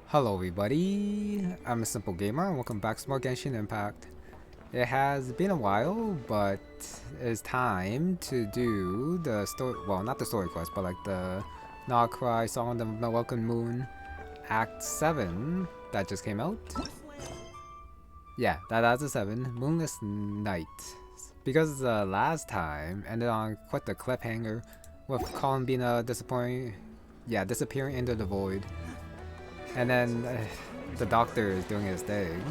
Hello everybody, I'm a simple gamer and welcome back to more Genshin Impact. It has been a while, but it's time to do the story, well not the story quest, but like the Nocry Song of the Welkin Moon Act VII that just came out. Yeah, that's a 7, Moonless Night. Because last time ended on quite the cliffhanger with Columbina disappearing into the void. And then the doctor is doing his thing,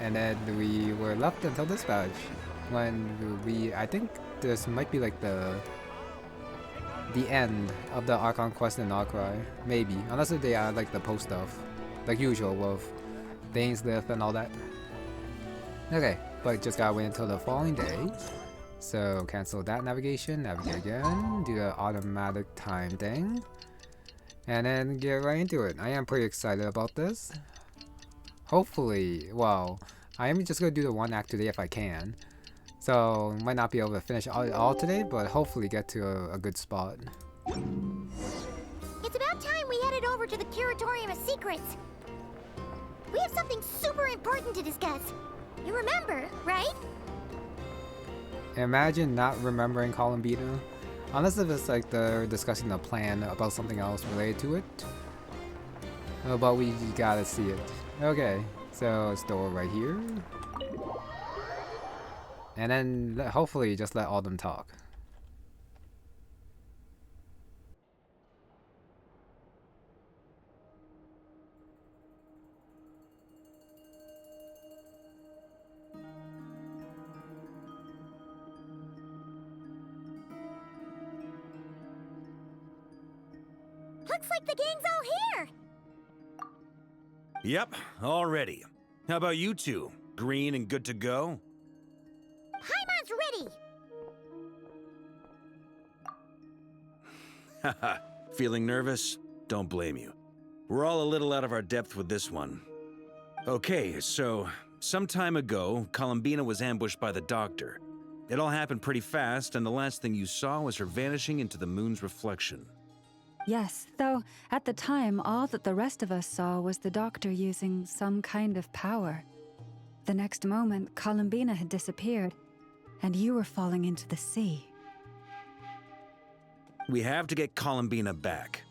and then we were left until dispatch when I think this might be like the end of the Archon quest in Nocry, maybe, unless if they add like the post stuff, like usual with Dane's lift and all that. Okay, but just gotta wait until the following day. So cancel that navigation, navigate again, do the automatic time thing. And then get right into it. I am pretty excited about this. Hopefully, well, I am just gonna do the one act today if I can. So, might not be able to finish all today, but hopefully get to a good spot. It's about time we headed over to the Curatorium of Secrets. We have something super important to discuss. You remember, right? Imagine not remembering Columbina. Unless if it's like they're discussing a plan about something else related to it. But we gotta see it. Okay, so store right here. And then hopefully just let all them talk. Looks like the gang's all here. Yep, all ready. How about you two? Green and good to go? Paimon's ready. Haha, feeling nervous? Don't blame you. We're all a little out of our depth with this one. Okay, so some time ago, Columbina was ambushed by the Doctor. It all happened pretty fast, and the last thing you saw was her vanishing into the moon's reflection. Yes, though at the time, all that the rest of us saw was the Doctor using some kind of power. The next moment, Columbina had disappeared, and you were falling into the sea. We have to get Columbina back.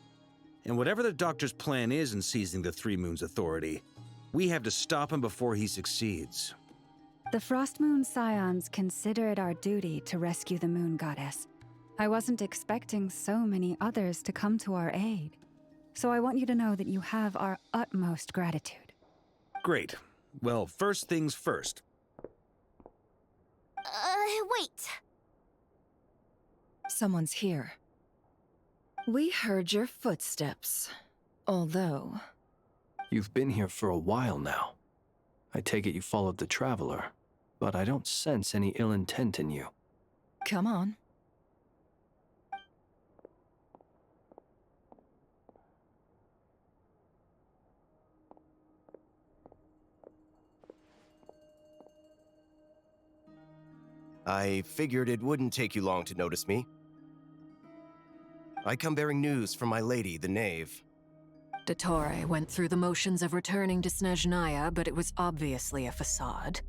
And whatever the Doctor's plan is in seizing the Three Moons Authority, we have to stop him before he succeeds. The Frost Moon Scions consider it our duty to rescue the Moon Goddess. I wasn't expecting so many others to come to our aid. So I want you to know that you have our utmost gratitude. Great. Well, first things first. Wait. Someone's here. We heard your footsteps. Although... You've been here for a while now. I take it you followed the Traveler, but I don't sense any ill intent in you. Come on. I figured it wouldn't take you long to notice me. I come bearing news from my lady, the Knave. Dottore went through the motions of returning to Snezhnaya, but it was obviously a facade.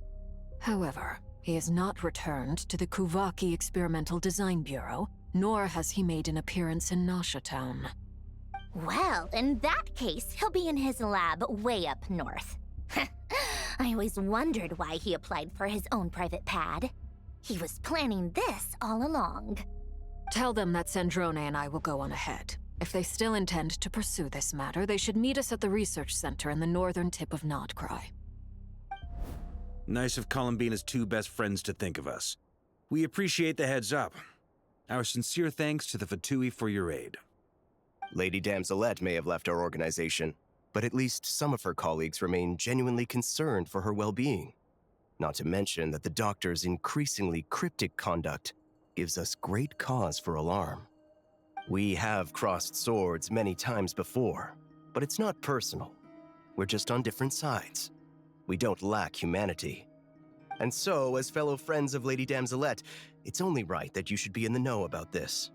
However, he has not returned to the Kuvaki Experimental Design Bureau, nor has he made an appearance in Nasha Town. Well, in that case, he'll be in his lab way up north. I always wondered why he applied for his own private pad. He was planning this all along. Tell them that Sandrone and I will go on ahead. If they still intend to pursue this matter, they should meet us at the research center in the northern tip of Nocry. Nice of Columbina's two best friends to think of us. We appreciate the heads up. Our sincere thanks to the Fatui for your aid. Lady Damselette may have left our organization, but at least some of her colleagues remain genuinely concerned for her well-being. Not to mention that the Doctor's increasingly cryptic conduct gives us great cause for alarm. We have crossed swords many times before, but it's not personal. We're just on different sides. We don't lack humanity. And so, as fellow friends of Lady Damselette, it's only right that you should be in the know about this.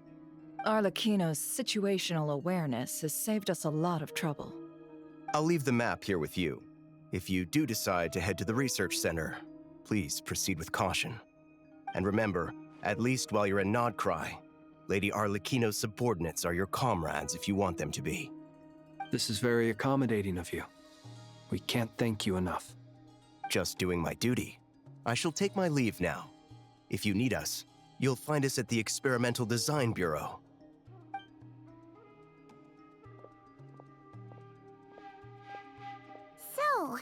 Arlecchino's situational awareness has saved us a lot of trouble. I'll leave the map here with you. If you do decide to head to the research center, please proceed with caution. And remember, at least while you're in Nodcry, Lady Arlecchino's subordinates are your comrades if you want them to be. This is very accommodating of you. We can't thank you enough. Just doing my duty. I shall take my leave now. If you need us, you'll find us at the Experimental Design Bureau. So,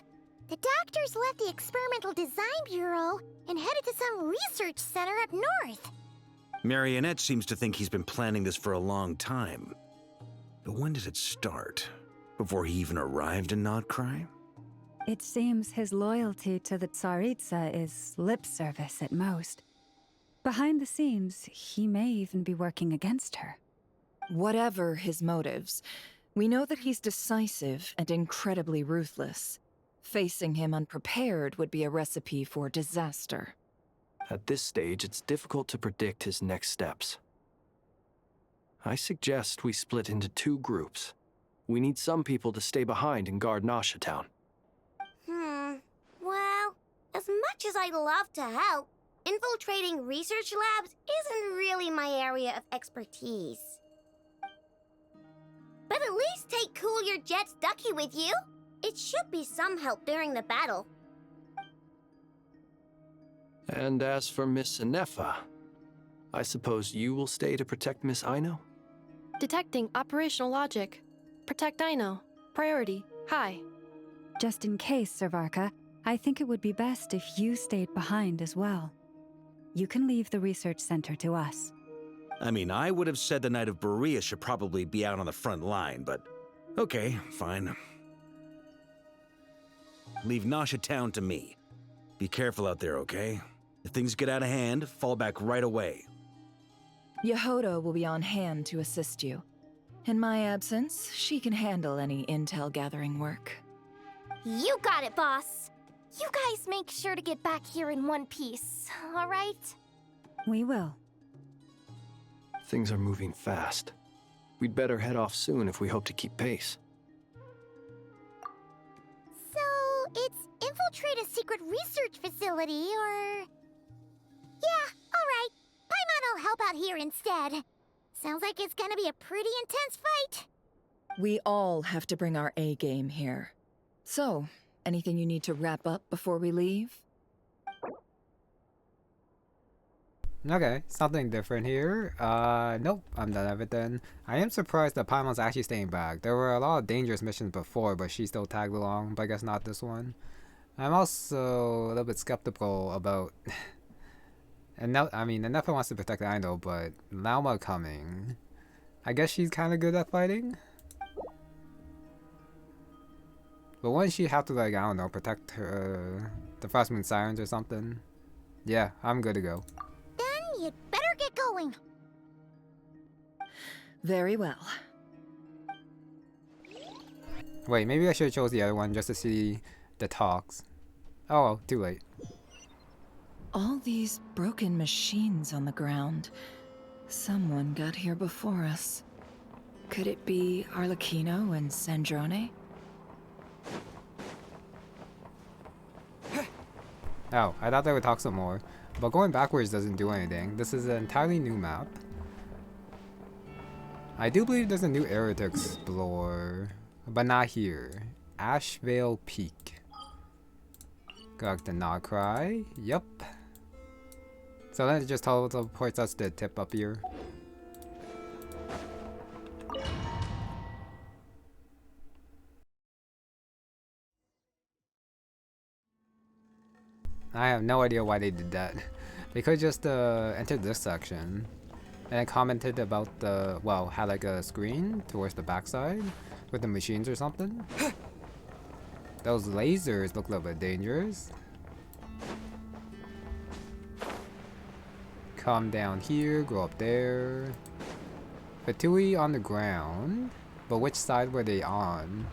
the doctors left the Experimental Design Bureau and headed to some research center up north. Marionette seems to think he's been planning this for a long time. But when did it start? Before he even arrived in Nodcry? It seems his loyalty to the Tsaritsa is lip service at most. Behind the scenes, he may even be working against her. Whatever his motives, we know that he's decisive and incredibly ruthless. Facing him unprepared would be a recipe for disaster. At this stage, it's difficult to predict his next steps. I suggest we split into 2 groups. We need some people to stay behind and guard Nasha Town. Well, as much as I'd love to help, infiltrating research labs isn't really my area of expertise. But at least take Cool Your Jet's Ducky with you. It should be some help during the battle. And as for Miss Inefa, I suppose you will stay to protect Miss Aino? Detecting operational logic. Protect Aino. Priority. High. Just in case, Servarka, I think it would be best if you stayed behind as well. You can leave the research center to us. I mean, I would have said the Knight of Berea should probably be out on the front line, but okay, fine. Leave Nasha Town to me. Be careful out there, okay? If things get out of hand, fall back right away. Yehoda will be on hand to assist you. In my absence, she can handle any intel gathering work. You got it, boss. You guys make sure to get back here in one piece, all right? We will. Things are moving fast. We'd better head off soon if we hope to keep pace. So, it's infiltrate a secret research facility, or... Yeah, all right. Paimon will help out here instead. Sounds like it's gonna be a pretty intense fight. We all have to bring our A game here. So, anything you need to wrap up before we leave? Okay, something different here. Nope, I'm done everything. I am surprised that Paimon's actually staying back. There were a lot of dangerous missions before, but she still tagged along, but I guess not this one. I'm also a little bit skeptical about... and now, I mean, Inefa wants to protect Aino, but Lauma coming... I guess she's kind of good at fighting? But wouldn't she have to, like, I don't know, protect her, the Frostmoon Sirens or something? Yeah, I'm good to go. Then you'd better get going. Very well. Wait, maybe I should have chose the other one just to see the talks. Oh, well, too late. All these broken machines on the ground. Someone got here before us. Could it be Arlecchino and Sandrone? Oh, I thought they would talk some more. But going backwards doesn't do anything. This is an entirely new map. I do believe there's a new area to explore. But not here. Ashvale Peak. Got the Nodcry. Yup. So then it just teleports us to the tip up here. I have no idea why they did that. They could just entered this section and commented about the, well, had like a screen towards the backside with the machines or something. Those lasers look a little bit dangerous. Come down here, go up there. Fatui on the ground, but which side were they on?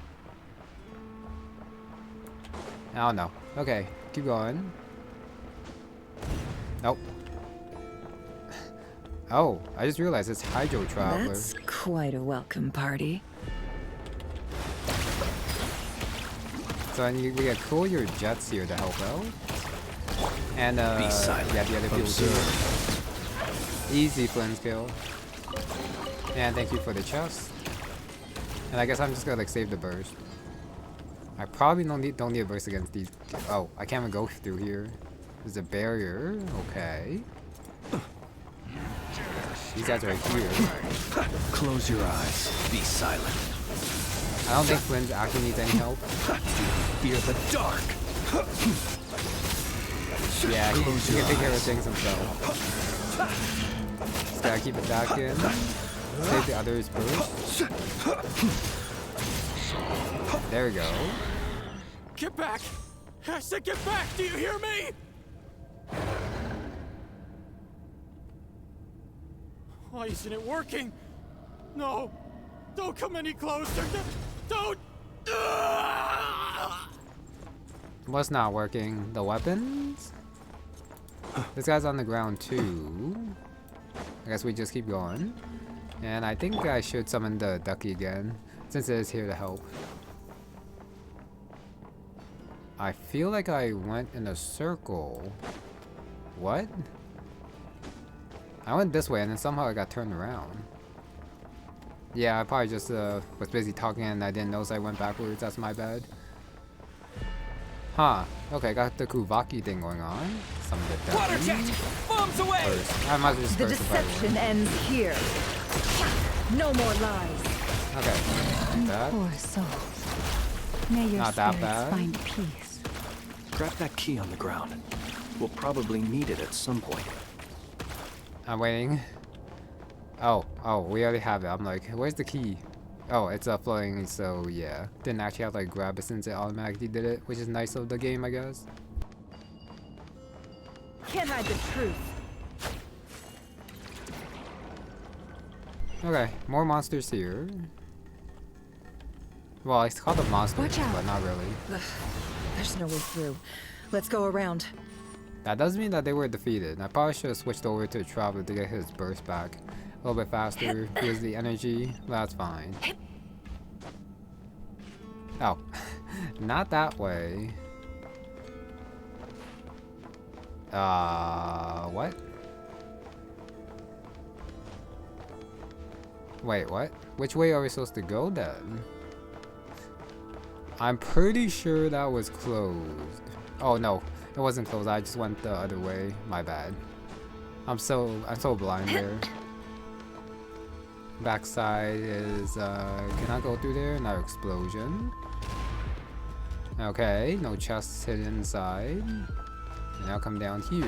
I don't know. Okay, keep going. Nope. Oh, I just realized it's Hydro Traveler. That's quite a welcome party. So then we get cool your jets here to help out. And Be silent. yeah, the other people too. Easy Flynn's kill. And thank you for the chest. And I guess I'm just gonna like save the burst. I probably don't need a burst against these. Oh, I can't even go through here. There's a barrier. Okay. These guys are right here. Close your eyes. Be silent. I don't think Flynn actually needs any help. Fear the dark. Yeah, he can take care of things himself. Just gotta keep it back in. Save the others first. There we go. Get back! I said get back! Do you hear me? Why isn't it working? No! Don't come any closer! Don't! What's not working? The weapons? This guy's on the ground too. I guess we just keep going. And I think I should summon the ducky again, since it is here to help. I feel like I went in a circle. What? I went this way and then somehow I got turned around. Yeah, I probably just was busy talking and I didn't notice I went backwards. That's my bad. Huh. Okay, got the Kuvaki thing going on. Some of it Water jet! Bombs away! first. I might as well just The first if I deception win. ends here. No more lies. Okay. Like that. Poor souls. May your Not that spirits bad. find peace. Grab that key on the ground. We'll probably need it at some point. I'm waiting. Oh, we already have it. I'm like, where's the key? Oh, it's floating, so yeah. Didn't actually have to like grab it since it automatically did it, which is nice of the game, I guess. Can't hide the truth. Okay, more monsters here. Well, it's called them monsters, Watch out. but not really. There's no way through. Let's go around. That does mean that they were defeated. I probably should have switched over to Traveler to get his burst back a little bit faster. Here's the energy. That's fine. Oh, not that way. What? Wait, what? Which way are we supposed to go then? I'm pretty sure that was closed. Oh no, it wasn't closed. I just went the other way. My bad. I'm so blind there. Backside is can I go through there? Another explosion. Okay, no chests hidden inside. Now come down here.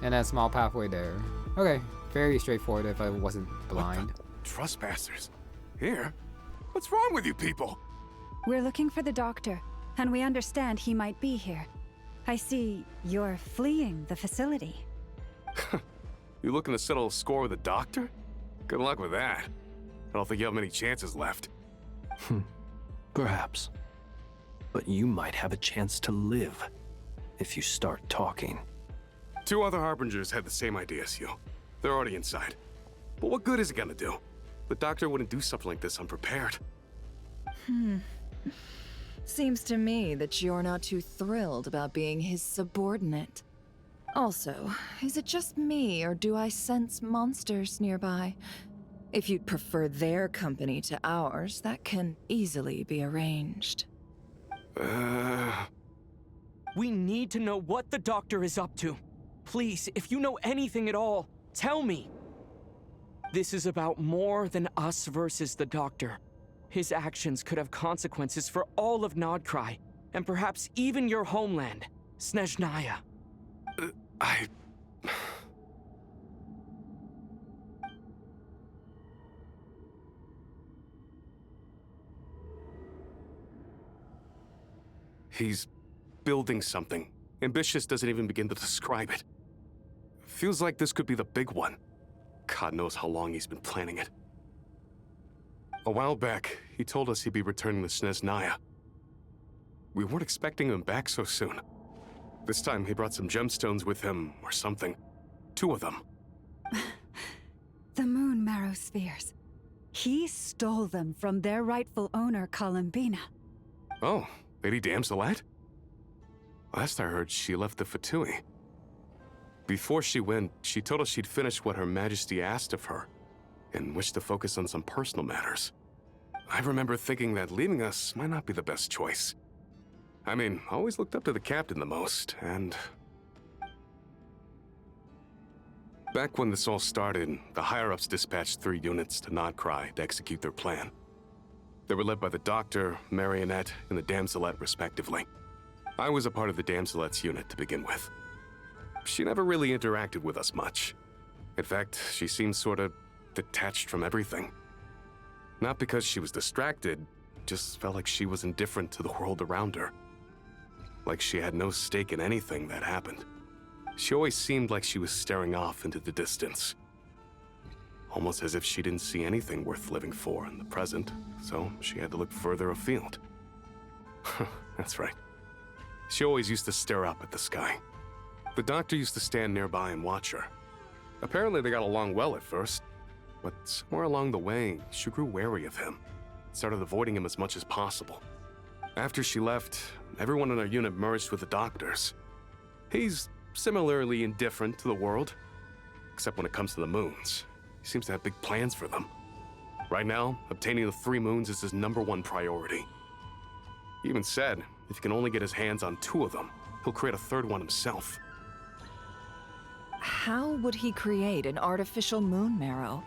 And then a small pathway there. Okay, very straightforward if I wasn't blind. Trespassers? Here? What's wrong with you people? We're looking for the doctor, and we understand he might be here. I see you're fleeing the facility. You looking to settle a score with the doctor? Good luck with that. I don't think you have many chances left. Perhaps. But you might have a chance to live if you start talking. 2 other Harbingers had the same idea as you. They're already inside. But what good is it gonna do? The doctor wouldn't do something like this unprepared. Seems to me that you're not too thrilled about being his subordinate. Also, is it just me, or do I sense monsters nearby? If you'd prefer their company to ours, that can easily be arranged. We need to know what the doctor is up to. Please, if you know anything at all, tell me. This is about more than us versus the doctor. His actions could have consequences for all of Nodcry, and perhaps even your homeland, Snezhnaya. He's building something. Ambitious doesn't even begin to describe it. Feels like this could be the big one. God knows how long he's been planning it. A while back, he told us he'd be returning to Snezhnaya. We weren't expecting him back so soon. This time he brought some gemstones with him, or something. 2 of them. The moon marrow spheres. He stole them from their rightful owner, Columbina. Oh, Lady Damselette? Last I heard, she left the Fatui. Before she went, she told us she'd finished what Her Majesty asked of her, and wished to focus on some personal matters. I remember thinking that leaving us might not be the best choice. I mean, I always looked up to the captain the most, and... Back when this all started, the higher-ups dispatched 3 units to Nodcry to execute their plan. They were led by the Doctor, Marionette, and the Damselette, respectively. I was a part of the Damselette's unit to begin with. She never really interacted with us much. In fact, she seemed sort of detached from everything. Not because she was distracted, just felt like she was indifferent to the world around her. Like she had no stake in anything that happened. She always seemed like she was staring off into the distance. Almost as if she didn't see anything worth living for in the present, so she had to look further afield. That's right. She always used to stare up at the sky. The Doctor used to stand nearby and watch her. Apparently they got along well at first, but somewhere along the way, she grew wary of him, started avoiding him as much as possible. After she left, everyone in our unit merged with the Doctor's. He's similarly indifferent to the world, except when it comes to the moons. He seems to have big plans for them. Right now, obtaining the 3 moons is his #1 priority. He even said, if he can only get his hands on 2 of them, he'll create a 3rd one himself. How would he create an artificial moon marrow?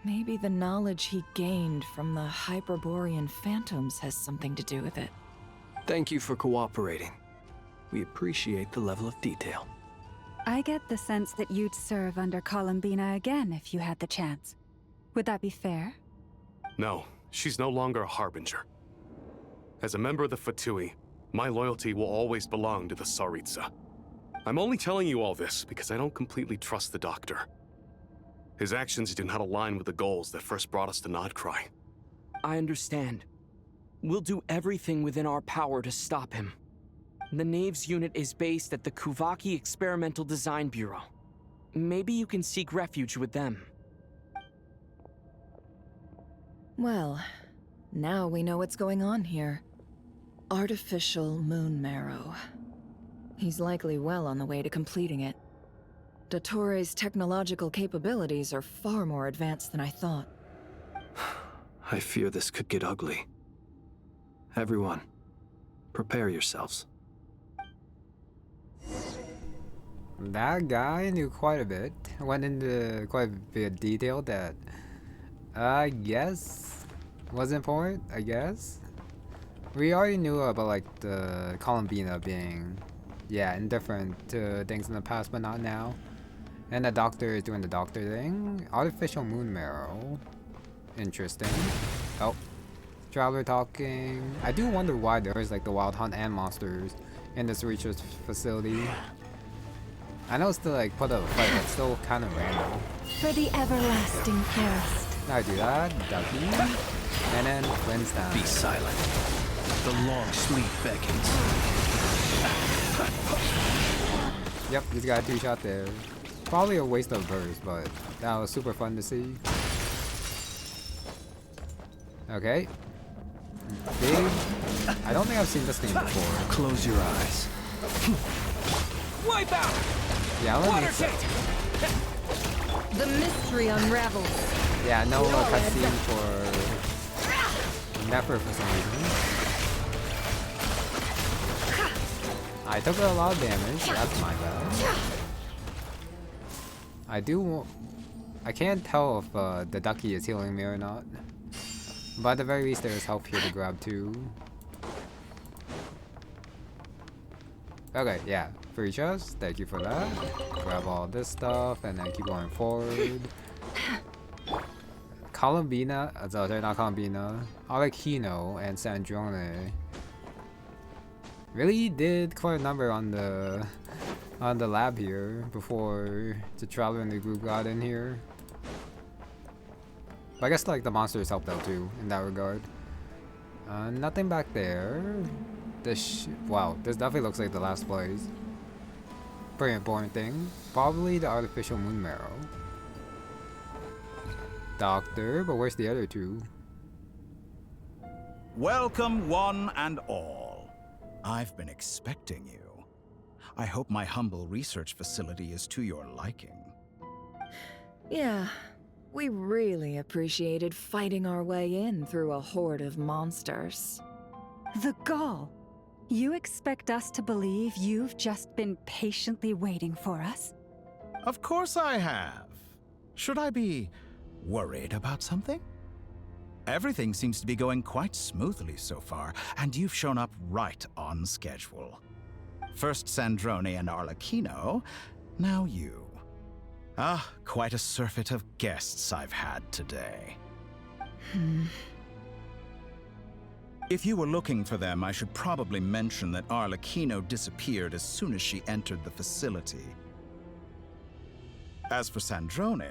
Maybe the knowledge he gained from the Hyperborean phantoms has something to do with it. Thank you for cooperating. We appreciate the level of detail. I get the sense that you'd serve under Columbina again if you had the chance. Would that be fair? No, she's no longer a Harbinger. As a member of the Fatui, my loyalty will always belong to the Tsaritsa. I'm only telling you all this because I don't completely trust the Doctor. His actions do not align with the goals that first brought us to Nodcry. I understand. We'll do everything within our power to stop him. The Knaves unit is based at the Kuvaki Experimental Design Bureau. Maybe you can seek refuge with them. Well, now we know what's going on here. Artificial moon marrow. He's likely well on the way to completing it. Dottore's technological capabilities are far more advanced than I thought. I fear this could get ugly. Everyone, prepare yourselves. That guy knew quite a bit. Went into quite a bit of detail that I guess was important, I guess. We already knew about like the Columbina being, yeah, indifferent to things in the past but not now. And the Doctor is doing the Doctor thing. Artificial moon marrow. Interesting. Oh. Traveler talking. I do wonder why there's like the wild hunt and monsters in this research facility. I know it's to like put up a fight, but still kind of random. For the everlasting forest. I do that, Ducky, and then Flintstone. Be silent. The long sleep beckons. Yep, he's got a 2-shot there. Probably a waste of burst, but that was super fun to see. Okay. Big. I don't think I've seen this thing before. Close your eyes. Wipe out! Yeah, let me see. The mystery unravels. Yeah, no cutscene for Nefer for some reason. I took a lot of damage. That's my bad. I can't tell if the ducky is healing me or not. But at the very least, there's help here to grab too. Okay, yeah. Free chest. Thank you for that. Grab all this stuff and then keep going forward. Columbina, sorry, not Columbina. Archon and Sandrone really did quite a number on the lab here before the traveler in the group got in here. But I guess like the monsters helped out too in that regard. Nothing back there. Wow, this definitely looks like the last place. Pretty important thing. Probably the artificial moon marrow. doctor, but where's the other two? Welcome, one and all. I've been expecting you. I hope my humble research facility is to your liking. Yeah, we really appreciated fighting our way in through a horde of monsters. The gall! You expect us to believe you've just been patiently waiting for us? Of course I have. Should I be worried about something? Everything seems to be going quite smoothly so far, and you've shown up right on schedule. First Sandrone and Arlecchino, now you. Ah, quite a surfeit of guests I've had today. If you were looking for them, I should probably mention that Arlecchino disappeared as soon as she entered the facility. As for Sandrone,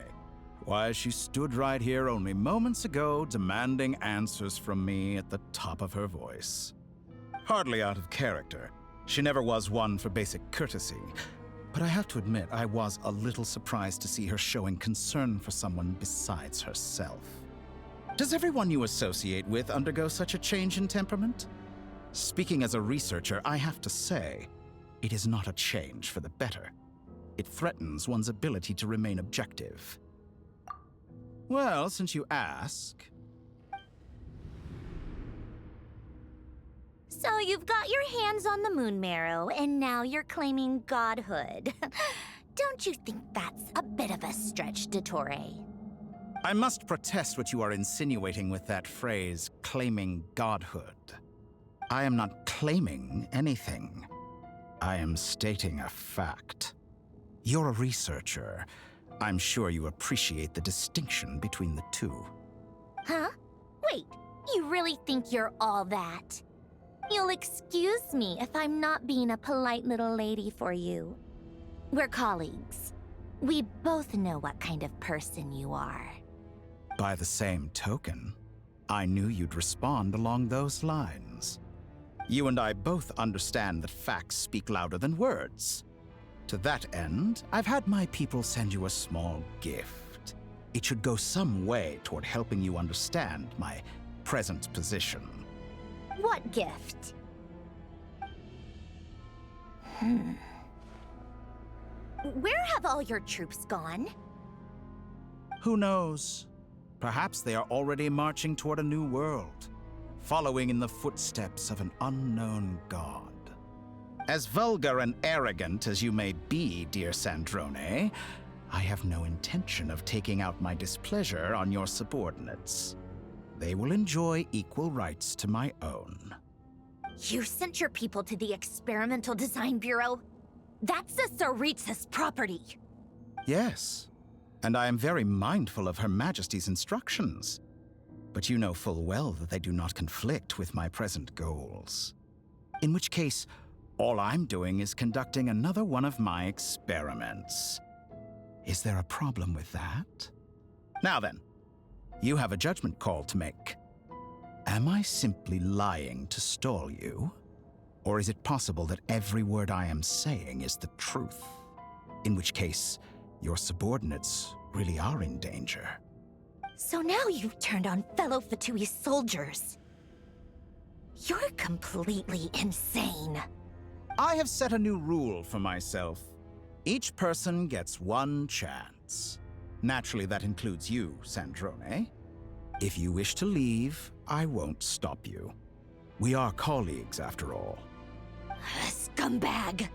why, she stood right here only moments ago demanding answers from me at the top of her voice. Hardly out of character. She never was one for basic courtesy. But I have to admit, I was a little surprised to see her showing concern for someone besides herself. Does everyone you associate with undergo such a change in temperament? Speaking as a researcher, I have to say, it is not a change for the better. It threatens one's ability to remain objective. Well, since you ask... So you've got your hands on the moon marrow, and now you're claiming godhood. Don't you think that's a bit of a stretch, Dottore? I must protest what you are insinuating with that phrase, claiming godhood. I am not claiming anything. I am stating a fact. You're a researcher. I'm sure you appreciate the distinction between the two. Huh? Wait, you really think you're all that? You'll excuse me if I'm not being a polite little lady for you. We're colleagues. We both know what kind of person you are. By the same token, I knew you'd respond along those lines. You and I both understand that facts speak louder than words. To that end, I've had my people send you a small gift. It should go some way toward helping you understand my present position. What gift? Where have all your troops gone? Who knows? Perhaps they are already marching toward a new world, following in the footsteps of an unknown god. As vulgar and arrogant as you may be, dear Sandrone, I have no intention of taking out my displeasure on your subordinates. They will enjoy equal rights to my own. You sent your people to the Experimental Design Bureau? That's a Tsaritsa's property. Yes, and I am very mindful of Her Majesty's instructions. But you know full well that they do not conflict with my present goals. In which case, all I'm doing is conducting another one of my experiments. Is there a problem with that? Now then, you have a judgment call to make. Am I simply lying to stall you? Or is it possible that every word I am saying is the truth? In which case, your subordinates really are in danger. So now you've turned on fellow Fatui soldiers. You're completely insane. I have set a new rule for myself. Each person gets one chance. Naturally, that includes you, Sandrone. If you wish to leave, I won't stop you. We are colleagues, after all. Scumbag!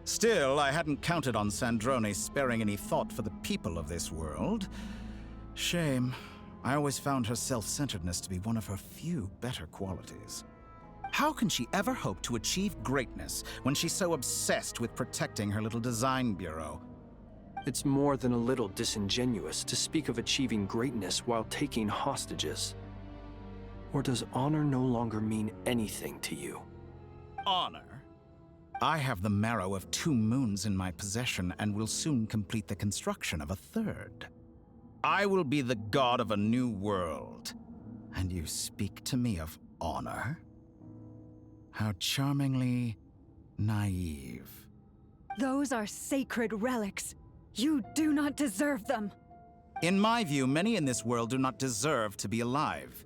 Still, I hadn't counted on Sandrone sparing any thought for the people of this world. Shame. I always found her self-centeredness to be one of her few better qualities. How can she ever hope to achieve greatness when she's so obsessed with protecting her little design bureau? It's more than a little disingenuous to speak of achieving greatness while taking hostages. Or does honor no longer mean anything to you? Honor? I have the marrow of 2 moons in my possession and will soon complete the construction of a 3rd. I will be the god of a new world. And you speak to me of honor? How charmingly naive. Those are sacred relics. You do not deserve them. In my view, many in this world do not deserve to be alive.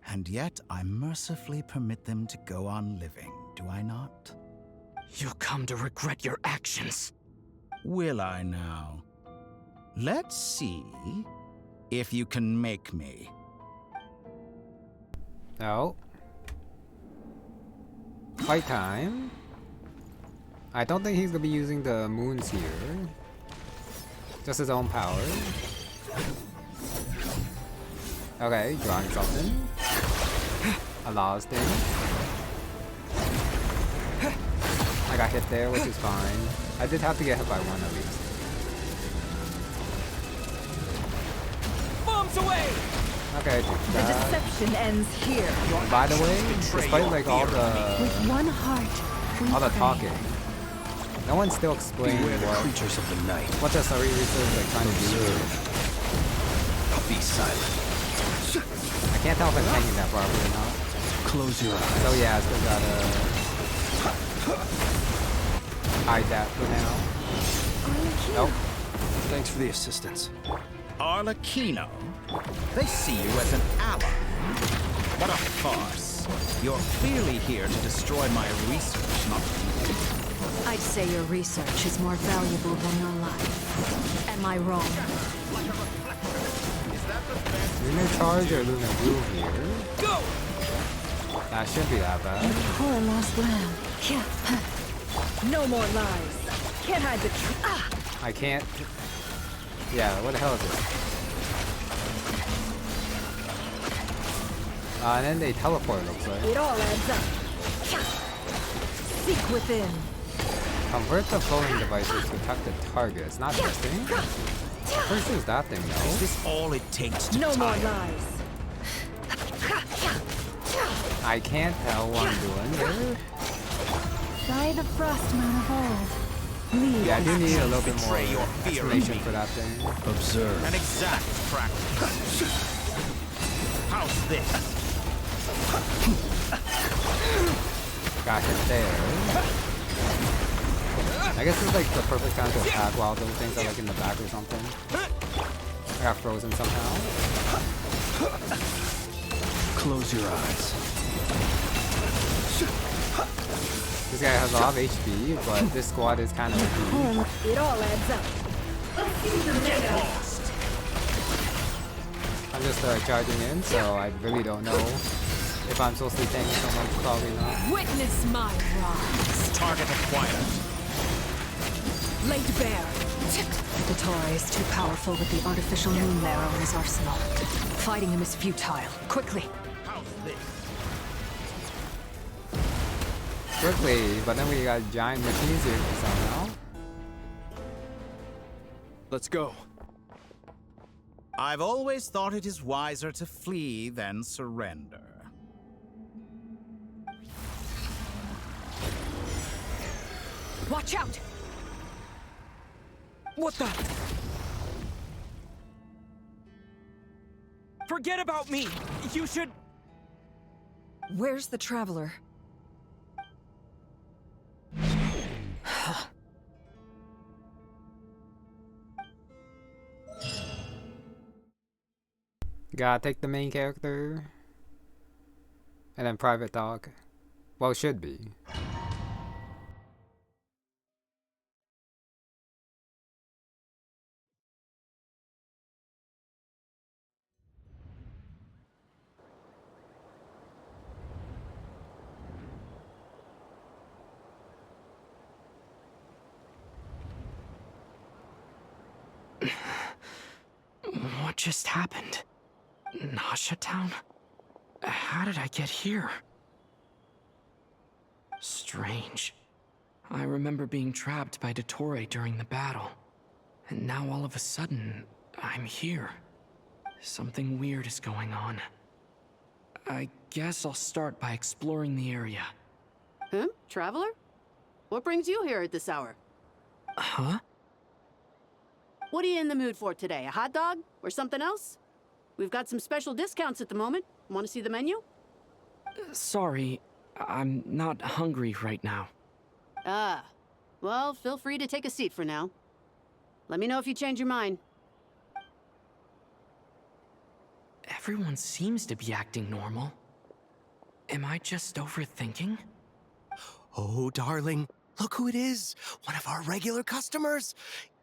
And yet, I mercifully permit them to go on living, do I not? You'll come to regret your actions. Will I now? Let's see if you can make me. No. Fight time. I don't think he's gonna be using the moons here. Just his own power. Okay, drawing something. A lost thing. I got hit there, which is fine. I did have to get hit by one at least. Bombs away! Okay, The deception ends here. by the way, despite like all With the one heart, we pray. talking, no one still explained Beware the what creatures of the night. the Sari is like trying to do. Be silent. I can't tell if I'm hanging that properly or not. Close your eyes. So yeah, I still gotta hide that for now. Nope. Thanks for the assistance. Arlecchino? They see you as an ally. What a farce. You're clearly here to destroy my research, not me. I'd say your research is more valuable than your life. Am I wrong? Lunar Charge or Lunar Blue here? Go! That shouldn't be that bad. Poor lost lamb. No more lies. Can't hide the truth. I can't. Yeah, what the hell is it? And then they teleport, looks like. It all adds up. Seek within. Convert the floating devices to attack the targets. Not this thing. First is that thing though. Is this all it takes to No more tie up? lies. I can't tell what I'm doing there. By the frost moon of old. Lead Yeah, I do us. need a little bit more Betray your fear of explanation me. for that thing. Observe. An exact practice. How's this? Got hit there. I guess it's like the perfect time to attack while those things are like in the back or something. I got frozen somehow. Close your eyes. This guy has a lot of HP, but this squad is kind of weak. It all adds up. I'm just charging in, so I really don't know if I'm supposed to be tanking so much. Probably not. Witness my rise. Target acquired. Laid bare. Dottore is too powerful with the artificial moon marrow in his arsenal. Fighting him is futile. Quickly. How's this? Quickly, but then we got giant machines here somehow. Let's go. I've always thought it is wiser to flee than surrender. Watch out! What the? Forget about me! You should... Where's the traveler? Gotta take the main character. And then private dog. Well, it should be. What just happened? Nasha Town? How did I get here? Strange. I remember being trapped by Dottore during the battle. And now all of a sudden, I'm here. Something weird is going on. I guess I'll start by exploring the area. Huh? Traveler? What brings you here at this hour? Huh? What are you in the mood for today? A hot dog? Or something else? We've got some special discounts at the moment. Want to see the menu? Sorry, I'm not hungry right now. Well, feel free to take a seat for now. Let me know if you change your mind. Everyone seems to be acting normal. Am I just overthinking? Oh, darling, look who it is. One of our regular customers.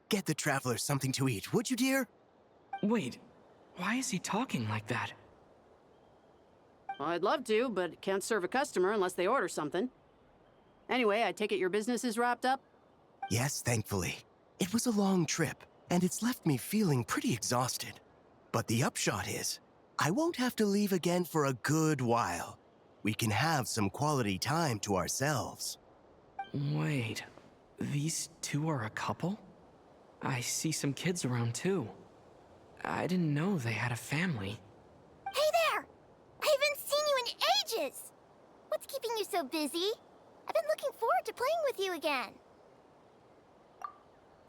Get the traveler something to eat, would you, dear? Wait, why is he talking like that? Well, I'd love to, but can't serve a customer unless they order something. Anyway, I take it your business is wrapped up? Yes, thankfully. It was a long trip, and it's left me feeling pretty exhausted. But the upshot is, I won't have to leave again for a good while. We can have some quality time to ourselves. Wait, these two are a couple? I see some kids around too. I didn't know they had a family. Hey there! I haven't seen you in ages! What's keeping you so busy? I've been looking forward to playing with you again.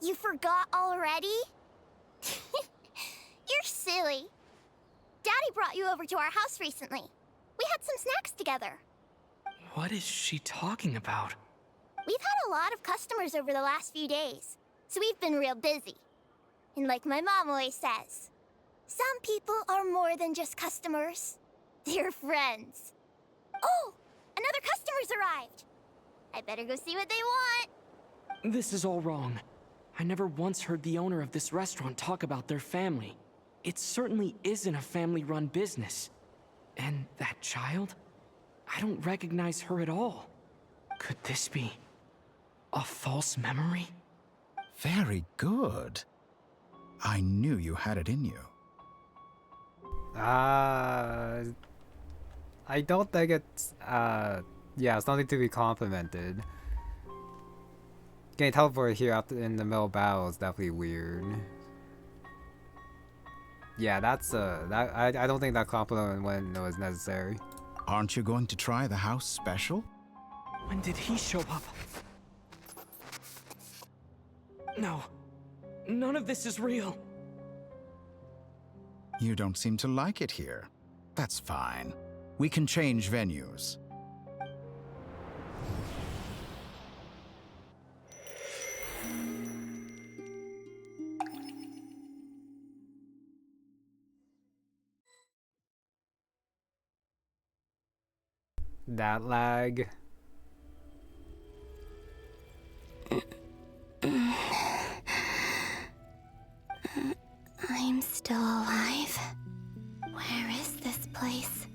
You forgot already? You're silly. Daddy brought you over to our house recently. We had some snacks together. What is she talking about? We've had a lot of customers over the last few days, so we've been real busy. And like my mom always says, some people are more than just customers. They're friends. Oh, another customer's arrived. I better go see what they want. This is all wrong. I never once heard the owner of this restaurant talk about their family. It certainly isn't a family-run business. And that child? I don't recognize her at all. Could this be a false memory? Very good. I knew you had it in you. I don't think it's, yeah, it's nothing to be complimented. Getting teleported here out in the middle of battle is definitely weird. Yeah, that's, I don't think that compliment was necessary. Aren't you going to try the house special? When did he show up? No. None of this is real. You don't seem to like it here. That's fine. We can change venues. That lag. I'm still alive. Where is this place?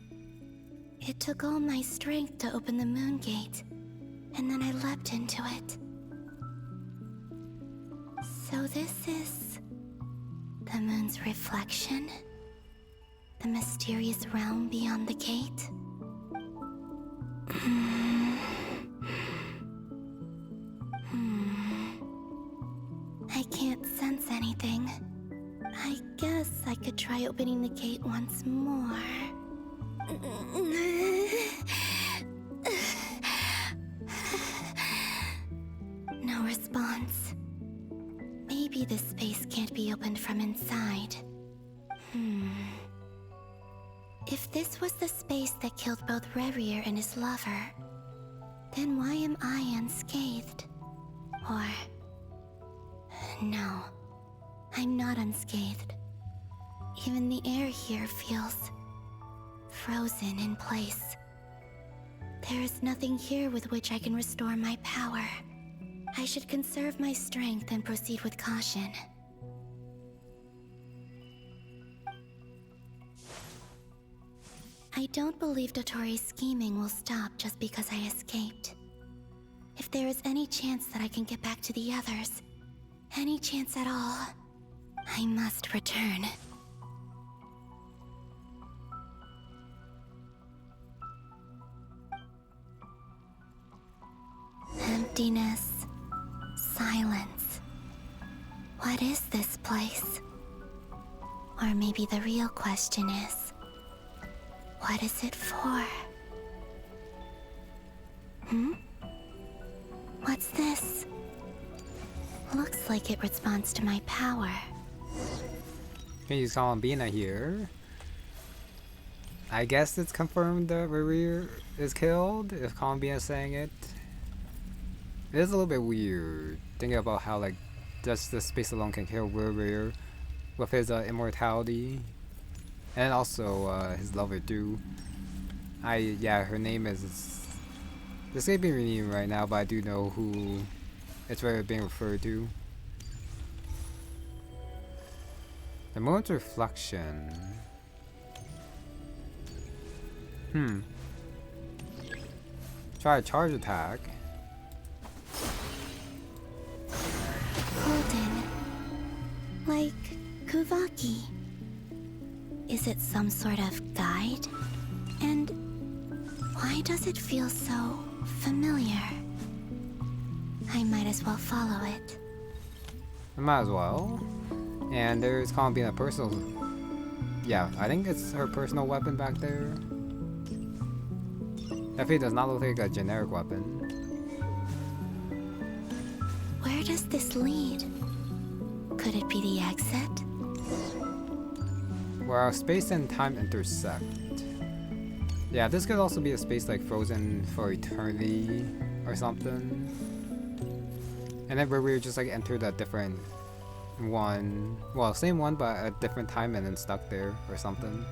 It took all my strength to open the moon gate, and then I leapt into it. So this is the moon's reflection? The mysterious realm beyond the gate? I can't sense anything. I guess I could try opening the gate once more. No response. Maybe this space can't be opened from inside. If this was the space that killed both Revier and his lover, then why am I unscathed? Or... no, I'm not unscathed. Even the air here feels... frozen in place. There is nothing here with which I can restore my power. I should conserve my strength and proceed with caution. I don't believe Dottore's scheming will stop just because I escaped. If there is any chance that I can get back to the others, any chance at all, I must return. Emptiness. Silence. What is this place? Or maybe the real question is, what is it for? What's this? Looks like it responds to my power. Can use Columbina here. I guess it's confirmed that Revier is killed, if Columbina is saying it. It is a little bit weird thinking about how like just the space alone can kill Rare with his immortality, and also his lover too. Yeah, her name is escaping me right now, but I do know who it's being referred to. The moon's reflection. Try a charge attack. Golden. Like Kuvaki. Is it some sort of guide? And why does it feel so familiar? I might as well follow it. I might as well. And there's Columbina personal. Yeah, I think it's her personal weapon back there. Definitely does not look like a generic weapon. Where does this lead? Could it be the exit? Where space and time intersect. Yeah, this could also be a space like frozen for eternity or something. And then where we just like entered a different one. Well, same one, but a different time and then stuck there or something.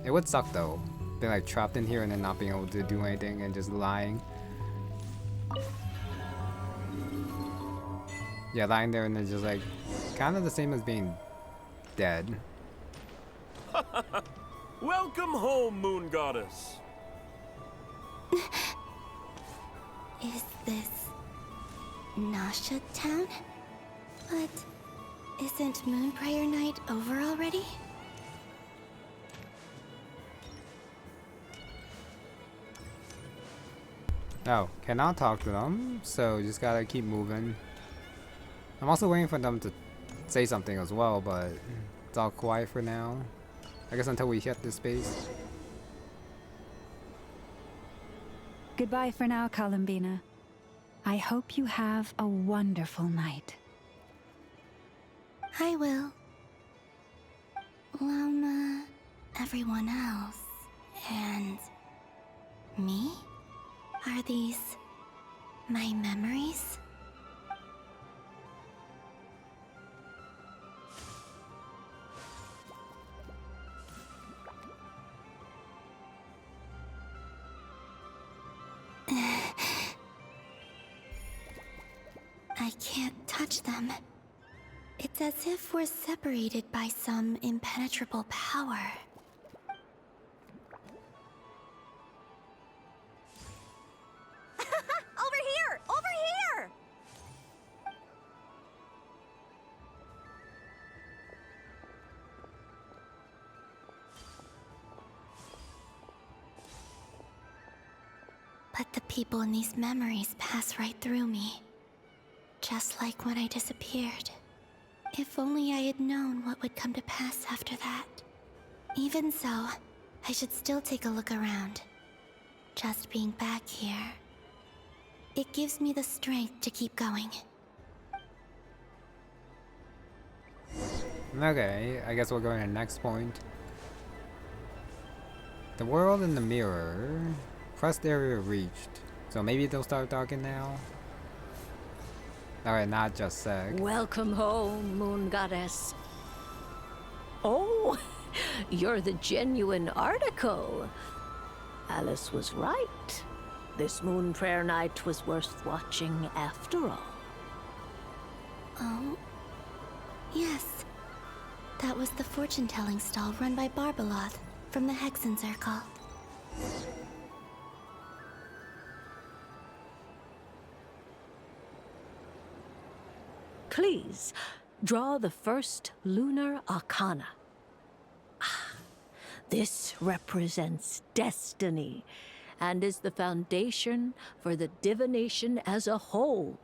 It would suck though. Being like trapped in here and then not being able to do anything and just lying. Yeah, lying there and then just like kind of the same as being dead. Welcome home, Moon Goddess. Is this Nasha Town? But isn't Moon Prayer Night over already? Oh, cannot talk to them, so just gotta keep moving. I'm also waiting for them to say something as well, but it's all quiet for now. I guess until we hit this space. Goodbye for now, Columbina. I hope you have a wonderful night. I will. Lama, everyone else, and me? Are these my memories? I can't touch them. It's as if we're separated by some impenetrable power. Over here! Over here! But the people in these memories pass right through me. Just like when I disappeared. If only I had known what would come to pass after that. Even so, I should still take a look around. Just being back here. It gives me the strength to keep going. Okay, I guess we'll go to the next point. The world in the mirror. Quest area reached. So maybe they'll start talking now? Alright, not just sec. Welcome home, Moon Goddess. Oh, you're the genuine article. Alice was right. This Moon Prayer Night was worth watching after all. Oh, yes. That was the fortune-telling stall run by Barbeloth from the Hexen Circle. Please, draw the first lunar arcana. This represents destiny and is the foundation for the divination as a whole.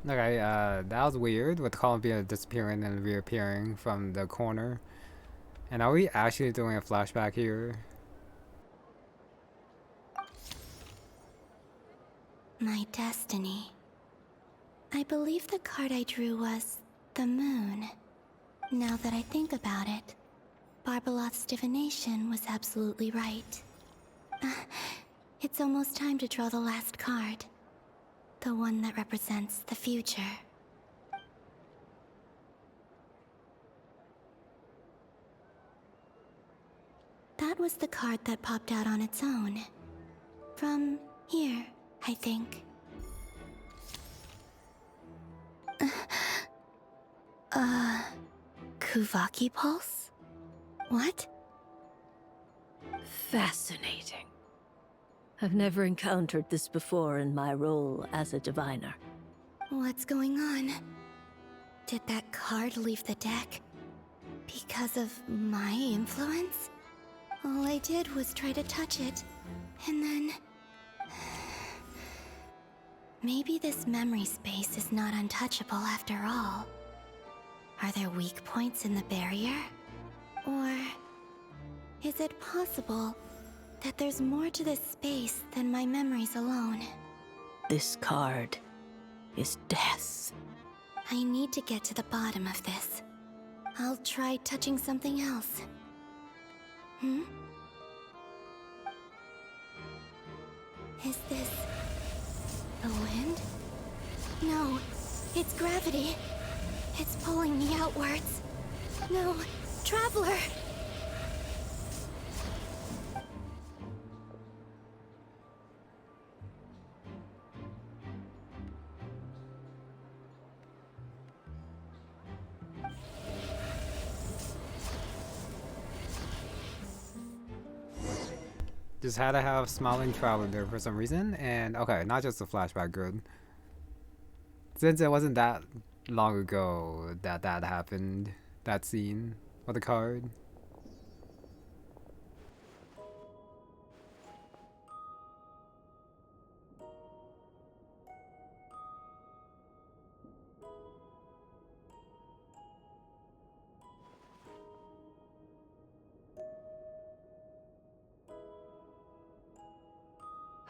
Okay, that was weird with Columbia disappearing and reappearing from the corner. And are we actually doing a flashback here? My destiny. I believe the card I drew was the moon. Now that I think about it, Barbeloth's divination was absolutely right. It's almost time to draw the last card. The one that represents the future. That was the card that popped out on its own. From here, I think. Kuvaki Pulse? What? Fascinating. I've never encountered this before in my role as a diviner. What's going on? Did that card leave the deck? Because of my influence? All I did was try to touch it, and then... Maybe this memory space is not untouchable after all. Are there weak points in the barrier? Or... is it possible that there's more to this space than my memories alone? This card is death. I need to get to the bottom of this. I'll try touching something else. Is this... the wind? No, it's gravity. It's pulling me outwards. No, Traveler! Just had to have smiling Traveler there for some reason, and okay, not just a flashback, good. Since it wasn't that long ago that happened, that scene with the card.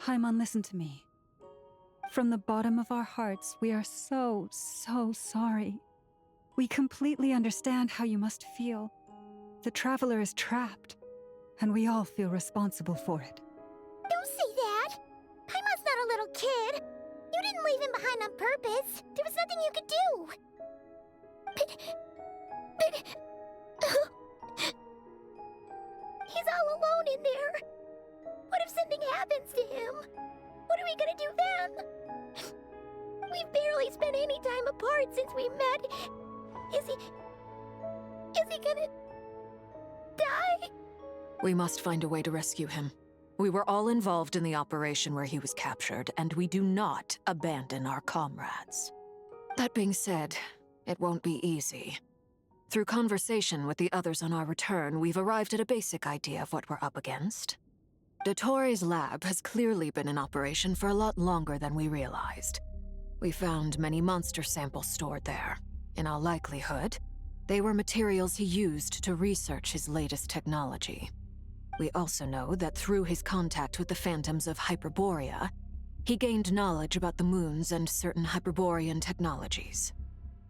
Haimon, listen to me. From the bottom of our hearts, we are so sorry. We completely understand how you must feel. The Traveler is trapped, and we all feel responsible for it. Don't say that! Haimon's not a little kid! You didn't leave him behind on purpose! There was nothing you could do! But... he's all alone in there! What if something happens to him? What are we gonna do then? We've barely spent any time apart since we met. Is he gonna... die? We must find a way to rescue him. We were all involved in the operation where he was captured, and we do not abandon our comrades. That being said, it won't be easy. Through conversation with the others on our return, we've arrived at a basic idea of what we're up against. Dottore's lab has clearly been in operation for a lot longer than we realized. We found many monster samples stored there. In all likelihood, they were materials he used to research his latest technology. We also know that through his contact with the phantoms of Hyperborea, he gained knowledge about the moons and certain Hyperborean technologies.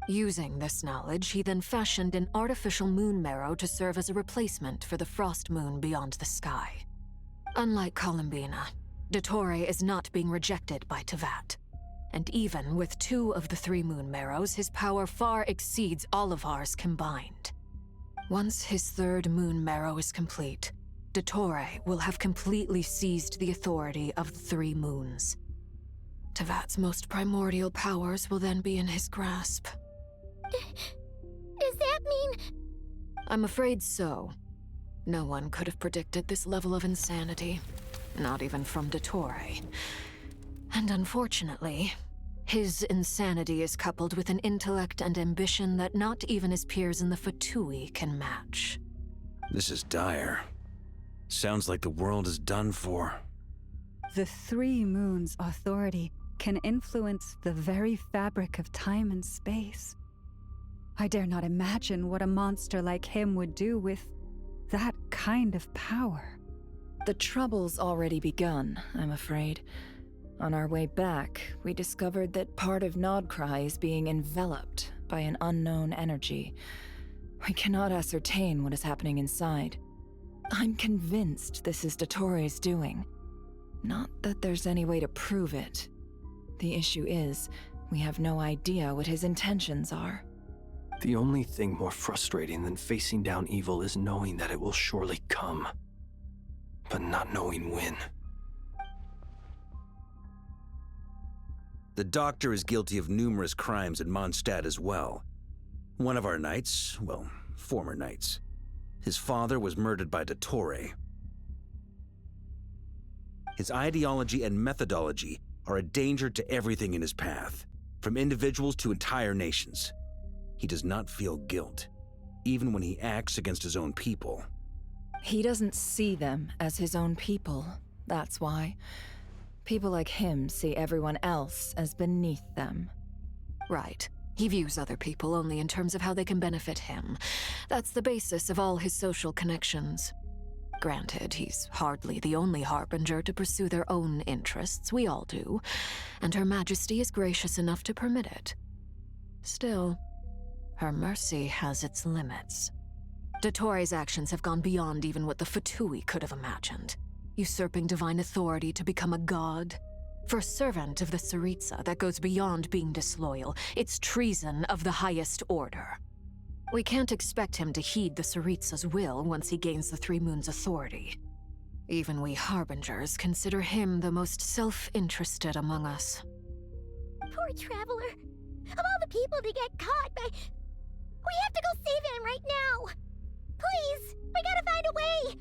Using this knowledge, he then fashioned an artificial moon marrow to serve as a replacement for the frost moon beyond the sky. Unlike Columbina, Dottore is not being rejected by Teyvat. And even with 2 of the 3 moon marrows, his power far exceeds all of ours combined. Once his 3rd moon marrow is complete, Dottore will have completely seized the authority of the 3 moons. Teyvat's most primordial powers will then be in his grasp. Does that mean... I'm afraid so. No one could have predicted this level of insanity, not even from Dottore. And unfortunately, his insanity is coupled with an intellect and ambition that not even his peers in the Fatui can match. This is dire. Sounds like the world is done for. The 3 moons' authority can influence the very fabric of time and space. I dare not imagine what a monster like him would do with that kind of power. The trouble's already begun, I'm afraid. On our way back, we discovered that part of Nodcry is being enveloped by an unknown energy. We cannot ascertain what is happening inside. I'm convinced this is Dottore's doing. Not that there's any way to prove it. The issue is, we have no idea what his intentions are. The only thing more frustrating than facing down evil is knowing that it will surely come, but not knowing when. The Doctor is guilty of numerous crimes in Mondstadt as well. One of our knights, well, former knights, his father was murdered by Dottore. His ideology and methodology are a danger to everything in his path, from individuals to entire nations. He does not feel guilt, even when he acts against his own people. He doesn't see them as his own people, that's why. People like him see everyone else as beneath them. Right. He views other people only in terms of how they can benefit him. That's the basis of all his social connections. Granted, he's hardly the only harbinger to pursue their own interests. We all do. And Her Majesty is gracious enough to permit it. Still, her mercy has its limits. Dottore's actions have gone beyond even what the Fatui could have imagined. Usurping divine authority to become a god. For a servant of the Tsaritsa, that goes beyond being disloyal. It's treason of the highest order. We can't expect him to heed the Tsaritsa's will once he gains the Three Moons' authority. Even we Harbingers consider him the most self-interested among us. Poor Traveler. Of all the people to get caught by... We have to go save him right now! Please! We gotta find a way!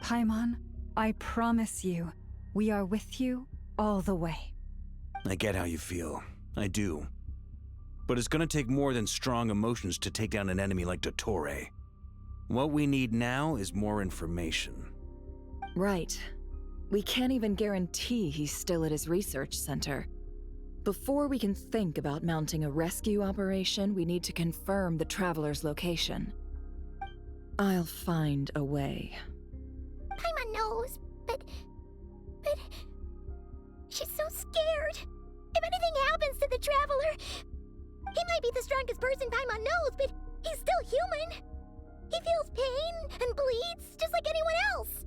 Paimon, I promise you, we are with you all the way. I get how you feel. I do. But it's gonna take more than strong emotions to take down an enemy like Dottore. What we need now is more information. Right. We can't even guarantee he's still at his research center. Before we can think about mounting a rescue operation, we need to confirm the Traveler's location. I'll find a way. Paimon knows, but... She's so scared. If anything happens to the Traveler... He might be the strongest person Paimon knows, but he's still human. He feels pain and bleeds just like anyone else.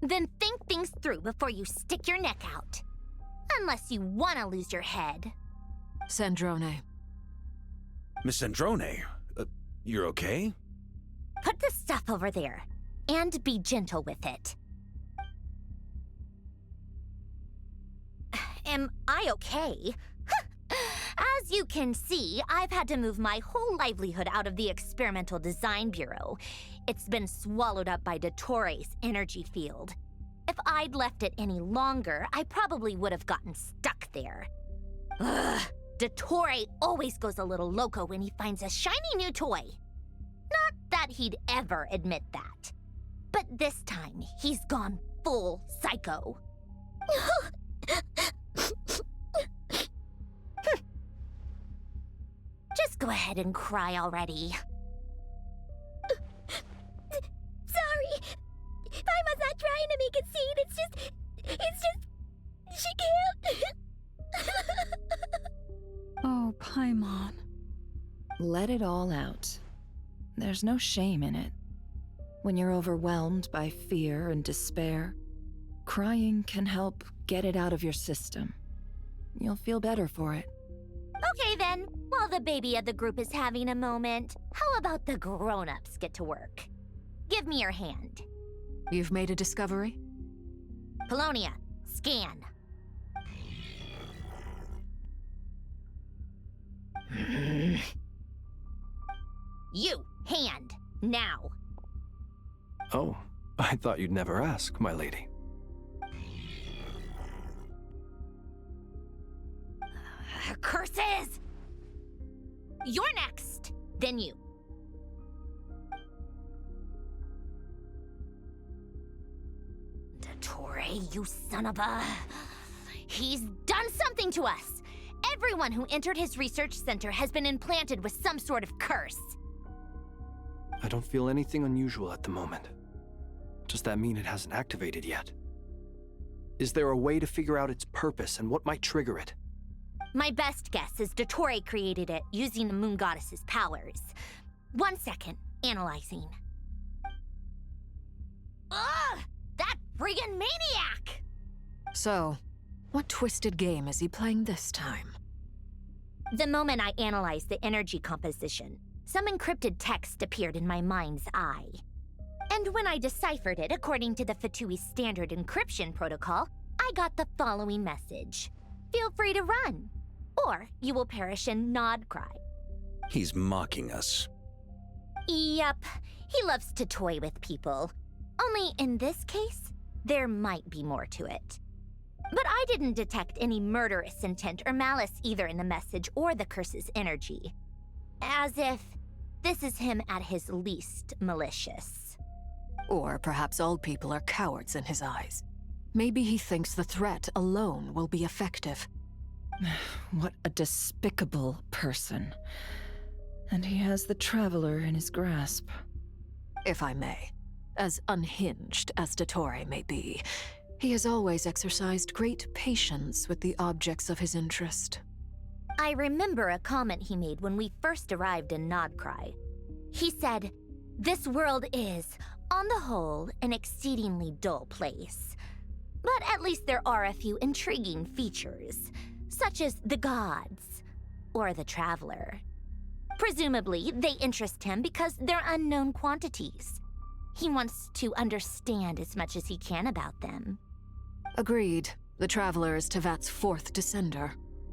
Then think things through before you stick your neck out. Unless you want to lose your head. Sandrone. Miss Sandrone, you're okay? Put the stuff over there, and be gentle with it. Am I okay? As you can see, I've had to move my whole livelihood out of the Experimental Design Bureau. It's been swallowed up by Dottore's energy field. If I'd left it any longer, I probably would have gotten stuck there. Ugh, Dottore always goes a little loco when he finds a shiny new toy. Not that he'd ever admit that. But this time, he's gone full psycho. Just go ahead and cry already. Sorry. Paimon's not trying to make it seem. It's just... She can't. Oh, Paimon. Let it all out. There's no shame in it. When you're overwhelmed by fear and despair, crying can help get it out of your system. You'll feel better for it. Okay then, while the baby of the group is having a moment, how about the grown-ups get to work? Give me your hand. You've made a discovery? Polonia, scan. You, hand, now. Oh, I thought you'd never ask, my lady. Curses! You're next, then you. Dottore, you son of a... He's done something to us! Everyone who entered his research center has been implanted with some sort of curse. I don't feel anything unusual at the moment. Does that mean it hasn't activated yet? Is there a way to figure out its purpose and what might trigger it? My best guess is Dottore created it using the Moon Goddess's powers. 1 second, analyzing. Ugh! That friggin' maniac! So, what twisted game is he playing this time? The moment I analyzed the energy composition, some encrypted text appeared in my mind's eye. And when I deciphered it according to the Fatui standard encryption protocol, I got the following message. Feel free to run, or you will perish in nod cry. He's mocking us. Yep, he loves to toy with people. Only in this case, there might be more to it. But I didn't detect any murderous intent or malice either in the message or the curse's energy. As if this is him at his least malicious. Or perhaps all people are cowards in his eyes. Maybe he thinks the threat alone will be effective. What a despicable person. And he has the Traveler in his grasp. If I may, as unhinged as Dottore may be, he has always exercised great patience with the objects of his interest. I remember a comment he made when we first arrived in Nodcry. He said, "This world is, on the whole, an exceedingly dull place. But at least there are a few intriguing features, such as the gods, or the Traveler. Presumably, they interest him because they're unknown quantities. He wants to understand as much as he can about them." Agreed. The Traveler is Tevat's fourth descender.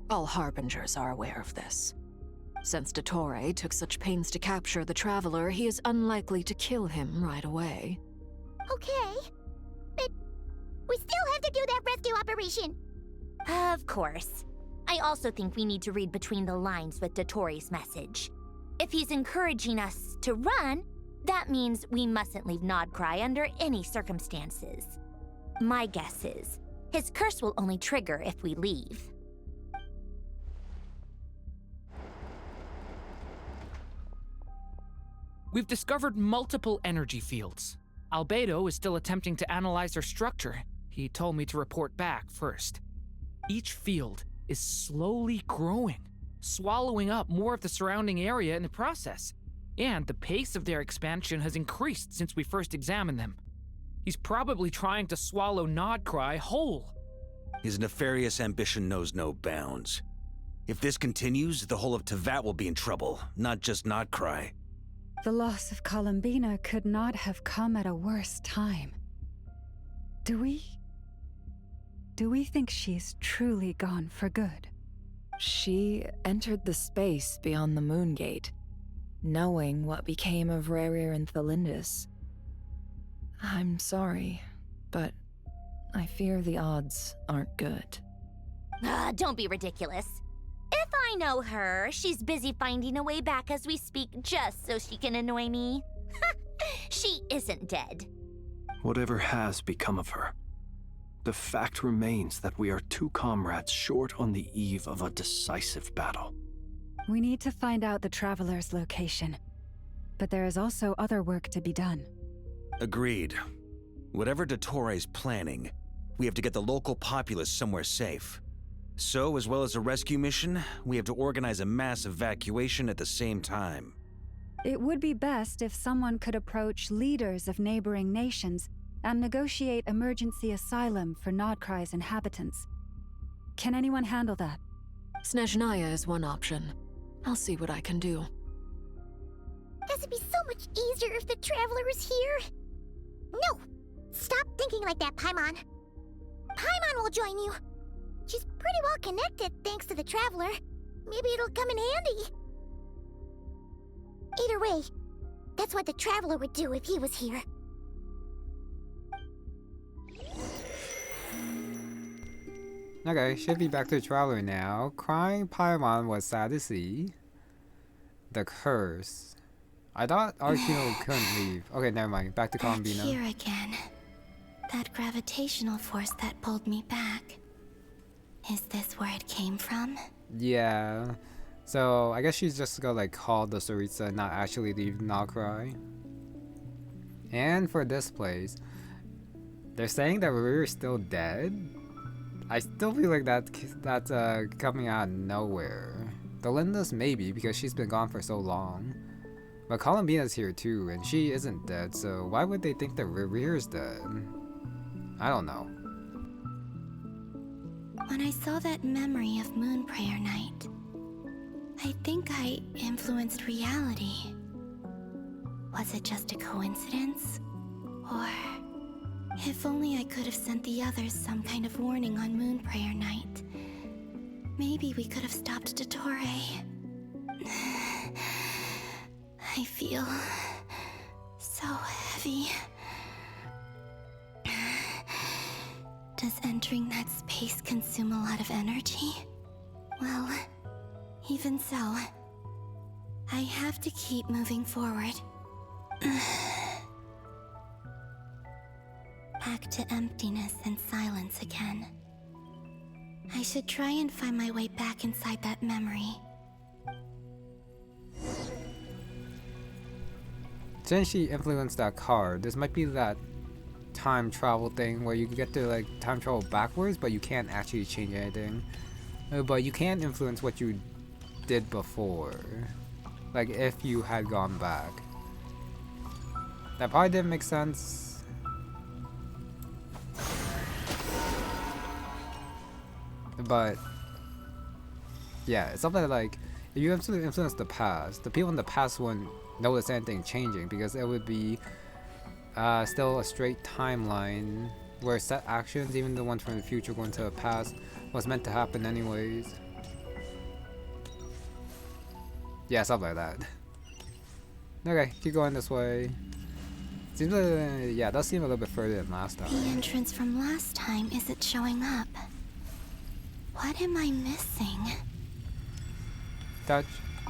All Harbingers are aware of this. Since Dottore took such pains to capture the Traveler, he is unlikely to kill him right away. Okay, but we still have to do that rescue operation. Of course. I also think we need to read between the lines with Dottore's message. If he's encouraging us to run, that means we mustn't leave Nodcry under any circumstances. My guess is, his curse will only trigger if we leave. We've discovered multiple energy fields. Albedo is still attempting to analyze their structure. He told me to report back first. Each field is slowly growing, swallowing up more of the surrounding area in the process. And the pace of their expansion has increased since we first examined them. He's probably trying to swallow Nodcry whole. His nefarious ambition knows no bounds. If this continues, the whole of Tevat will be in trouble, not just Nodcry. The loss of Columbina could not have come at a worse time. Do we think she's truly gone for good? She entered the space beyond the Moongate, knowing what became of Rerir and Thalindus. I'm sorry, but I fear the odds aren't good. Don't be ridiculous. If I know her, she's busy finding a way back as we speak just so she can annoy me. She isn't dead. Whatever has become of her, the fact remains that we are two comrades short on the eve of a decisive battle. We need to find out the Traveler's location. But there is also other work to be done. Agreed. Whatever Dottore is planning, we have to get the local populace somewhere safe. So, as well as a rescue mission, we have to organize a mass evacuation at the same time. It would be best if someone could approach leaders of neighboring nations and negotiate emergency asylum for Nodcry's inhabitants. Can anyone handle that? Snezhnaya is one option. I'll see what I can do. This would be so much easier if the Traveler was here. No! Stop thinking like that, Paimon. Paimon will join you. She's pretty well connected thanks to the Traveler. Maybe it'll come in handy. Either way, that's what the Traveler would do if he was here. Okay, should be back to the Traveler now. Crying Paimon was sad to see. The curse. I thought Archon couldn't leave. Okay, never mind. Back to Columbina. Here again. That gravitational force that pulled me back. Is this where it came from? Yeah. So I guess she's just gonna like call the Tsaritsa and not actually leave Nodcry. And for this place, they're saying that we're still dead. I still feel like that's coming out of nowhere. Thalindus maybe because she's been gone for so long. But Columbina's here too, and she isn't dead, so why would they think that Rerir's dead? I don't know. When I saw that memory of Moon Prayer Night, I think I influenced reality. Was it just a coincidence? Or if only I could have sent the others some kind of warning on Moon Prayer Night. Maybe we could have stopped Dottore. I feel so heavy. Does entering that space consume a lot of energy? Well, even so, I have to keep moving forward. Back to emptiness and silence again. I should try and find my way back inside that memory. Since she influenced that card, this might be that time travel thing where you get to like time travel backwards, but you can't actually change anything. But you can influence what you did before. Like if you had gone back. That probably didn't make sense. But yeah, it's something like if you influence the past, the people in the past wouldn't notice anything changing because it would be still a straight timeline where set actions, even the ones from the future going to the past, was meant to happen anyways. Yeah, something like that. Okay, keep going this way. Seems like, yeah, it does seem a little bit further than last time. The entrance from last time isn't showing up. What am I missing? Touch.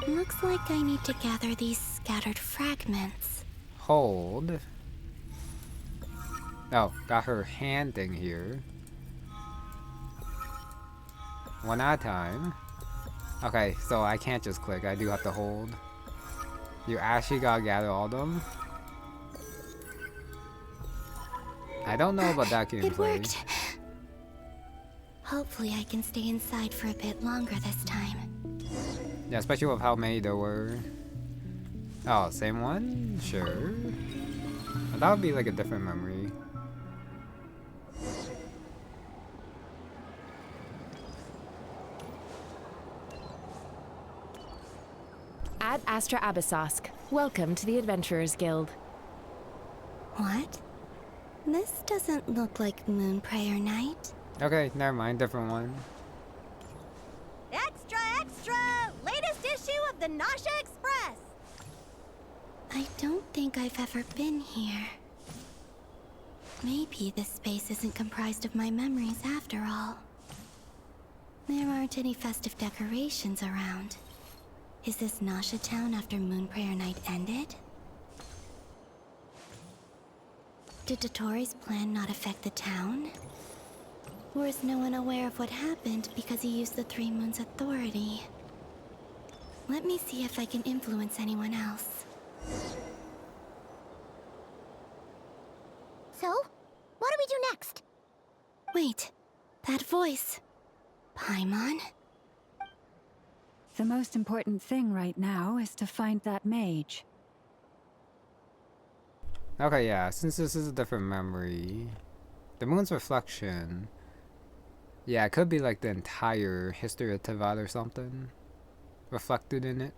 Looks like I need to gather these scattered fragments. Hold. Oh, got her hand thing here. One at a time. Okay, so I can't just click, I do have to hold. You actually gotta gather all of them? I don't know about that gameplay. It worked. Hopefully I can stay inside for a bit longer this time. Yeah, especially with how many there were. Oh, same one? Sure. But that would be like a different memory. Ad Astra Abyssosk. Welcome to the Adventurers Guild. What? This doesn't look like Moon Prayer Night. Okay, never mind, different one. Extra, extra! Latest issue of the Nausea Express! I don't think I've ever been here. Maybe this space isn't comprised of my memories after all. There aren't any festive decorations around. Is this Nausea Town after Moon Prayer Night ended? Did Dottore's plan not affect the town? Or is no one aware of what happened because he used the Three Moons' authority? Let me see if I can influence anyone else. So, what do we do next? Wait, that voice. Paimon? The most important thing right now is to find that mage. Okay, yeah, since this is a different memory. The moon's reflection. Yeah, it could be like the entire history of Tevat or something. Reflected in it.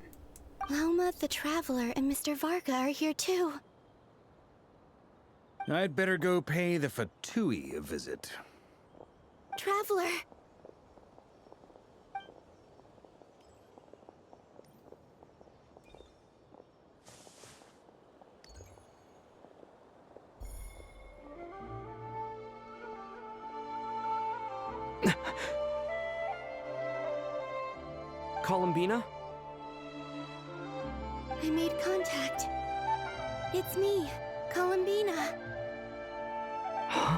Lauma the Traveler and Mr. Varga are here too. I'd better go pay the Fatui a visit. Traveler! Columbina? I made contact. It's me, Columbina. Huh?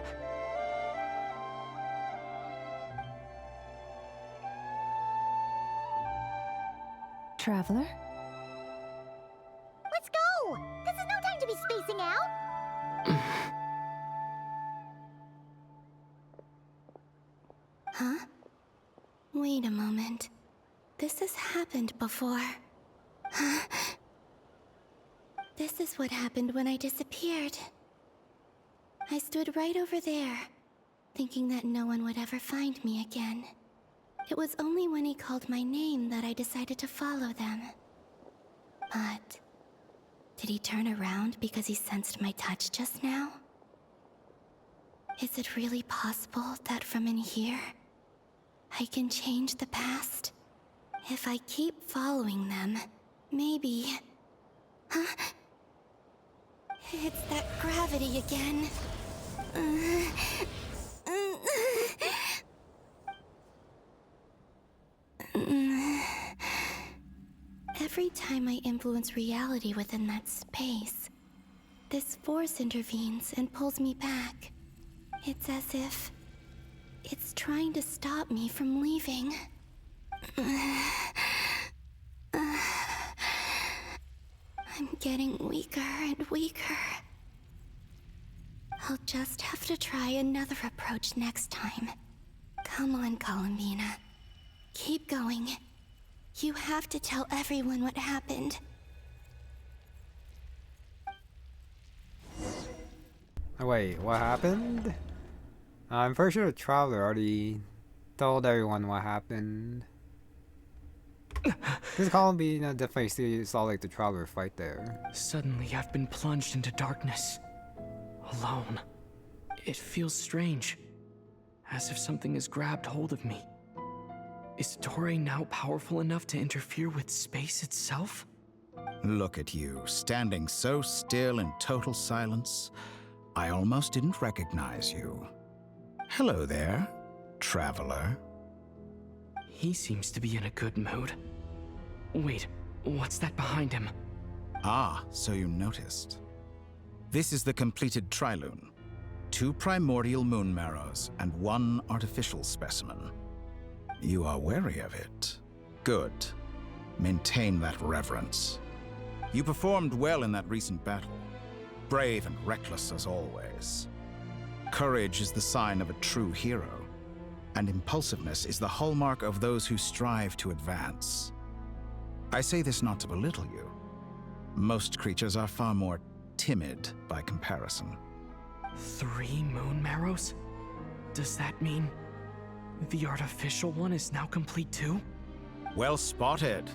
Traveler? Let's go! This is no time to be spacing out! Huh? Wait a moment. This has happened before. This is what happened when I disappeared. I stood right over there, thinking that no one would ever find me again. It was only when he called my name that I decided to follow them. But did he turn around because he sensed my touch just now? Is it really possible that from in here, I can change the past? If I keep following them, maybe... Huh? It's that gravity again. Every time I influence reality within that space, this force intervenes and pulls me back. It's as if it's trying to stop me from leaving. I'm getting weaker and weaker. I'll just have to try another approach next time. Come on, Columbina. Keep going. You have to tell everyone what happened. Oh, wait, what happened? I'm pretty sure the Traveler already told everyone what happened. This Columbina definitely saw like the Traveler fight there. Suddenly, I've been plunged into darkness. Alone. It feels strange. As if something has grabbed hold of me. Is Dottore now powerful enough to interfere with space itself? Look at you, standing so still in total silence. I almost didn't recognize you. Hello there, Traveler. He seems to be in a good mood. Wait, what's that behind him? Ah, so you noticed. This is the completed Trilune. 2 primordial moon marrows and 1 artificial specimen. You are wary of it. Good. Maintain that reverence. You performed well in that recent battle. Brave and reckless as always. Courage is the sign of a true hero, and impulsiveness is the hallmark of those who strive to advance. I say this not to belittle you. Most creatures are far more timid by comparison. 3 moon marrows? Does that mean the artificial one is now complete too? Well spotted.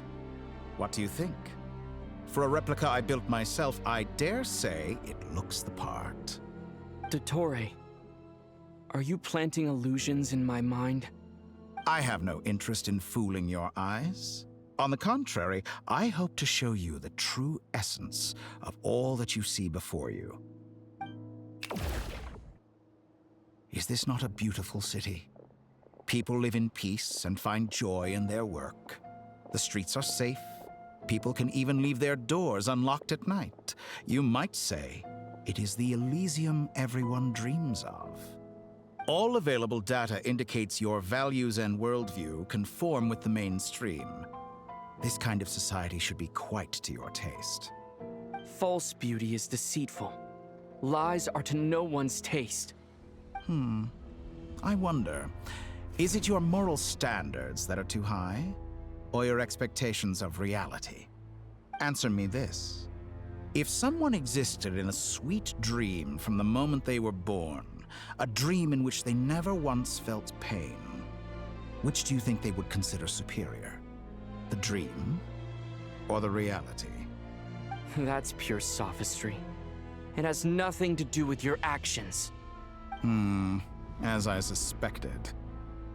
What do you think? For a replica I built myself, I dare say it looks the part. Dottore, are you planting illusions in my mind? I have no interest in fooling your eyes. On the contrary, I hope to show you the true essence of all that you see before you. Is this not a beautiful city? People live in peace and find joy in their work. The streets are safe. People can even leave their doors unlocked at night. You might say it is the Elysium everyone dreams of. All available data indicates your values and worldview conform with the mainstream. This kind of society should be quite to your taste. False beauty is deceitful. Lies are to no one's taste. I wonder, is it your moral standards that are too high? Or your expectations of reality? Answer me this. If someone existed in a sweet dream from the moment they were born, a dream in which they never once felt pain, which do you think they would consider superior? The dream or the reality? That's pure sophistry. It has nothing to do with your actions. As I suspected.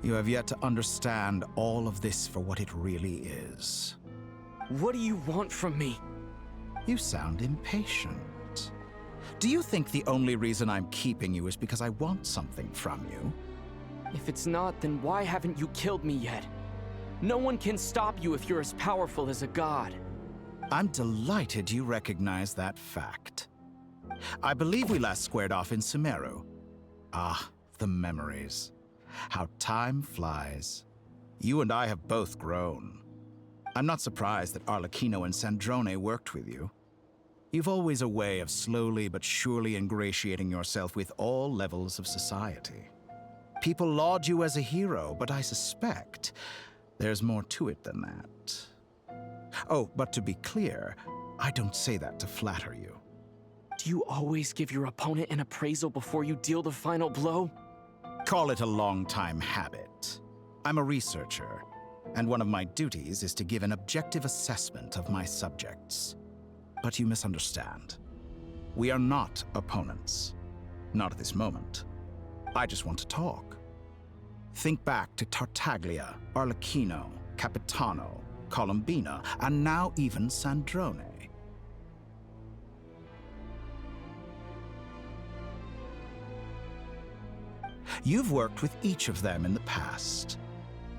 You have yet to understand all of this for what it really is. What do you want from me? You sound impatient. Do you think the only reason I'm keeping you is because I want something from you? If it's not, then why haven't you killed me yet? No one can stop you if you're as powerful as a god. I'm delighted you recognize that fact. I believe we last squared off in Sumeru. Ah, the memories. How time flies. You and I have both grown. I'm not surprised that Arlecchino and Sandrone worked with you. You've always a way of slowly but surely ingratiating yourself with all levels of society. People laud you as a hero, but I suspect there's more to it than that. Oh, but to be clear, I don't say that to flatter you. Do you always give your opponent an appraisal before you deal the final blow? Call it a long-time habit. I'm a researcher, and one of my duties is to give an objective assessment of my subjects. But you misunderstand. We are not opponents. Not at this moment. I just want to talk. Think back to Tartaglia, Arlecchino, Capitano, Columbina, and now even Sandrone. You've worked with each of them in the past.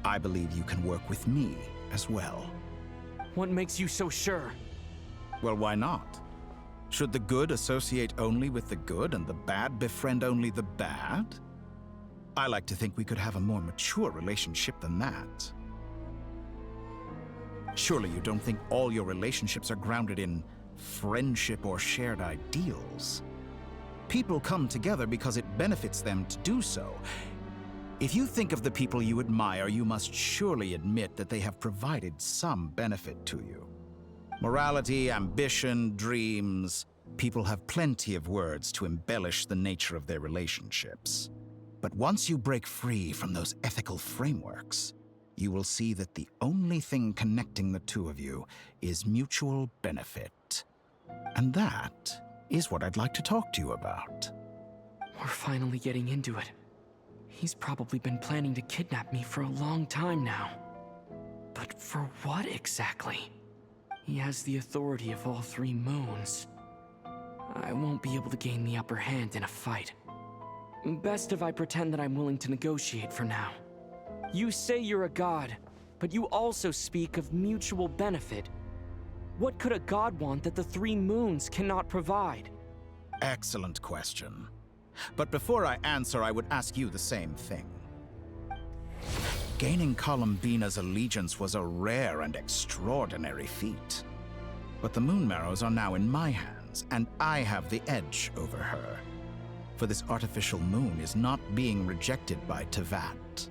I believe you can work with me as well. What makes you so sure? Well, why not? Should the good associate only with the good and the bad befriend only the bad? I like to think we could have a more mature relationship than that. Surely you don't think all your relationships are grounded in friendship or shared ideals? People come together because it benefits them to do so. If you think of the people you admire, you must surely admit that they have provided some benefit to you. Morality, ambition, dreams. People have plenty of words to embellish the nature of their relationships. But once you break free from those ethical frameworks, you will see that the only thing connecting the two of you is mutual benefit. And that is what I'd like to talk to you about. We're finally getting into it. He's probably been planning to kidnap me for a long time now. But for what exactly? He has the authority of all three moons. I won't be able to gain the upper hand in a fight. Best if I pretend that I'm willing to negotiate for now. You say you're a god, but you also speak of mutual benefit. What could a god want that the three moons cannot provide? Excellent question. But before I answer, I would ask you the same thing. Gaining Columbina's allegiance was a rare and extraordinary feat. But the Moon Marrows are now in my hands, and I have the edge over her. For this artificial moon is not being rejected by Teyvat.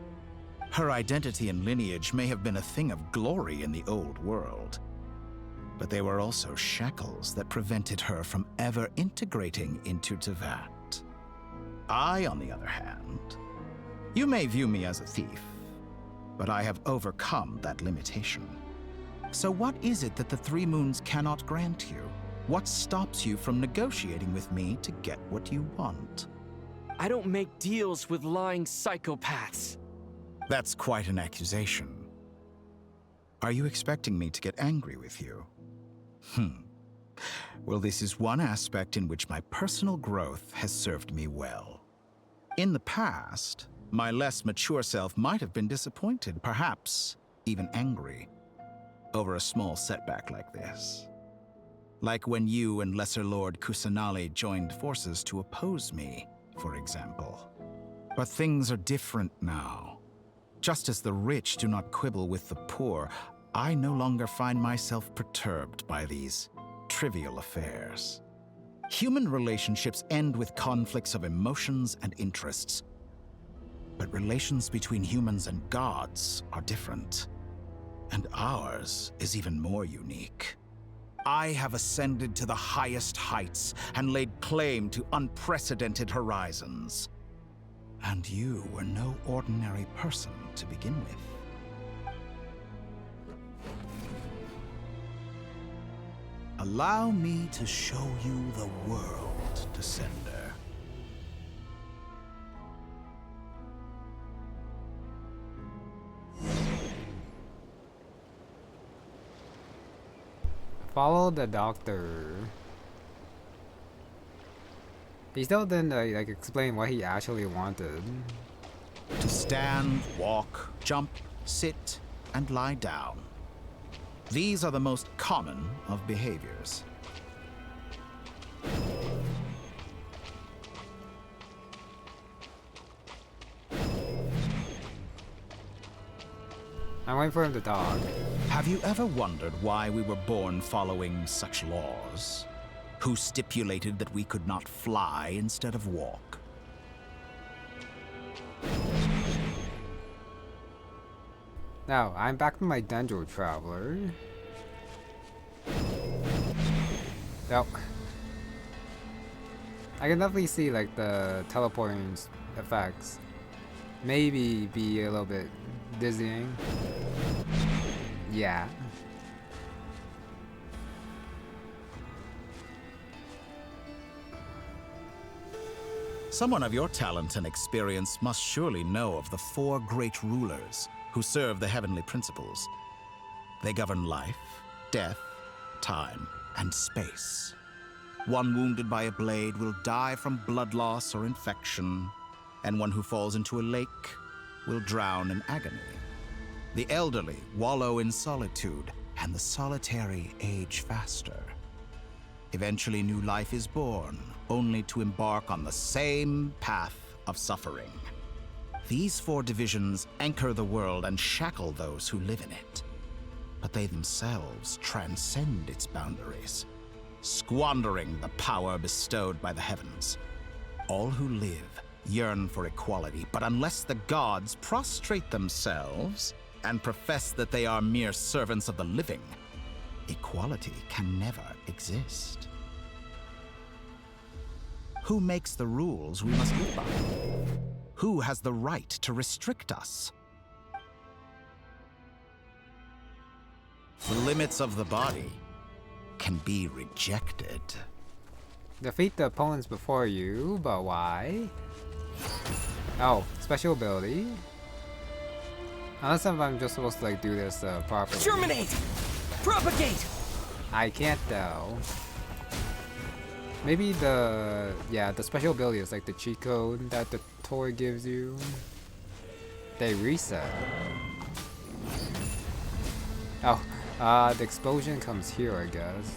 Her identity and lineage may have been a thing of glory in the old world, but they were also shackles that prevented her from ever integrating into Teyvat. I, on the other hand, you may view me as a thief, but I have overcome that limitation. So what is it that the Three Moons cannot grant you? What stops you from negotiating with me to get what you want? I don't make deals with lying psychopaths. That's quite an accusation. Are you expecting me to get angry with you? Well, this is one aspect in which my personal growth has served me well. In the past, my less mature self might have been disappointed, perhaps even angry, over a small setback like this. Like when you and Lesser Lord Kusanali joined forces to oppose me, for example. But things are different now. Just as the rich do not quibble with the poor, I no longer find myself perturbed by these trivial affairs. Human relationships end with conflicts of emotions and interests. But relations between humans and gods are different. And ours is even more unique. I have ascended to the highest heights and laid claim to unprecedented horizons. And you were no ordinary person to begin with. Allow me to show you the world, Descender. Follow the doctor. He still didn't like explain what he actually wanted. To stand, walk, jump, sit, and lie down. These are the most common of behaviors. I'm waiting for him to talk. Have you ever wondered why we were born following such laws? Who stipulated that we could not fly instead of walk? Now, I'm back to my Dendro Traveler. Yep. I can definitely see like the teleporting effects. maybe be a little bit dizzying. Yeah. Someone of your talent and experience must surely know of the 4 great rulers who serve the heavenly principles. They govern life, death, time, and space. One wounded by a blade will die from blood loss or infection, and one who falls into a lake will drown in agony. The elderly wallow in solitude, and the solitary age faster. Eventually, new life is born, only to embark on the same path of suffering. These 4 divisions anchor the world and shackle those who live in it. But they themselves transcend its boundaries, squandering the power bestowed by the heavens. All who live yearn for equality, but unless the gods prostrate themselves and profess that they are mere servants of the living, equality can never exist. Who makes the rules we must live by? Who has the right to restrict us? The limits of the body can be rejected. Defeat the opponents before you, but why? Oh, special ability. Unless if I'm just supposed to like do this properly. Germinate! Propagate! I can't though. Maybe the special ability is like the cheat code that the Dottore gives you. They reset. Oh, the explosion comes here, I guess.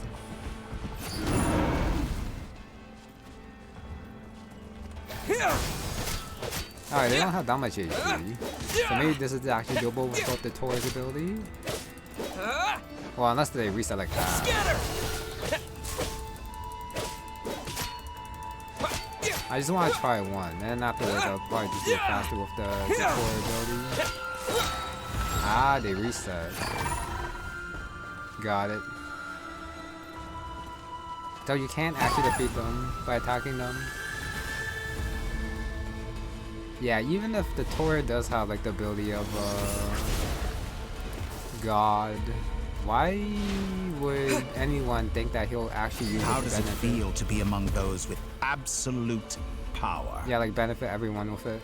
Alright, they don't have that much HP. So maybe this is actually doable without the Dottore's ability. Well, unless they reset like that. I just want to try one, and afterwards I'll probably just do it faster with the Dottore ability. Ah, they reset. Got it. So you can't actually defeat them by attacking them. Yeah, even if the Dottore does have like the ability of God, why would anyone think that he'll actually use it? How does it feel to be among those with absolute power? Yeah, like benefit everyone with it.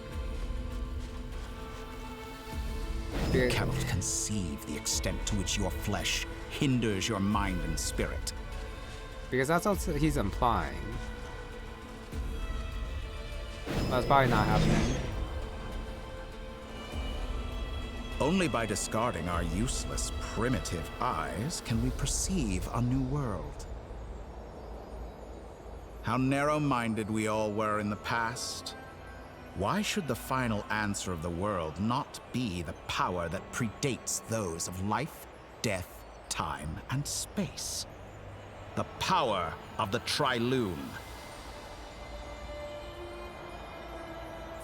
You cannot conceive the extent to which your flesh hinders your mind and spirit. Because that's what he's implying. That's probably not happening. Only by discarding our useless, primitive eyes can we perceive a new world. How narrow-minded we all were in the past. Why should the final answer of the world not be the power that predates those of life, death, time, and space? The power of the Trilune.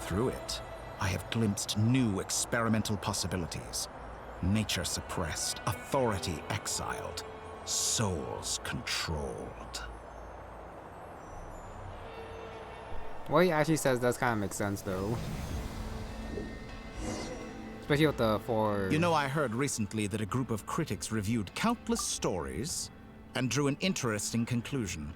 Through it, I have glimpsed new experimental possibilities. Nature suppressed, authority exiled, souls controlled. What he actually says does kind of make sense though. Especially with the 4... You know, I heard recently that a group of critics reviewed countless stories and drew an interesting conclusion.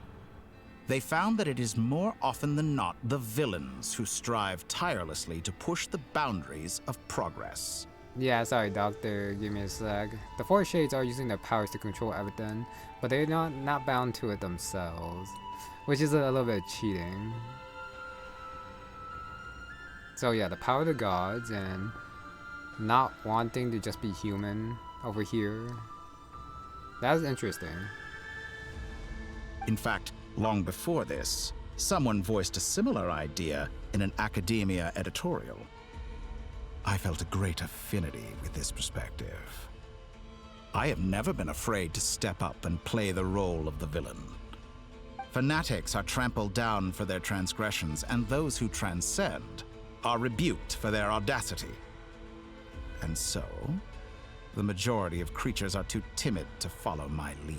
They found that it is more often than not the villains who strive tirelessly to push the boundaries of progress. Yeah, sorry, Doctor. Give me a sec. The 4 shades are using their powers to control everything, but they're not bound to it themselves, which is a little bit cheating. So yeah, the power of the gods and not wanting to just be human over here. That's interesting. In fact, long before this, someone voiced a similar idea in an academia editorial. I felt a great affinity with this perspective. I have never been afraid to step up and play the role of the villain. Fanatics are trampled down for their transgressions, and those who transcend are rebuked for their audacity. And so, the majority of creatures are too timid to follow my lead.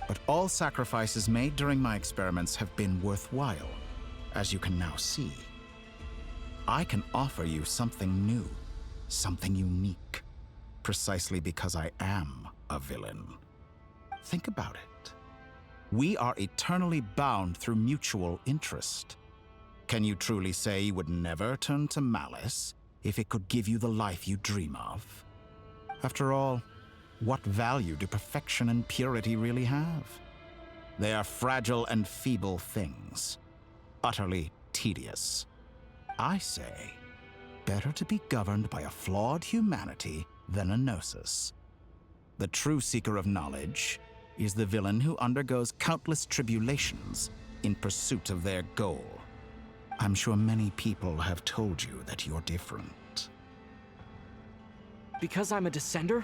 But all sacrifices made during my experiments have been worthwhile, as you can now see. I can offer you something new, something unique, precisely because I am a villain. Think about it. We are eternally bound through mutual interest. Can you truly say you would never turn to malice if it could give you the life you dream of? After all, what value do perfection and purity really have? They are fragile and feeble things, utterly tedious. I say, better to be governed by a flawed humanity than a gnosis. The true seeker of knowledge is the villain who undergoes countless tribulations in pursuit of their goal. I'm sure many people have told you that you're different. Because I'm a descender?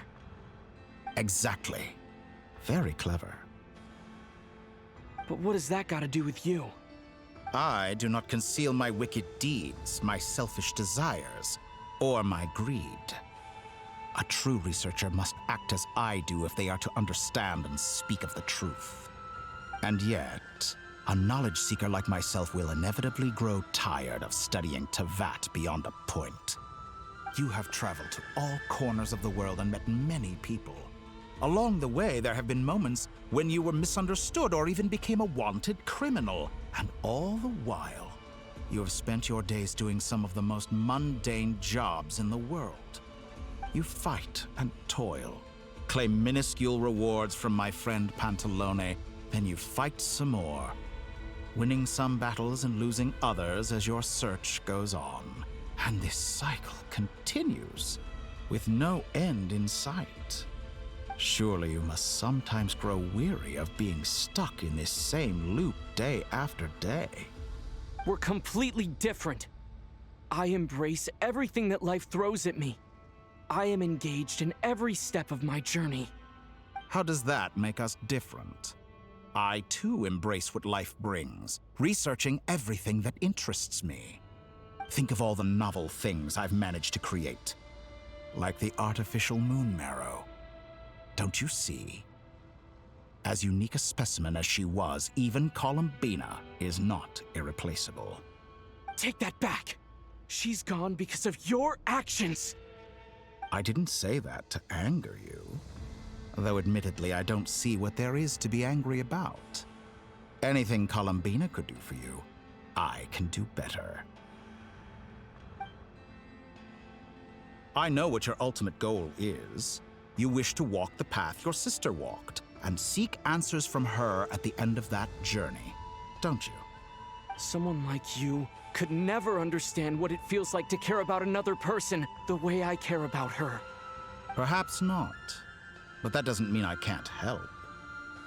Exactly. Very clever. But what does that got to do with you? I do not conceal my wicked deeds, my selfish desires, or my greed. A true researcher must act as I do if they are to understand and speak of the truth. And yet, a knowledge seeker like myself will inevitably grow tired of studying Tevat beyond a point. You have traveled to all corners of the world and met many people. Along the way, there have been moments when you were misunderstood or even became a wanted criminal. And all the while, you have spent your days doing some of the most mundane jobs in the world. You fight and toil, claim minuscule rewards from my friend Pantalone, then you fight some more, winning some battles and losing others as your search goes on. And this cycle continues, with no end in sight. Surely you must sometimes grow weary of being stuck in this same loop day after day. We're completely different. I embrace everything that life throws at me. I am engaged in every step of my journey. How does that make us different? I too embrace what life brings, researching everything that interests me. Think of all the novel things I've managed to create, like the artificial moon marrow. Don't you see? As unique a specimen as she was, even Columbina is not irreplaceable. Take that back! She's gone because of your actions! I didn't say that to anger you. Though admittedly, I don't see what there is to be angry about. Anything Columbina could do for you, I can do better. I know what your ultimate goal is. You wish to walk the path your sister walked, and seek answers from her at the end of that journey, don't you? Someone like you could never understand what it feels like to care about another person the way I care about her. Perhaps not, but that doesn't mean I can't help.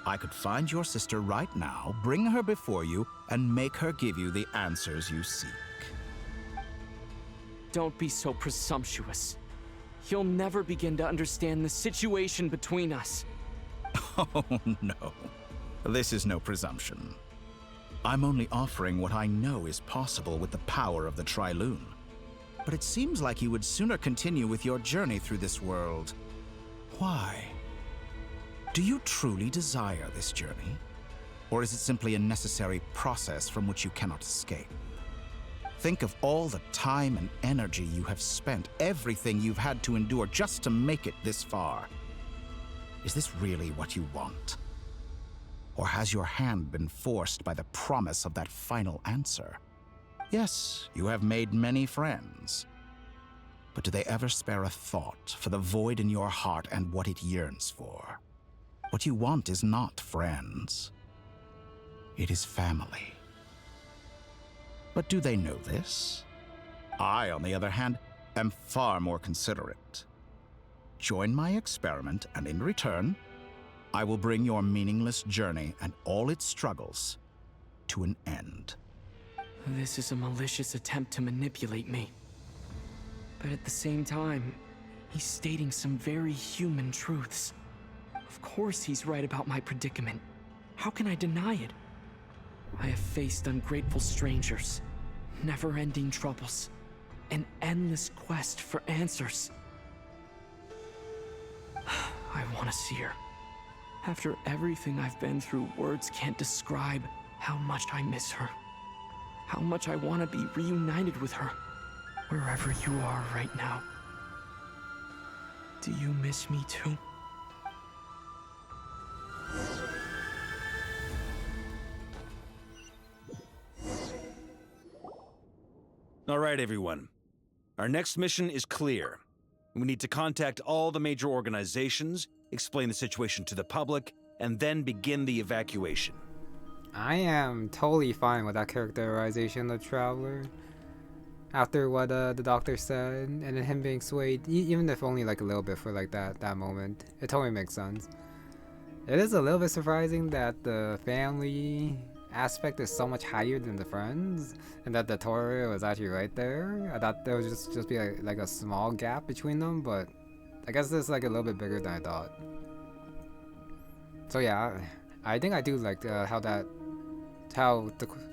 I could find your sister right now, bring her before you, and make her give you the answers you seek. Don't be so presumptuous. You'll never begin to understand the situation between us. Oh, no. This is no presumption. I'm only offering what I know is possible with the power of the Trilune. But it seems like you would sooner continue with your journey through this world. Why? Do you truly desire this journey? Or is it simply a necessary process from which you cannot escape? Think of all the time and energy you have spent, everything you've had to endure just to make it this far. Is this really what you want? Or has your hand been forced by the promise of that final answer? Yes, you have made many friends. But do they ever spare a thought for the void in your heart and what it yearns for? What you want is not friends. It is family. But do they know this? I, on the other hand, am far more considerate. Join my experiment, and in return, I will bring your meaningless journey and all its struggles to an end. This is a malicious attempt to manipulate me. But at the same time, he's stating some very human truths. Of course he's right about my predicament. How can I deny it? I have faced ungrateful strangers, never-ending troubles, an endless quest for answers. I want to see her. After everything I've been through, words can't describe how much I miss her. How much I want to be reunited with her. Wherever you are right now, do you miss me too? All right, everyone. Our next mission is clear. We need to contact all the major organizations, explain the situation to the public, and then begin the evacuation. I am totally fine with that characterization of Traveler. After what the doctor said, and then him being swayed, even if only like a little bit for like that moment, it totally makes sense. It is a little bit surprising that the family aspect is so much higher than the friends, and that the Dottore was actually right there. I thought there would just be like a small gap between them, but I guess it's like a little bit bigger than I thought. So yeah, I think I do like how the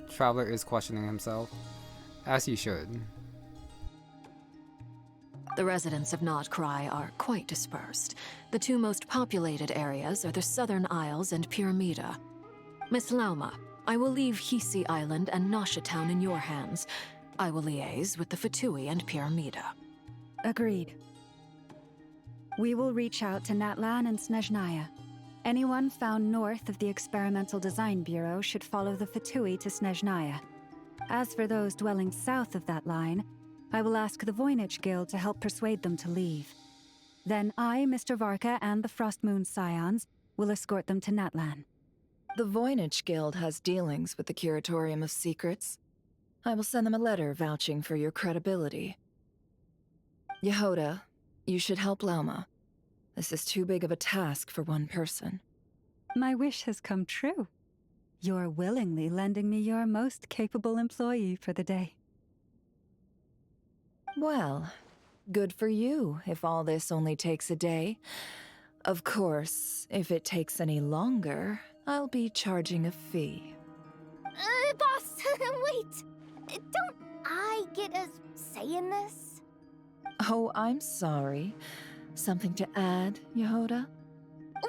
Traveler is questioning himself, as he should. The residents of Notcry are quite dispersed. The two most populated areas are the Southern Isles and Pyramida. Miss Lauma, I will leave Hisi Island and Nasha Town in your hands. I will liaise with the Fatui and Pyramida. Agreed. We will reach out to Natlan and Snezhnaya. Anyone found north of the Experimental Design Bureau should follow the Fatui to Snezhnaya. As for those dwelling south of that line, I will ask the Voynich Guild to help persuade them to leave. Then I, Mr. Varka, and the Frostmoon Scions will escort them to Natlan. The Voynich Guild has dealings with the Curatorium of Secrets. I will send them a letter vouching for your credibility. Yehoda, you should help Lauma. This is too big of a task for one person. My wish has come true. You're willingly lending me your most capable employee for the day. Well, good for you if all this only takes a day. Of course, if it takes any longer, I'll be charging a fee. Boss, wait! Don't I get a say in this? Oh, I'm sorry. Something to add, Yehoda?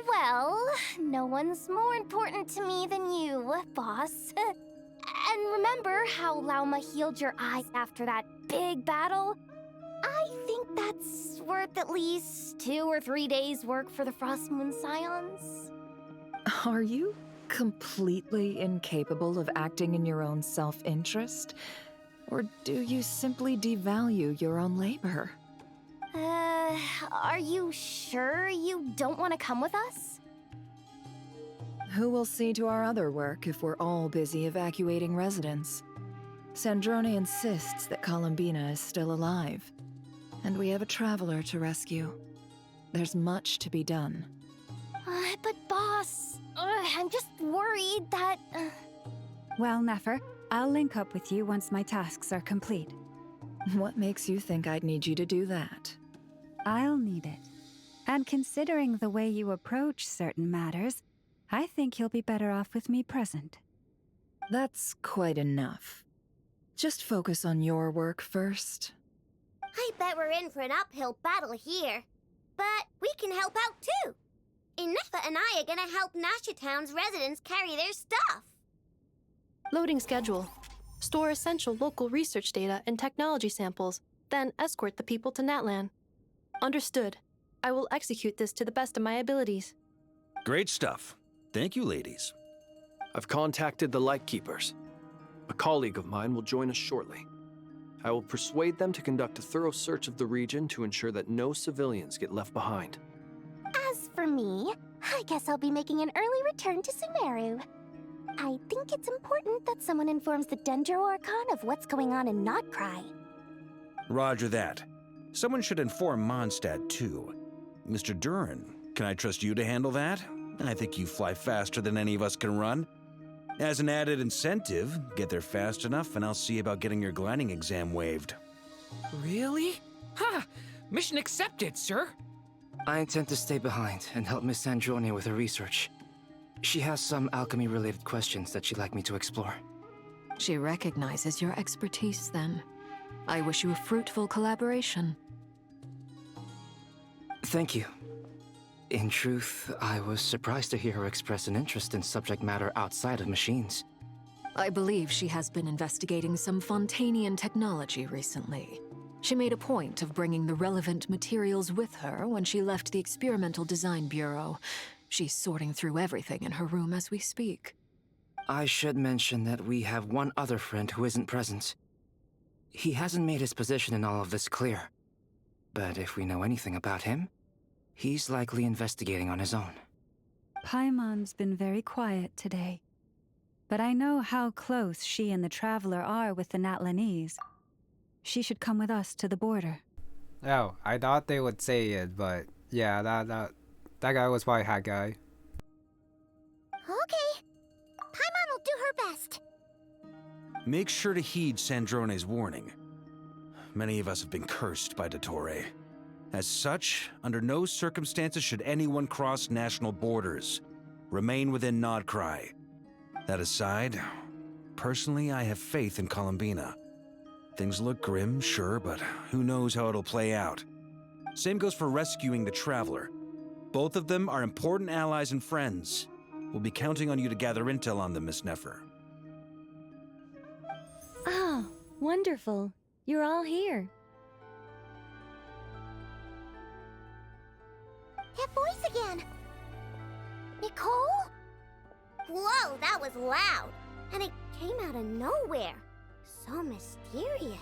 Well, no one's more important to me than you, boss. And remember how Lauma healed your eyes after that big battle? I think that's worth at least 2 or 3 days' work for the Frostmoon Scions. Are you completely incapable of acting in your own self-interest? Or do you simply devalue your own labor? Are you sure you don't want to come with us? Who will see to our other work if we're all busy evacuating residents? Sandrone insists that Columbina is still alive, and we have a traveler to rescue. There's much to be done. But boss, I'm just worried that... Well, Nefer, I'll link up with you once my tasks are complete. What makes you think I'd need you to do that? I'll need it. And considering the way you approach certain matters, I think you'll be better off with me present. That's quite enough. Just focus on your work first. I bet we're in for an uphill battle here. But we can help out too. Inefa and I are gonna help Nasha Town's residents carry their stuff. Loading schedule. Store essential local research data and technology samples, then escort the people to Natlan. Understood. I will execute this to the best of my abilities. Great stuff. Thank you, ladies. I've contacted the Lightkeepers. A colleague of mine will join us shortly. I will persuade them to conduct a thorough search of the region to ensure that no civilians get left behind. As for me, I guess I'll be making an early return to Sumeru. I think it's important that someone informs the Dendro Archon of what's going on in Notcry. Roger that. Someone should inform Mondstadt, too. Mr. Duran, can I trust you to handle that? I think you fly faster than any of us can run. As an added incentive, get there fast enough and I'll see about getting your gliding exam waived. Really? Ha! Mission accepted, sir. I intend to stay behind and help Miss Sandrone with her research. She has some alchemy-related questions that she'd like me to explore. She recognizes your expertise, then. I wish you a fruitful collaboration. Thank you. In truth, I was surprised to hear her express an interest in subject matter outside of machines. I believe she has been investigating some Fontanian technology recently. She made a point of bringing the relevant materials with her when she left the Experimental Design Bureau. She's sorting through everything in her room as we speak. I should mention that we have one other friend who isn't present. He hasn't made his position in all of this clear. But if we know anything about him, he's likely investigating on his own. Paimon's been very quiet today. But I know how close she and the Traveler are with the Natlanese. She should come with us to the border. Oh, I thought they would say it, but yeah, that guy was probably Hat Guy. Okay. Paimon will do her best. Make sure to heed Sandrone's warning. Many of us have been cursed by Dottore. As such, under no circumstances should anyone cross national borders. Remain within Nodcry. That aside, personally, I have faith in Columbina. Things look grim, sure, but who knows how it'll play out. Same goes for rescuing the Traveler. Both of them are important allies and friends. We'll be counting on you to gather intel on them, Miss Nefer. Oh, wonderful. You're all here. That voice again! Nicole? Whoa, that was loud! And it came out of nowhere. So mysterious.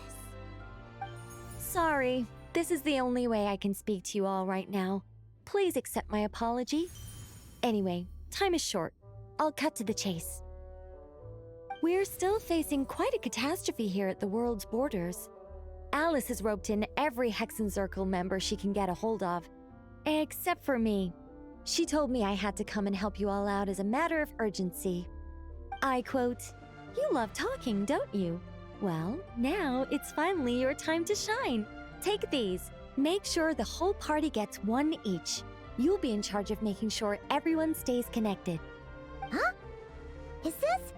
Sorry, this is the only way I can speak to you all right now. Please accept my apology. Anyway, time is short. I'll cut to the chase. We're still facing quite a catastrophe here at the world's borders. Alice has roped in every Hexen Circle member she can get a hold of. Except for me. She told me I had to come and help you all out as a matter of urgency. I quote, "You love talking, don't you? Well, now it's finally your time to shine. Take these. Make sure the whole party gets one each. You'll be in charge of making sure everyone stays connected." Huh? Is this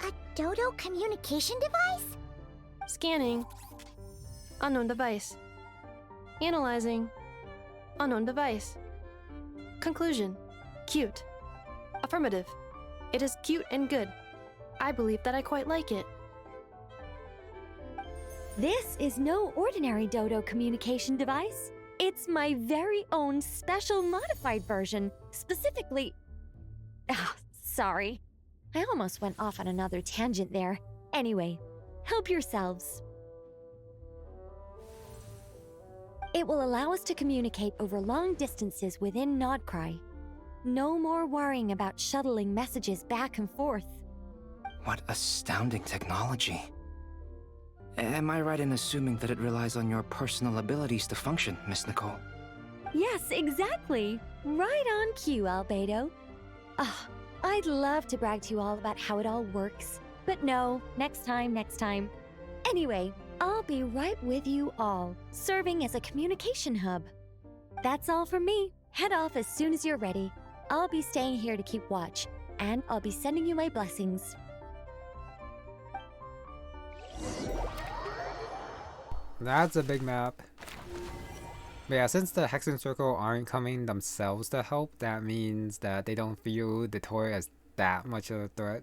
a Dodo communication device? Scanning. Unknown device. Analyzing. Unknown device. Conclusion. Cute. Affirmative. It is cute and good. I believe that I quite like it. This is no ordinary Dodo communication device. It's my very own special modified version, specifically... Ah, sorry. I almost went off on another tangent there. Anyway, help yourselves. It will allow us to communicate over long distances within Nodcry. No more worrying about shuttling messages back and forth. What astounding technology. Am I right in assuming that it relies on your personal abilities to function, Miss Nicole? Yes, exactly. Right on cue, Albedo. Ah, I'd love to brag to you all about how it all works. But no, next time. Anyway, I'll be right with you all, serving as a communication hub. That's all from me. Head off as soon as you're ready. I'll be staying here to keep watch, and I'll be sending you my blessings. That's a big map. But yeah, since the Hexen Circle aren't coming themselves to help, that means that they don't view Dottore as that much of a threat.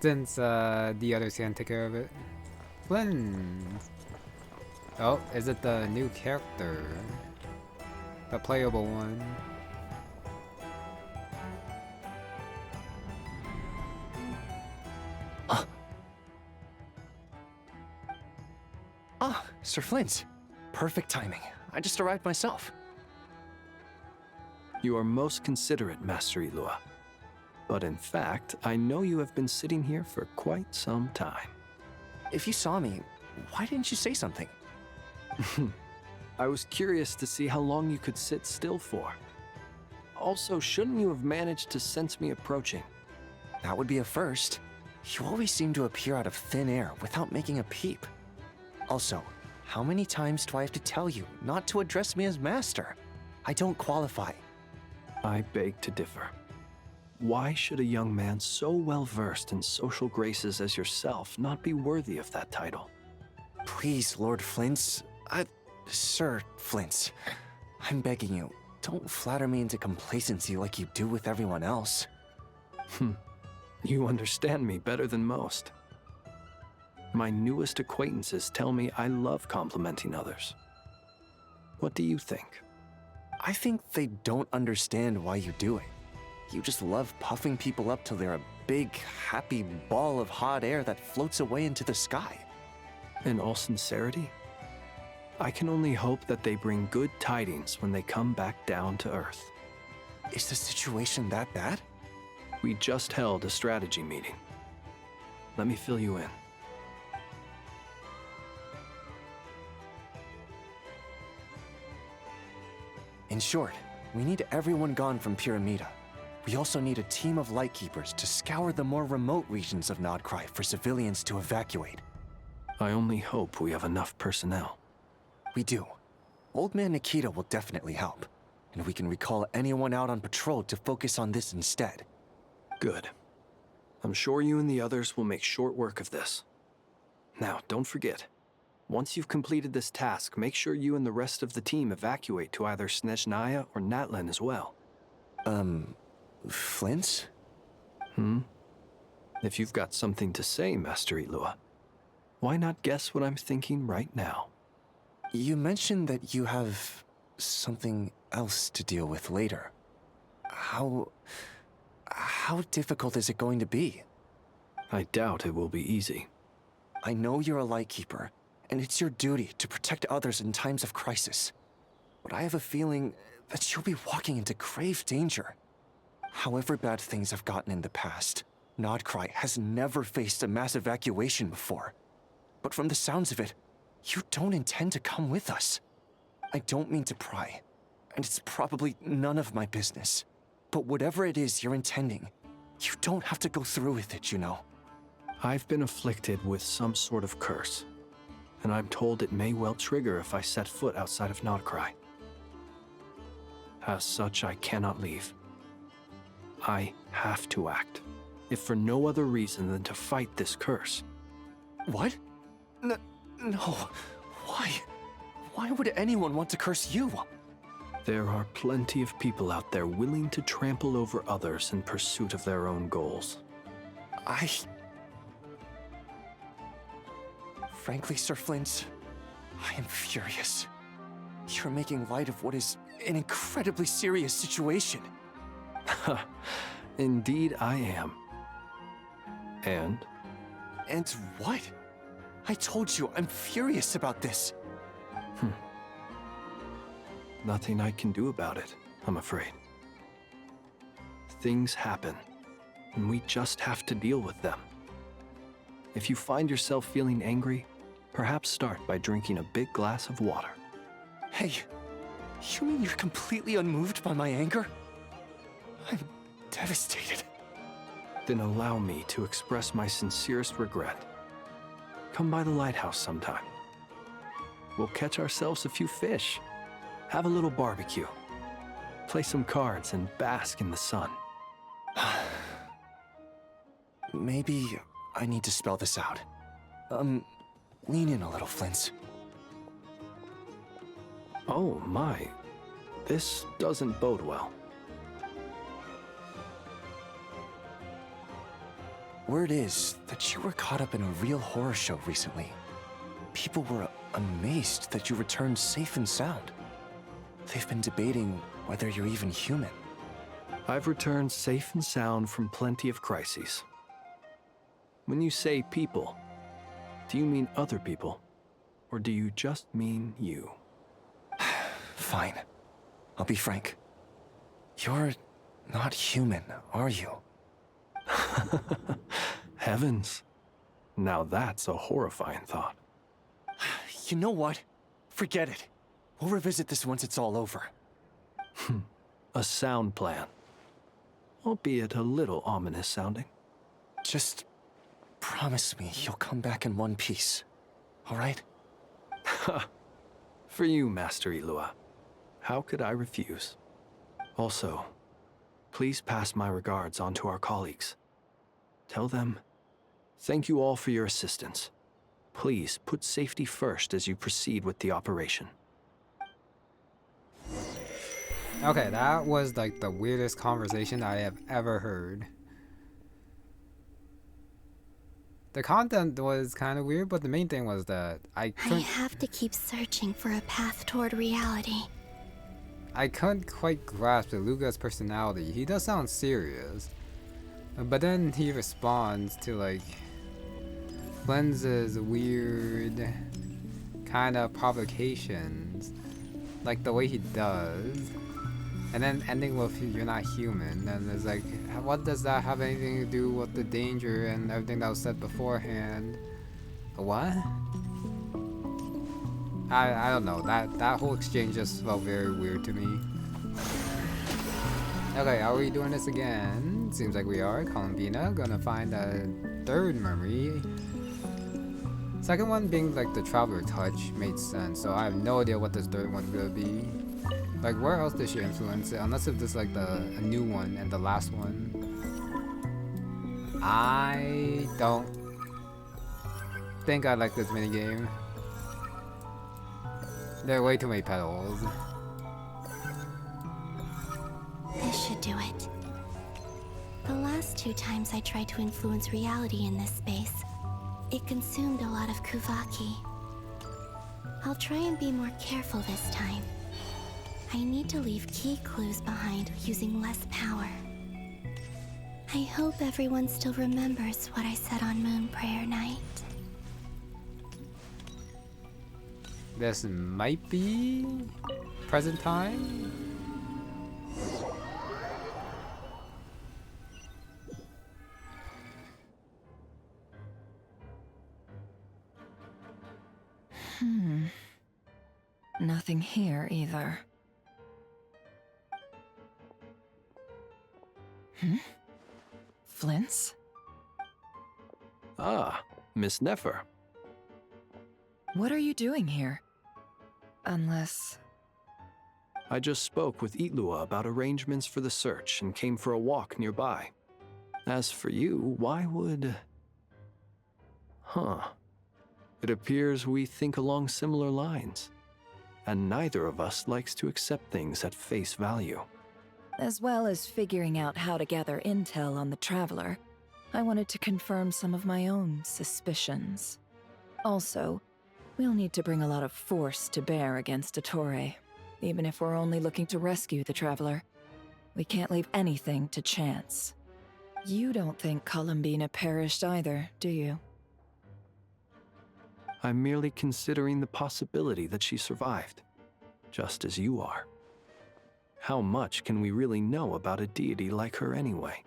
Since the others can take care of it. Flynn! Oh, is it the new character? The playable one. Ah, Sir Flint. Perfect timing. I just arrived myself. You are most considerate, Master Ilua. But in fact, I know you have been sitting here for quite some time. If you saw me, why didn't you say something? I was curious to see how long you could sit still for. Also, shouldn't you have managed to sense me approaching? That would be a first. You always seem to appear out of thin air without making a peep. Also, how many times do I have to tell you not to address me as master? I don't qualify. I beg to differ. Why should a young man so well versed in social graces as yourself not be worthy of that title? Please, Lord Flint's... Sir Flint's. I'm begging you, don't flatter me into complacency like you do with everyone else. You understand me better than most. My newest acquaintances tell me I love complimenting others. What do you think? I think they don't understand why you do it. You just love puffing people up till they're a big, happy ball of hot air that floats away into the sky. In all sincerity, I can only hope that they bring good tidings when they come back down to Earth. Is the situation that bad? We just held a strategy meeting. Let me fill you in. In short, we need everyone gone from Pyramida. We also need a team of Lightkeepers to scour the more remote regions of Nodcry for civilians to evacuate. I only hope we have enough personnel. We do. Old Man Nikita will definitely help, and we can recall anyone out on patrol to focus on this instead. Good. I'm sure you and the others will make short work of this. Now, don't forget, once you've completed this task, make sure you and the rest of the team evacuate to either Snezhnaya or Natlan as well. Flint? If you've got something to say, Master Ilua, why not guess what I'm thinking right now? You mentioned that you have something else to deal with later. How difficult is it going to be? I doubt it will be easy. I know you're a Lightkeeper, and it's your duty to protect others in times of crisis. But I have a feeling that you'll be walking into grave danger. However bad things have gotten in the past, Nodcry has never faced a mass evacuation before. But from the sounds of it, you don't intend to come with us. I don't mean to pry, and it's probably none of my business. But whatever it is you're intending, you don't have to go through with it, you know. I've been afflicted with some sort of curse, and I'm told it may well trigger if I set foot outside of Nodcry. As such, I cannot leave. I have to act, if for no other reason than to fight this curse. What? No. Why? Why would anyone want to curse you? There are plenty of people out there willing to trample over others in pursuit of their own goals. Frankly, Sir Flint, I am furious. You're making light of what is an incredibly serious situation. Indeed I am. And? And what? I told you I'm furious about this. Nothing I can do about it, I'm afraid. Things happen, and we just have to deal with them. If you find yourself feeling angry, perhaps start by drinking a big glass of water. Hey, you mean you're completely unmoved by my anger? I'm devastated. Then allow me to express my sincerest regret. Come by the lighthouse sometime. We'll catch ourselves a few fish, have a little barbecue, play some cards, and bask in the sun. Maybe I need to spell this out. Lean in a little, Flint. Oh my, this doesn't bode well. Word is that you were caught up in a real horror show recently. People were amazed that you returned safe and sound. They've been debating whether you're even human. I've returned safe and sound from plenty of crises. When you say people, do you mean other people? Or do you just mean you? Fine. I'll be frank. You're not human, are you? Heavens. Now that's a horrifying thought. You know what? Forget it. We'll revisit this once it's all over. A sound plan. Albeit a little ominous sounding. Just promise me you'll come back in one piece, all right? For you, Master Ilua. How could I refuse? Also, please pass my regards on to our colleagues. Tell them, thank you all for your assistance. Please put safety first as you proceed with the operation. Okay, that was like the weirdest conversation I have ever heard. The content was kind of weird, but the main thing was that I have to keep searching for a path toward reality. I couldn't quite grasp Luga's personality. He does sound serious, but then he responds to like Flenz's weird kind of provocations, like the way he does, and then ending with "you're not human," and it's like, what does that have anything to do with the danger and everything that was said beforehand? What? I don't know. That whole exchange just felt very weird to me. Okay, are we doing this again? Seems like we are. Columbina, gonna find a third memory. Second one being like the Traveler Touch made sense, so I have no idea what this third one's gonna be. Like, where else did she influence it? Unless if this is like a new one and the last one. I don't think I like this minigame. There are way too many petals. This should do it. The last 2 times I tried to influence reality in this space, it consumed a lot of Kuvaki. I'll try and be more careful this time. I need to leave key clues behind using less power. I hope everyone still remembers what I said on Moon Prayer Night. This might be present time. Nothing here either. Flint's? Ah, Miss Nefer. What are you doing here? Unless... I just spoke with Itlua about arrangements for the search and came for a walk nearby. As for you, why would... It appears we think along similar lines. And neither of us likes to accept things at face value. As well as figuring out how to gather intel on the Traveler, I wanted to confirm some of my own suspicions. Also, we'll need to bring a lot of force to bear against Dottore, even if we're only looking to rescue the Traveler. We can't leave anything to chance. You don't think Columbina perished either, do you? I'm merely considering the possibility that she survived, just as you are. How much can we really know about a deity like her anyway?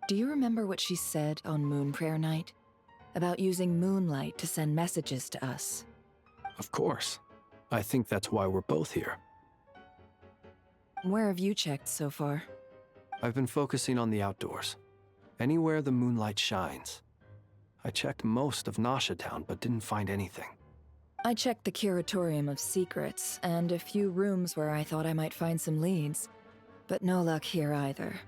Do you remember what she said on Moon Prayer Night? About using moonlight to send messages to us? Of course. I think that's why we're both here. Where have you checked so far? I've been focusing on the outdoors. Anywhere the moonlight shines. I checked most of Nasha Town, but didn't find anything. I checked the Curatorium of Secrets, and a few rooms where I thought I might find some leads. But no luck here either.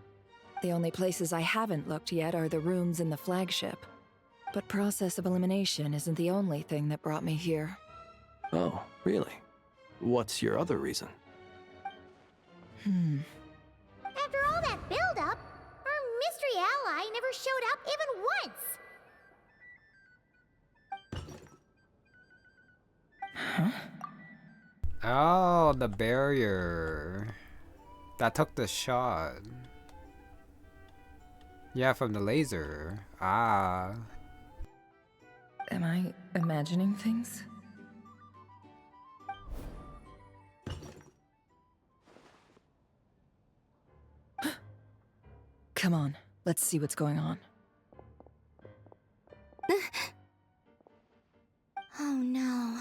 The only places I haven't looked yet are the rooms in the flagship. But process of elimination isn't the only thing that brought me here. Oh, really? What's your other reason? After all that build-up, our mystery ally never showed up even once! Oh, the barrier that took the shot. Yeah, from the laser. Ah. Am I imagining things? Come on, let's see what's going on. Oh no.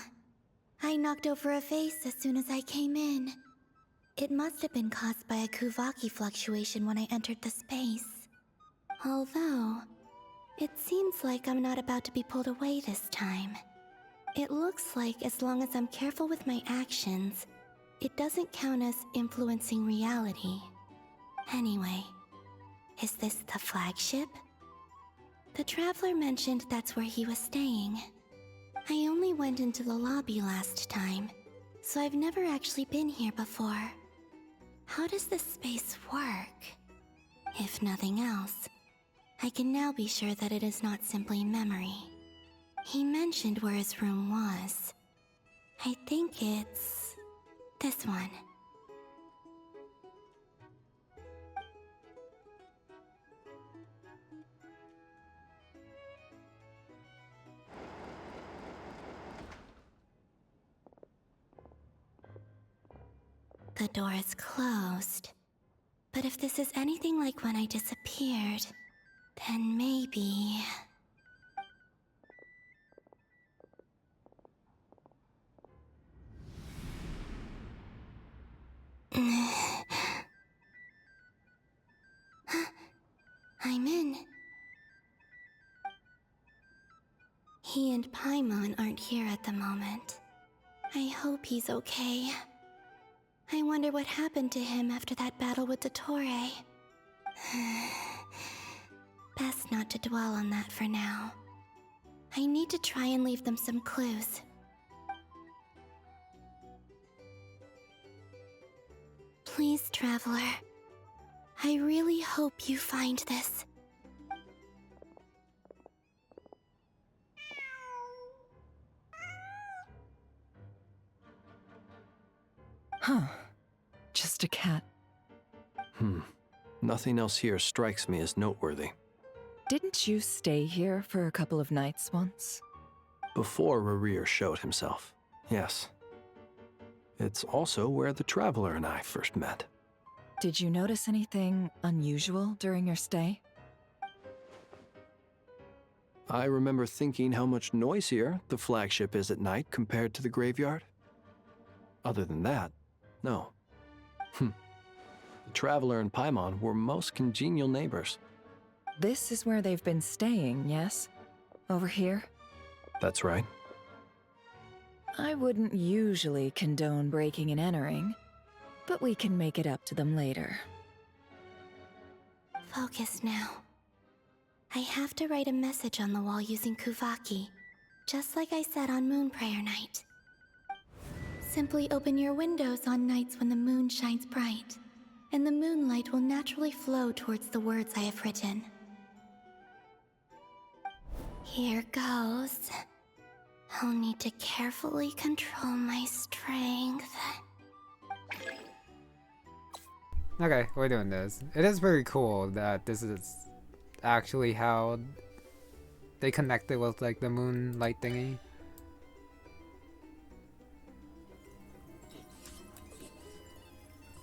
I knocked over a vase as soon as I came in. It must have been caused by a Kuvaki fluctuation when I entered the space. Although, it seems like I'm not about to be pulled away this time. It looks like as long as I'm careful with my actions, it doesn't count as influencing reality. Anyway, is this the flagship? The Traveler mentioned that's where he was staying. I only went into the lobby last time, so I've never actually been here before. How does this space work? If nothing else, I can now be sure that it is not simply memory. He mentioned where his room was. I think it's this one. The door is closed. But if this is anything like when I disappeared, then maybe... I'm in. He and Paimon aren't here at the moment. I hope he's okay. I wonder what happened to him after that battle with Dottore. Best not to dwell on that for now. I need to try and leave them some clues. Please, Traveler. I really hope you find this. Huh. Just a cat. Nothing else here strikes me as noteworthy. Didn't you stay here for a couple of nights once? Before Rerir showed himself, yes. It's also where the Traveler and I first met. Did you notice anything unusual during your stay? I remember thinking how much noisier the flagship is at night compared to the graveyard. Other than that, no. The Traveler and Paimon were most congenial neighbors. This is where they've been staying, yes? Over here? That's right. I wouldn't usually condone breaking and entering, but we can make it up to them later. Focus now. I have to write a message on the wall using Kuvaki, just like I said on Moon Prayer Night. Simply open your windows on nights when the moon shines bright, and the moonlight will naturally flow towards the words I have written. Here goes. I'll need to carefully control my strength. Okay, we're doing this. It is very cool that this is actually how they connected with like the moonlight thingy.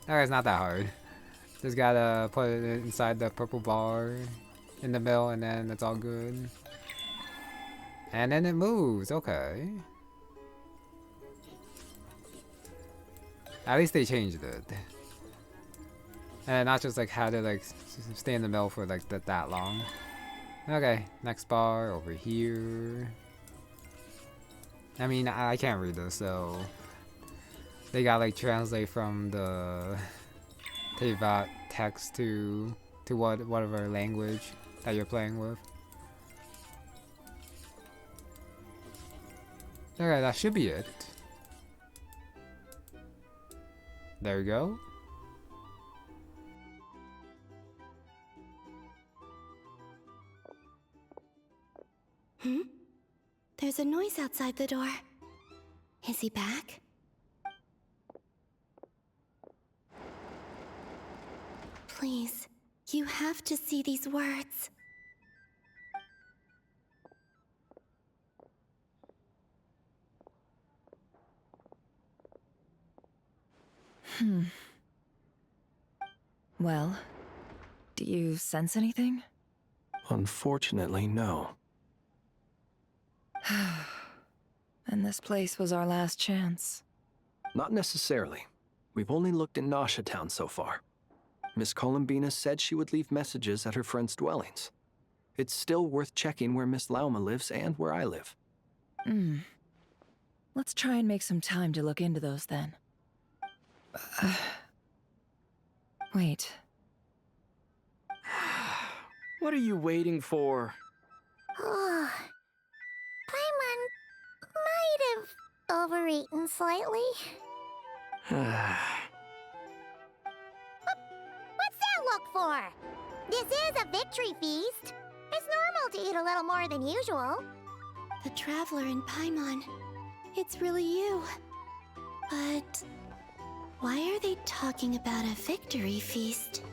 Okay, it's not that hard. Just gotta put it inside the purple bar in the middle and then it's all good. And then it moves, okay. At least they changed it. And not just like had to like stay in the middle for like that long. Okay, next bar over here. I mean, I can't read this, so they got like translate from the Teyvat text to whatever language that you're playing with. Okay, that should be it. There you go. There's a noise outside the door. Is he back? Please, you have to see these words. Well, do you sense anything? Unfortunately, no. And this place was our last chance. Not necessarily. We've only looked in Nasha Town so far. Miss Columbina said she would leave messages at her friends' dwellings. It's still worth checking where Miss Lauma lives and where I live. Let's try and make some time to look into those then. Wait. What are you waiting for? Oh, Paimon might have overeaten slightly. What's that look for? This is a victory feast. It's normal to eat a little more than usual. The Traveler in Paimon. It's really you. But why are they talking about a victory feast?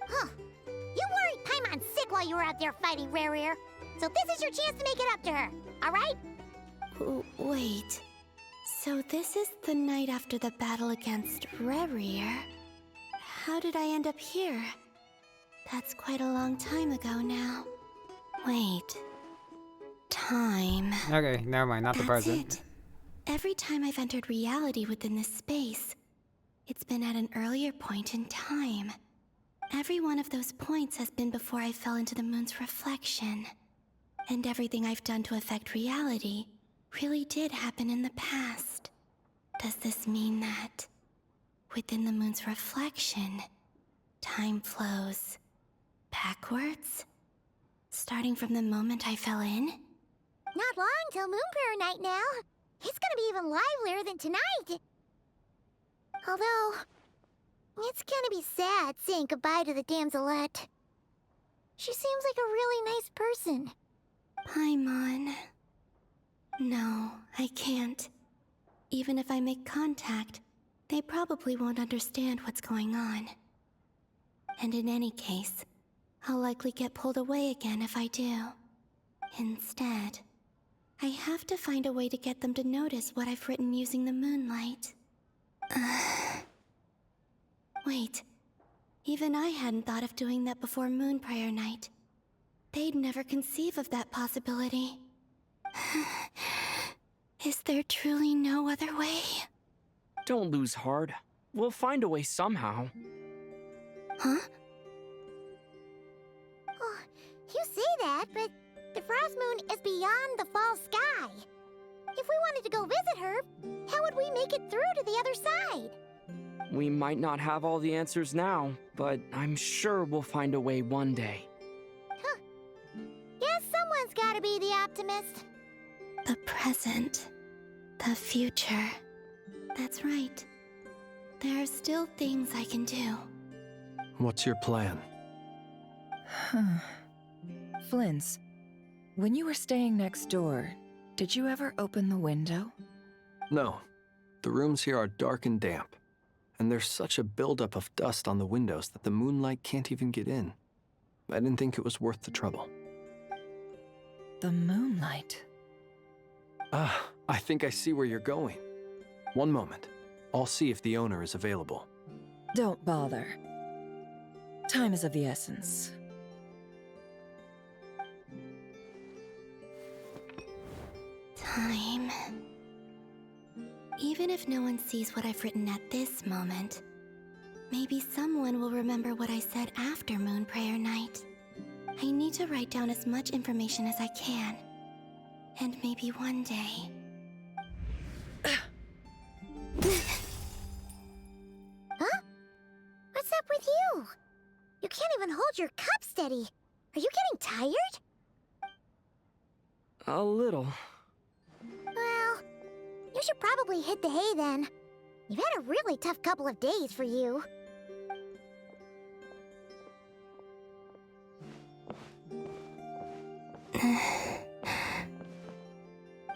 Huh. You worried Paimon sick while you were out there fighting Rare. So this is your chance to make it up to her, alright? Wait. So this is the night after the battle against Rare. How did I end up here? That's quite a long time ago now. Wait. Time. Okay, never mind, not the That's present. it. Every time I've entered reality within this space, it's been at an earlier point in time. Every one of those points has been before I fell into the moon's reflection. And everything I've done to affect reality really did happen in the past. Does this mean that within the moon's reflection, time flows backwards? Starting from the moment I fell in? Not long till Moon Prayer Night now. It's gonna be even livelier than tonight. Although, it's gonna be sad saying goodbye to the damselette. She seems like a really nice person. Paimon. No, I can't. Even if I make contact, they probably won't understand what's going on. And in any case, I'll likely get pulled away again if I do. Instead, I have to find a way to get them to notice what I've written using the moonlight. Wait, even I hadn't thought of doing that before Moon Prayer Night. They'd never conceive of that possibility. Is there truly no other way? Don't lose heart. We'll find a way somehow. Huh? Oh, you say that, but the Frost Moon is beyond the fall sky. If we wanted to go visit her, how would we make it through to the other side? We might not have all the answers now, but I'm sure we'll find a way one day. Huh. Guess someone's gotta be the optimist. The present. The future. That's right. There are still things I can do. What's your plan? Flins, when you were staying next door, did you ever open the window? No. The rooms here are dark and damp. And there's such a buildup of dust on the windows that the moonlight can't even get in. I didn't think it was worth the trouble. The moonlight? Ah, I think I see where you're going. One moment. I'll see if the owner is available. Don't bother. Time is of the essence. Time. Even if no one sees what I've written at this moment, maybe someone will remember what I said after Moon Prayer Night. I need to write down as much information as I can. And maybe one day... Huh? What's up with you? You can't even hold your cup steady. Are you getting tired? A little. Well, you should probably hit the hay then. You've had a really tough couple of days for you.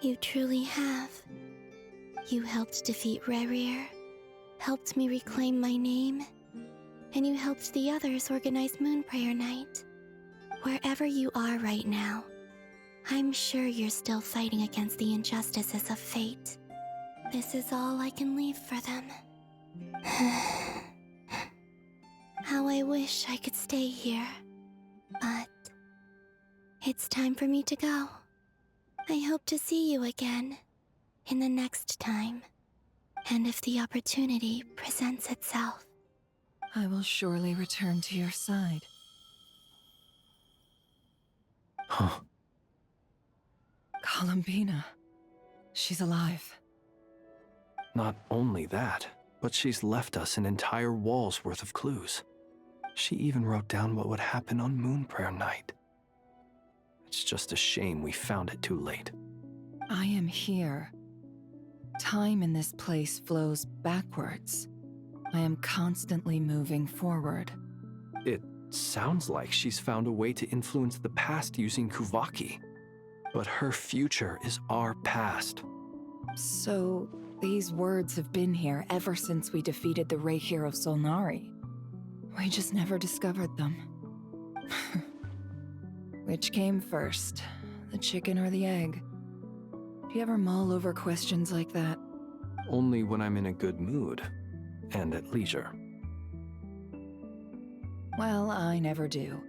You truly have. You helped defeat Rare, helped me reclaim my name, and you helped the others organize Moon Prayer Night. Wherever you are right now, I'm sure you're still fighting against the injustices of fate. This is all I can leave for them. How I wish I could stay here. But it's time for me to go. I hope to see you again in the next time. And if the opportunity presents itself. I will surely return to your side. Huh. Columbina. She's alive. Not only that, but she's left us an entire wall's worth of clues. She even wrote down what would happen on Moon Prayer Night. It's just a shame we found it too late. I am here. Time in this place flows backwards. I am constantly moving forward. It sounds like she's found a way to influence the past using Kuvaki. But her future is our past. So, these words have been here ever since we defeated the Ray hero Solnari. We just never discovered them. Which came first, the chicken or the egg? Do you ever mull over questions like that? Only when I'm in a good mood and at leisure. Well, I never do.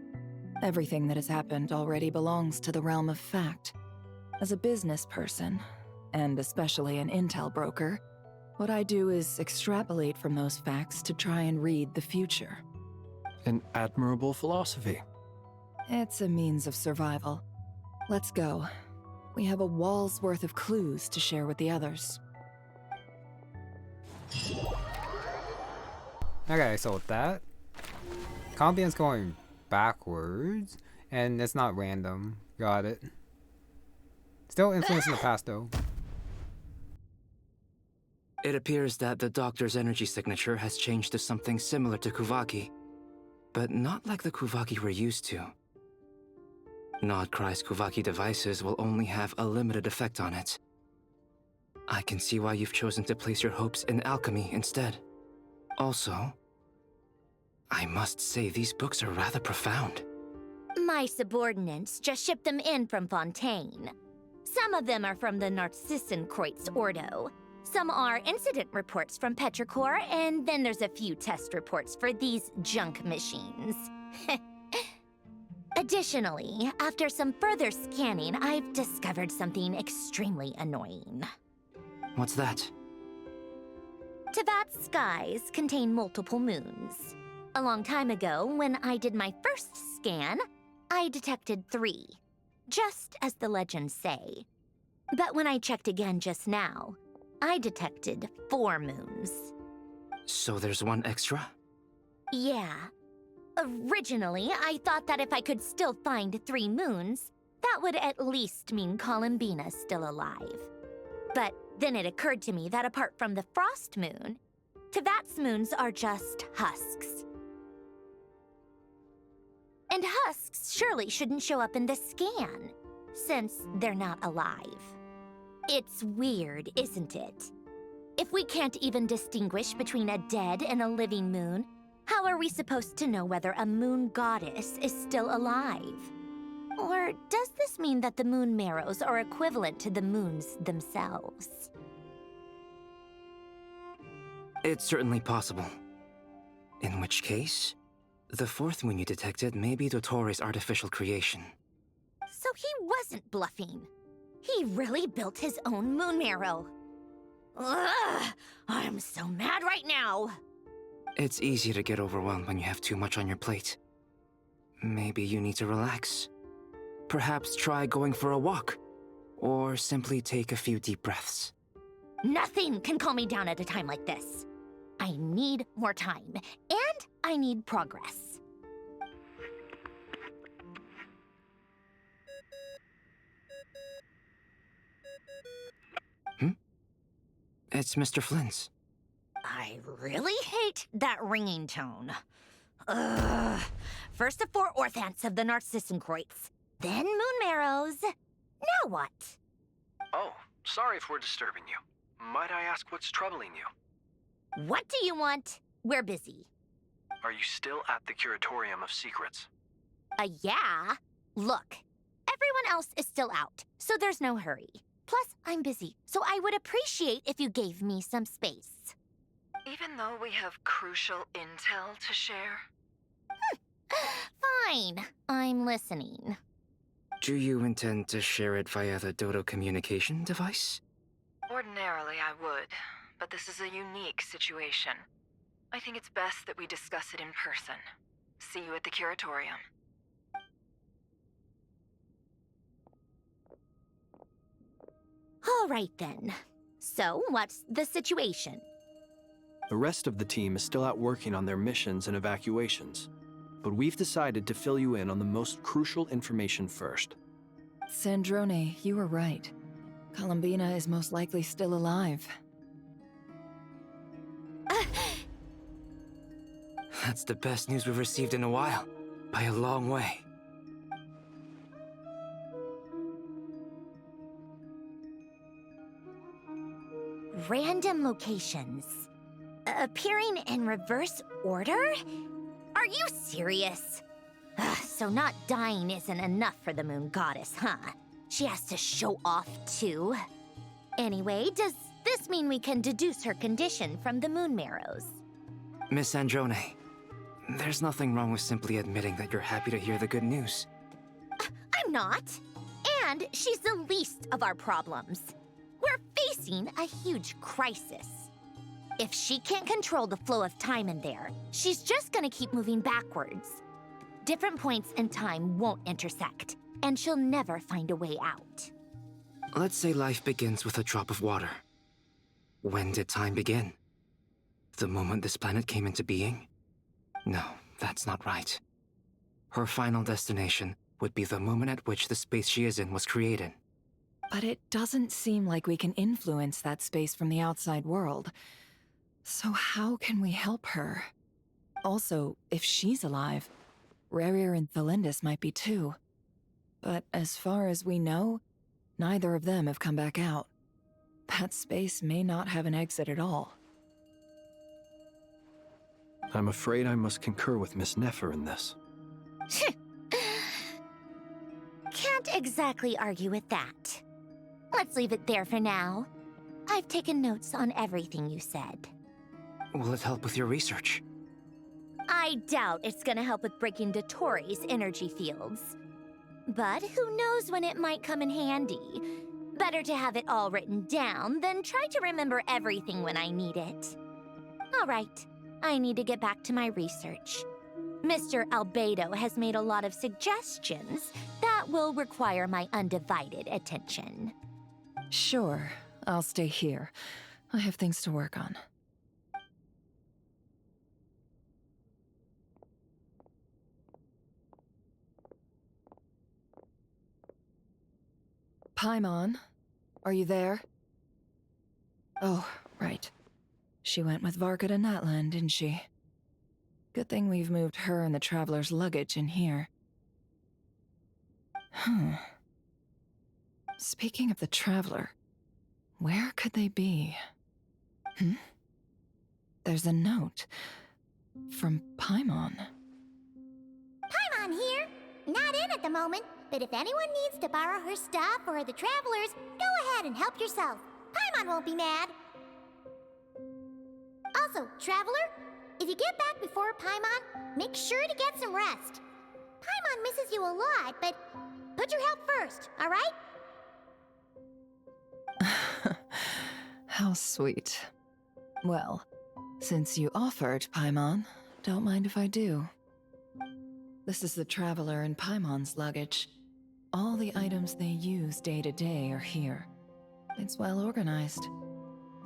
Everything that has happened already belongs to the realm of fact. As a business person, and especially an intel broker, what I do is extrapolate from those facts to try and read the future. An admirable philosophy. It's a means of survival. Let's go. We have a wall's worth of clues to share with the others. Okay, so with that, Columbia's going backwards, and it's not random. Got it. Still influencing the past, though. It appears that the Doctor's energy signature has changed to something similar to Kuvaki, but not like the Kuvaki we're used to. Nodcry's Kuvaki devices will only have a limited effect on it. I can see why you've chosen to place your hopes in alchemy instead. Also, I must say these books are rather profound. My subordinates just shipped them in from Fontaine. Some of them are from the Narcissenkreuz Ordo. Some are incident reports from Petrichor, and then there's a few test reports for these junk machines. Additionally, after some further scanning, I've discovered something extremely annoying. What's that? Teyvat's skies contain multiple moons. A long time ago, when I did my first scan, I detected 3, just as the legends say. But when I checked again just now, I detected 4 moons. So there's one extra? Yeah. Originally, I thought that if I could still find 3 moons, that would at least mean Columbina's still alive. But then it occurred to me that apart from the frost moon, Teyvat's moons are just husks. And husks surely shouldn't show up in the scan, since they're not alive. It's weird, isn't it? If we can't even distinguish between a dead and a living moon, how are we supposed to know whether a moon goddess is still alive? Or does this mean that the moon marrows are equivalent to the moons themselves? It's certainly possible. In which case, the 4th moon you detected may be Dottore's artificial creation. So he wasn't bluffing. He really built his own moon marrow. Ugh! I'm so mad right now! It's easy to get overwhelmed when you have too much on your plate. Maybe you need to relax. Perhaps try going for a walk, or simply take a few deep breaths. Nothing can calm me down at a time like this. I need more time, and I need progress. It's Mr. Flynn's. I really hate that ringing tone. Ugh. First the 4 orthants of the Narcissenkreuz, then moon marrows. Now what? Oh, sorry if we're disturbing you. Might I ask what's troubling you? What do you want? We're busy. Are you still at the Curatorium of Secrets? Yeah? Look, everyone else is still out, so there's no hurry. Plus, I'm busy, so I would appreciate if you gave me some space. Even though we have crucial intel to share? Fine, I'm listening. Do you intend to share it via the Dodo communication device? Ordinarily, I would, but this is a unique situation. I think it's best that we discuss it in person. See you at the Curatorium. All right then. So, what's the situation? The rest of the team is still out working on their missions and evacuations, but we've decided to fill you in on the most crucial information first. Sandrone, you were right. Columbina is most likely still alive. That's the best news we've received in a while. By a long way. Random locations. Appearing in reverse order? Are you serious? Ugh, so not dying isn't enough for the moon goddess, huh? She has to show off too. Anyway, does this mean we can deduce her condition from the moon marrows? Miss Sandrone, there's nothing wrong with simply admitting that you're happy to hear the good news. I'm not. And she's the least of our problems. We're facing a huge crisis. If she can't control the flow of time in there, she's just gonna keep moving backwards. Different points in time won't intersect, and she'll never find a way out. Let's say life begins with a drop of water. When did time begin? The moment this planet came into being? No, that's not right. Her final destination would be the moment at which the space she is in was created. But it doesn't seem like we can influence that space from the outside world. So how can we help her? Also, if she's alive, Rerir and Thalindus might be too. But as far as we know, neither of them have come back out. That space may not have an exit at all. I'm afraid I must concur with Miss Nefer in this. Can't exactly argue with that. Let's leave it there for now. I've taken notes on everything you said. Will it help with your research? I doubt it's gonna help with breaking Dottore's energy fields. But who knows when it might come in handy. Better to have it all written down than try to remember everything when I need it. All right, I need to get back to my research. Mr. Albedo has made a lot of suggestions that will require my undivided attention. Sure, I'll stay here. I have things to work on. Paimon, are you there? Oh, right. She went with Varka to Natlan, didn't she? Good thing we've moved her and the Traveler's luggage in here. Speaking of the Traveler, where could they be? There's a note from Paimon. Paimon here. Not in at the moment, but if anyone needs to borrow her stuff or the Travelers, go ahead and help yourself. Paimon won't be mad. Also, Traveler, if you get back before Paimon, make sure to get some rest. Paimon misses you a lot, but put your health first, all right? How sweet. Well, since you offered, Paimon, don't mind if I do. This is the Traveler and Paimon's luggage. All the items they use day to day are here. It's well organized.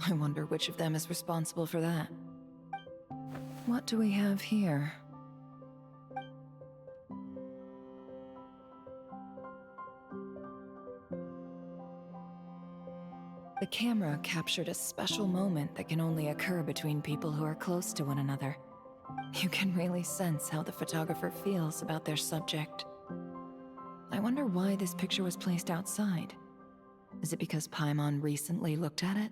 I wonder which of them is responsible for that. What do we have here? The camera captured a special moment that can only occur between people who are close to one another. You can really sense how the photographer feels about their subject. I wonder why this picture was placed outside. Is it because Paimon recently looked at it?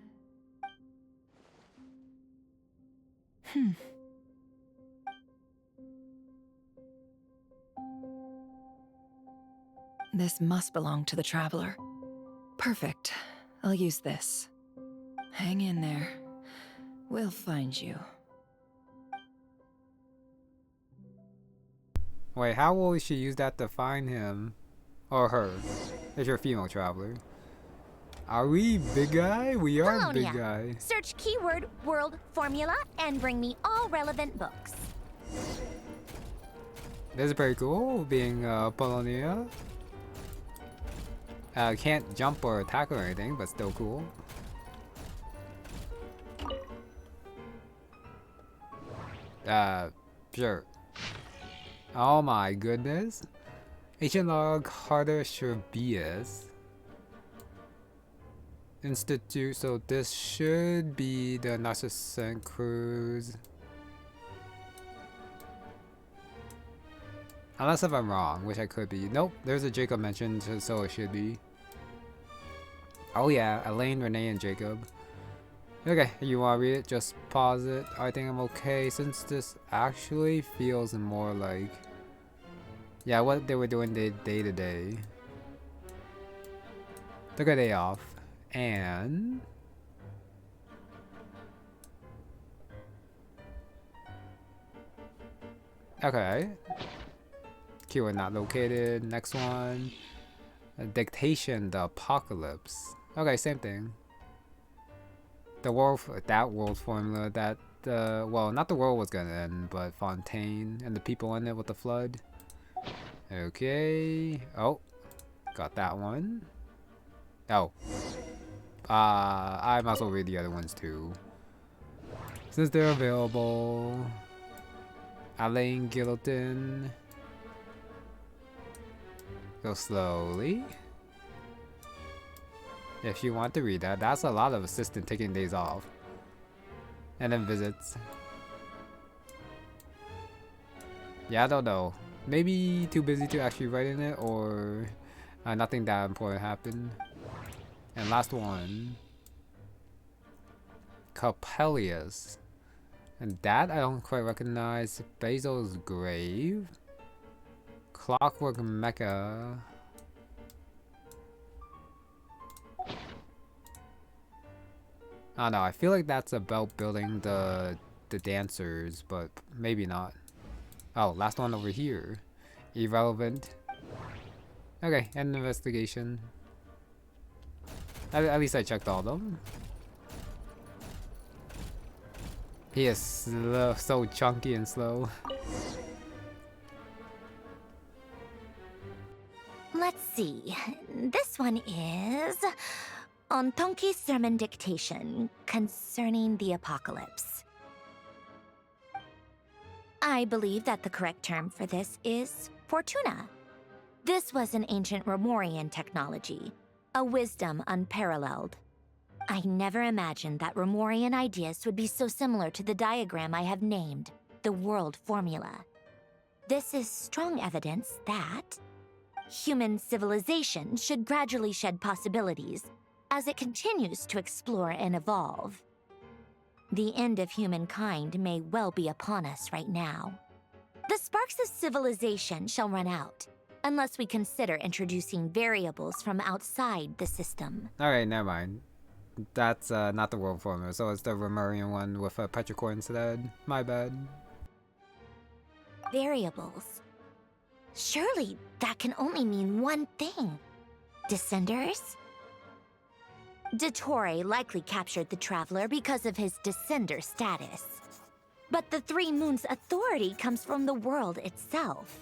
This must belong to the Traveler. Perfect. I'll use this. Hang in there. We'll find you. Wait, how will she use that to find him? Or her? If you're a female traveler. Are we big guy? We are Colonia. big guy. Search keyword world formula and bring me all relevant books. This is pretty cool, being Polonia. Can't jump or attack or anything, but still cool. Sure. Oh my goodness. Ancient log Harder Sherbius Institute, so this should be the Narcissan Cruise. Unless if I'm wrong, which I could be. Nope, there's a Jacob mentioned, so it should be. Oh yeah, Elaine, Renee, and Jacob. Okay, you wanna read it? Just pause it. I think I'm okay since this actually feels more like, yeah, what they were doing day to day. Took a day off, and okay. Keyword not located. Next one. Dictation, the apocalypse. Okay, same thing. The world, that world formula, that well, not the world was gonna end, but Fontaine and the people in it with the flood. Okay. Oh, got that one. Oh. I might as well read the other ones too, since they're available. Alain Guillotin. Go slowly. If you want to read that, that's a lot of assistant taking days off. And then visits. Yeah, I don't know. Maybe too busy to actually write in it, or nothing that important happened. And last one. Coppelius. And that I don't quite recognize. Basil's grave. Clockwork Mecha. I don't know, I feel like that's about building the dancers, but maybe not. Oh, last one over here. Irrelevant. Okay, end investigation. At least I checked all of them. He is slow, so chunky and slow. Let's see. This one is on Tonki's sermon dictation concerning the apocalypse. I believe that the correct term for this is Fortuna. This was an ancient Romorian technology, a wisdom unparalleled. I never imagined that Romorian ideas would be so similar to the diagram I have named, the world formula. This is strong evidence that human civilization should gradually shed possibilities as it continues to explore and evolve. The end of humankind may well be upon us right now. The sparks of civilization shall run out, unless we consider introducing variables from outside the system. Alright, never mind. That's not the world formula, so it's the Romarian one with a petrichor instead. My bad. Variables. Surely that can only mean one thing. Descenders? Dottore likely captured the Traveler because of his descender status. But the Three Moons' authority comes from the world itself.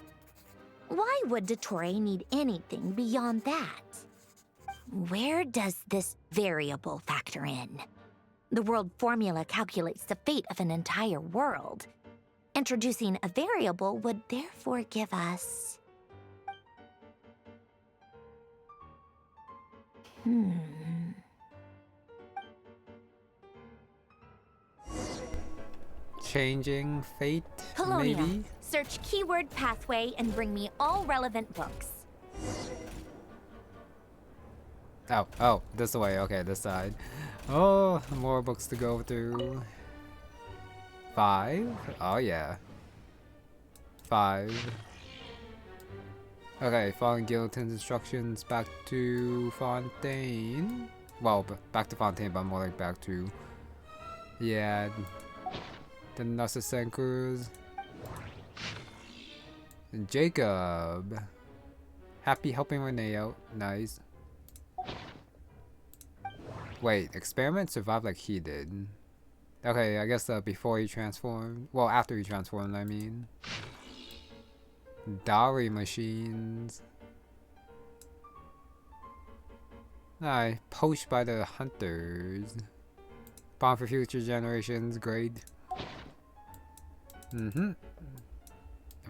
Why would Dottore need anything beyond that? Where does this variable factor in? The world formula calculates the fate of an entire world. Introducing a variable would therefore give us... Changing fate, Colonia. maybe? Search keyword pathway and bring me all relevant books. Oh, this way. Okay, this side. Oh, more books to go through. 5? Oh, yeah. 5. Okay, following Guillotin's instructions, back to Fontaine. Well, back to Fontaine, but more like back to... Yeah. The Narcissenkers. Jacob. Happy helping Renee out. Nice. Wait, experiment survived like he did. Okay, I guess before he transformed. Well, after he transformed, I mean. Dowry machines. Aye, poached by the hunters. Bond for future generations, great. If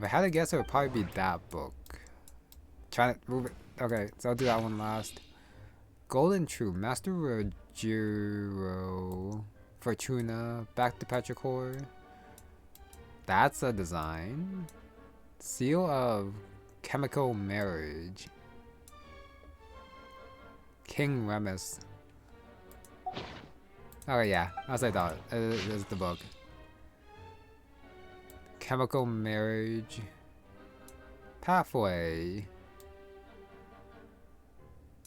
I had to guess, it would probably be that book. Trying to move it. Okay, so I'll do that one last. Golden True, Master Rogero, Fortuna, back to Petrichor. That's a design. Seal of chemical marriage. King Remus. Oh yeah, as I thought. This is the book. Chemical marriage. Pathway.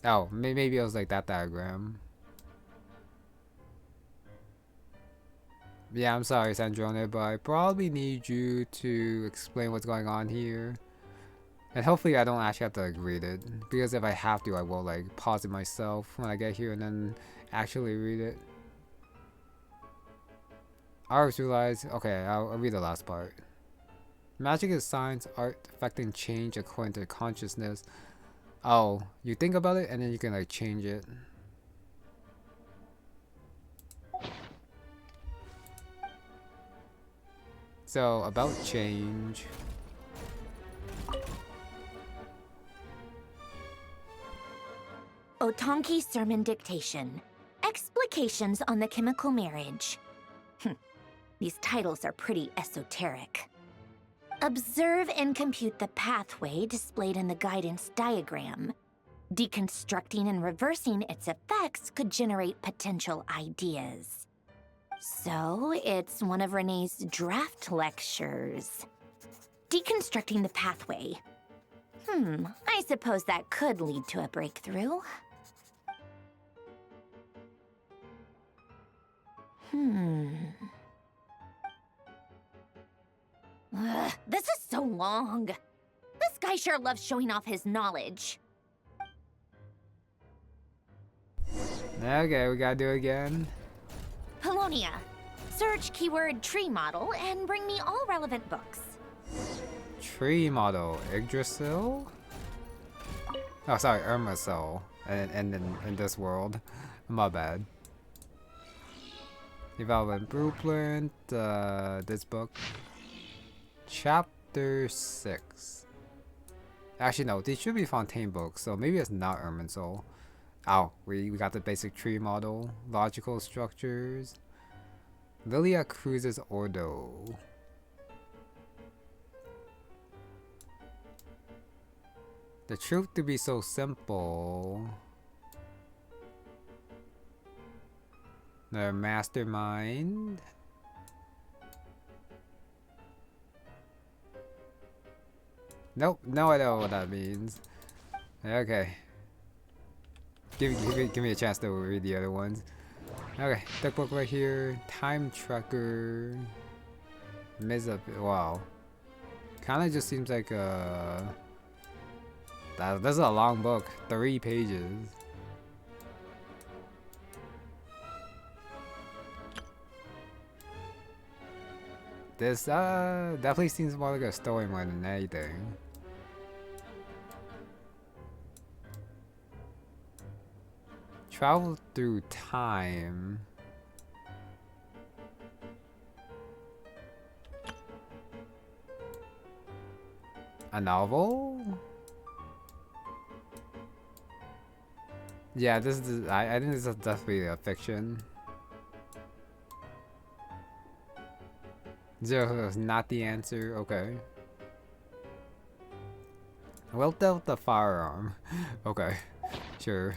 Oh, maybe it was like that diagram. Yeah, I'm sorry, Sandrone, but I probably need you to explain what's going on here. And hopefully I don't actually have to like, read it. Because if I have to, I will like pause it myself when I get here and then actually read it. I always realize, okay, I'll read the last part. Magic is science, art affecting change according to consciousness. Oh, you think about it and then you can like change it. So, about change. Otonki Sermon Dictation. Explications on the chemical marriage. These titles are pretty esoteric. Observe and compute the pathway displayed in the guidance diagram. Deconstructing and reversing its effects could generate potential ideas. So, it's one of Renee's draft lectures. Deconstructing the pathway. I suppose that could lead to a breakthrough. Ugh, this is so long. This guy sure loves showing off his knowledge. Okay, we gotta do it again. Polonia. Search keyword tree model and bring me all relevant books. Tree model, Yggdrasil? Oh, sorry, Irmasil. And in this world. My bad. Development blueprint, this book. Chapter 6. Actually, no, these should be Fontaine books, so maybe it's not Irmasil. Oh, we got the basic tree model, logical structures. Lilia Cruz's Ordo. The truth to be so simple. The mastermind. Nope, no idea what that means. Okay. Give me a chance to read the other ones. Okay, that book right here. Time Tracker. Wow. Kinda just seems like a... This is a long book. 3 pages. This definitely seems more like a story more than anything. Travel through time. A novel? Yeah, this is. I think this is definitely a fiction. Zero is not the answer. Okay. Well dealt the firearm. Okay, sure.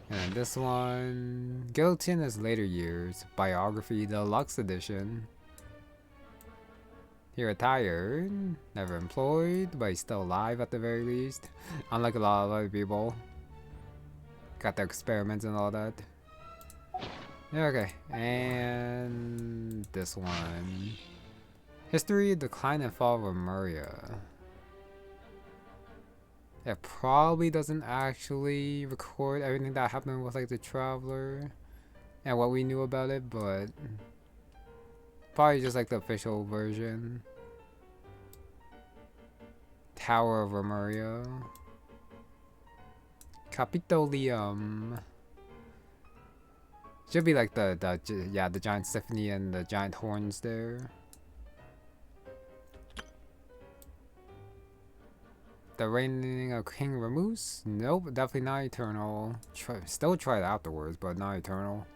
And this one, Guillotine is Later Years, Biography Deluxe Edition. He retired, never employed, but he's still alive at the very least. Unlike a lot of other people. Got the experiments and all that. Okay, and this one. History, Decline and Fall of Lemuria. It probably doesn't actually record everything that happened with like the Traveler and what we knew about it, but probably just like the official version. Tower of Lemuria. Capitolium. Should be like the giant symphony and the giant horns there. The Reigning of King Ramuz? Nope, definitely not eternal. Still tried afterwards, but not eternal.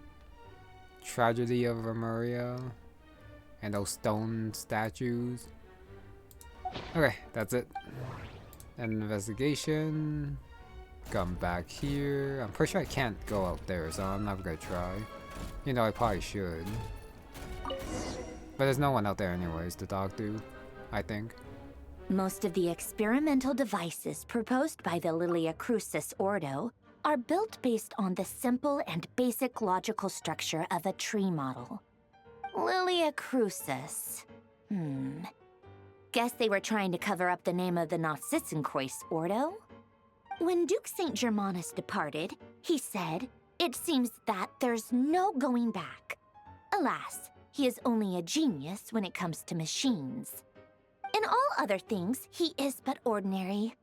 Tragedy of Lemuria. And those stone statues. Okay, that's it. Investigation. Come back here. I'm pretty sure I can't go out there, so I'm not gonna try. You know, I probably should. But there's no one out there anyways to talk to, I think. Most of the experimental devices proposed by the Lilia Crucis Ordo are built based on the simple and basic logical structure of a tree model. Lilia Crucis. Guess they were trying to cover up the name of the Narcissenkreuz Ordo? When Duke St. Germanus departed, he said, "It seems that there's no going back." Alas, he is only a genius when it comes to machines. In all other things, he is but ordinary.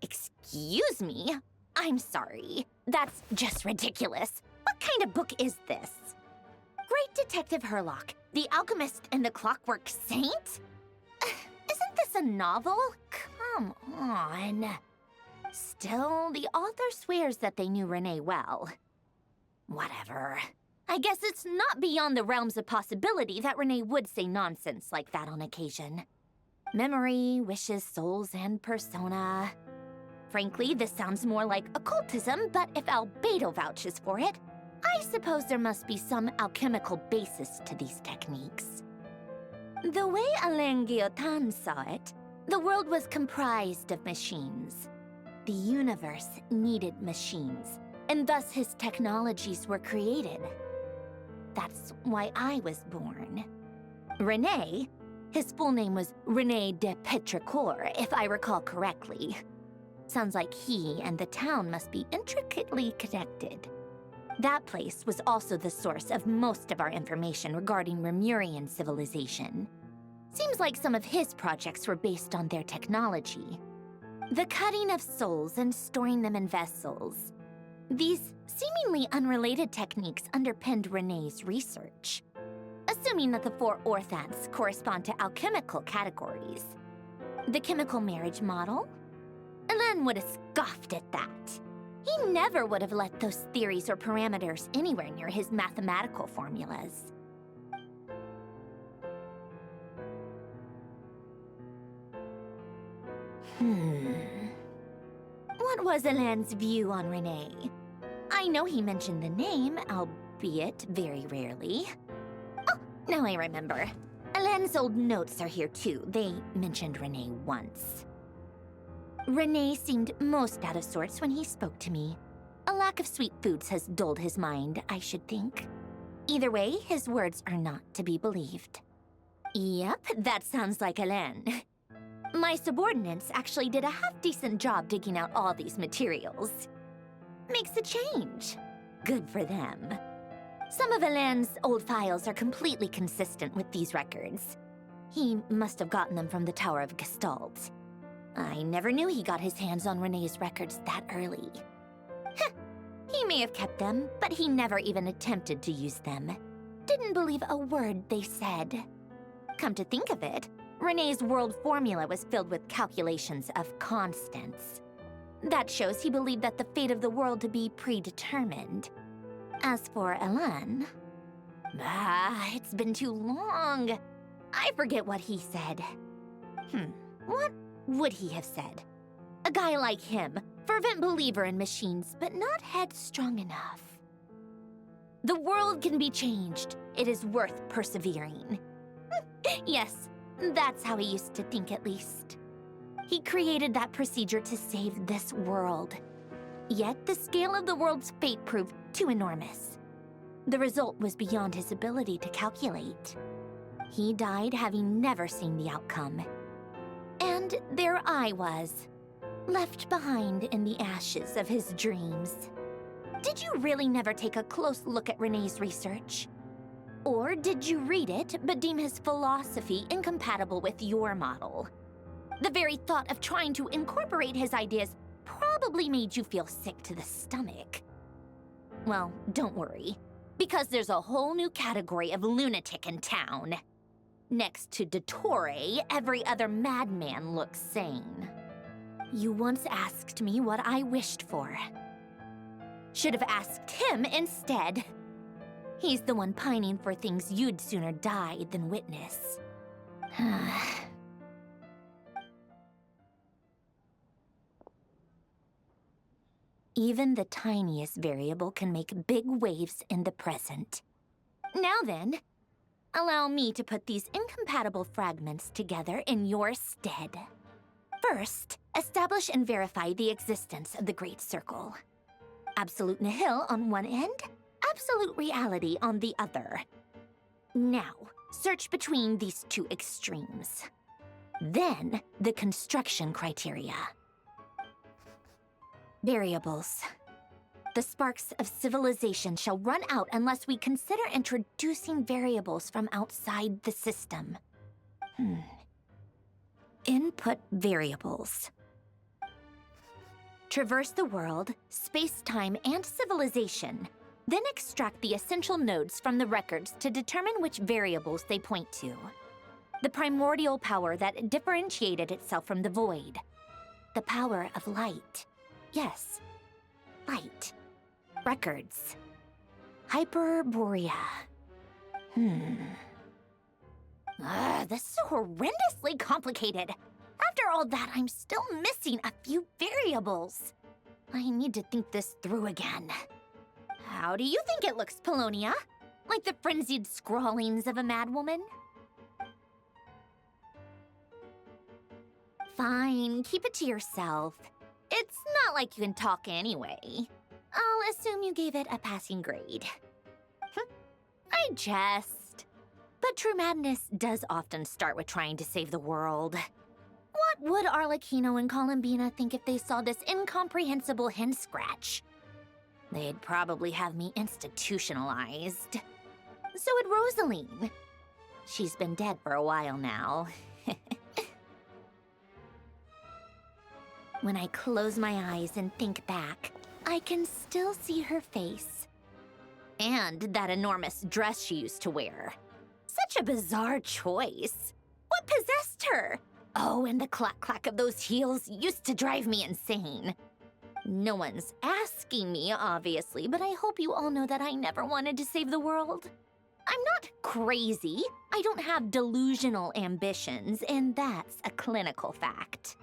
Excuse me? I'm sorry. That's just ridiculous. What kind of book is this? Great Detective Herlock, the Alchemist and the Clockwork Saint? Isn't this a novel? Come on. Still, the author swears that they knew Renee well. Whatever. I guess it's not beyond the realms of possibility that Renee would say nonsense like that on occasion. Memory, wishes, souls, and persona. Frankly, this sounds more like occultism, but if Albedo vouches for it, I suppose there must be some alchemical basis to these techniques. The way Alain Guillotin saw it, the world was comprised of machines. The universe needed machines, and thus his technologies were created. That's why I was born. René, his full name was René de Petrichor, if I recall correctly. Sounds like he and the town must be intricately connected. That place was also the source of most of our information regarding Remurian civilization. Seems like some of his projects were based on their technology. The cutting of souls and storing them in vessels. These seemingly unrelated techniques underpinned René's research. Assuming that the four orthants correspond to alchemical categories. The chemical marriage model? Alain would have scoffed at that. He never would have let those theories or parameters anywhere near his mathematical formulas. What was Alain's view on René? I know he mentioned the name, albeit very rarely. Oh, now I remember. Alain's old notes are here too. They mentioned René once. René seemed most out of sorts when he spoke to me. A lack of sweet foods has dulled his mind, I should think. Either way, his words are not to be believed. Yep, that sounds like Alain. My subordinates actually did a half-decent job digging out all these materials. Makes a change. Good for them. Some of Alain's old files are completely consistent with these records. He must have gotten them from the Tower of Gestalt. I never knew he got his hands on René's records that early. Heh, he may have kept them, but he never even attempted to use them. Didn't believe a word they said. Come to think of it, René's world formula was filled with calculations of constants. That shows he believed that the fate of the world to be predetermined. As for Alain... it's been too long. I forget what he said. What would he have said? A guy like him, fervent believer in machines, but not headstrong enough. The world can be changed. It is worth persevering. Yes, that's how he used to think at least. He created that procedure to save this world. Yet the scale of the world's fate proved too enormous. The result was beyond his ability to calculate. He died having never seen the outcome. And there I was, left behind in the ashes of his dreams. Did you really never take a close look at René's research? Or did you read it but deem his philosophy incompatible with your model? The very thought of trying to incorporate his ideas probably made you feel sick to the stomach. Well, don't worry, because there's a whole new category of lunatic in town. Next to Dottore, every other madman looks sane. You once asked me what I wished for. Should have asked him instead. He's the one pining for things you'd sooner die than witness. even the tiniest variable can make big waves in the present. Now then, allow me to put these incompatible fragments together in your stead. First, establish and verify the existence of the Great Circle. Absolute nihil on one end, absolute reality on the other. Now, search between these two extremes. Then, the construction criteria. Variables. The sparks of civilization shall run out unless we consider introducing variables from outside the system. Input variables. Traverse the world, space-time, and civilization. Then extract the essential nodes from the records to determine which variables they point to. The primordial power that differentiated itself from the void. The power of light. Yes, light. Records. Hyperborea. This is horrendously complicated. After all that, I'm still missing a few variables. I need to think this through again. How do you think it looks, Polonia? Like the frenzied scrawlings of a madwoman? Fine, keep it to yourself. It's not like you can talk anyway. I'll assume you gave it a passing grade. I jest. But true madness does often start with trying to save the world. What would Arlecchino and Columbina think if they saw this incomprehensible hen scratch? They'd probably have me institutionalized. So would Rosaline. She's been dead for a while now. When I close my eyes and think back, I can still see her face. And that enormous dress she used to wear. Such a bizarre choice. What possessed her? Oh, and the clack-clack of those heels used to drive me insane. No one's asking me, obviously, but I hope you all know that I never wanted to save the world. I'm not crazy. I don't have delusional ambitions, and that's a clinical fact.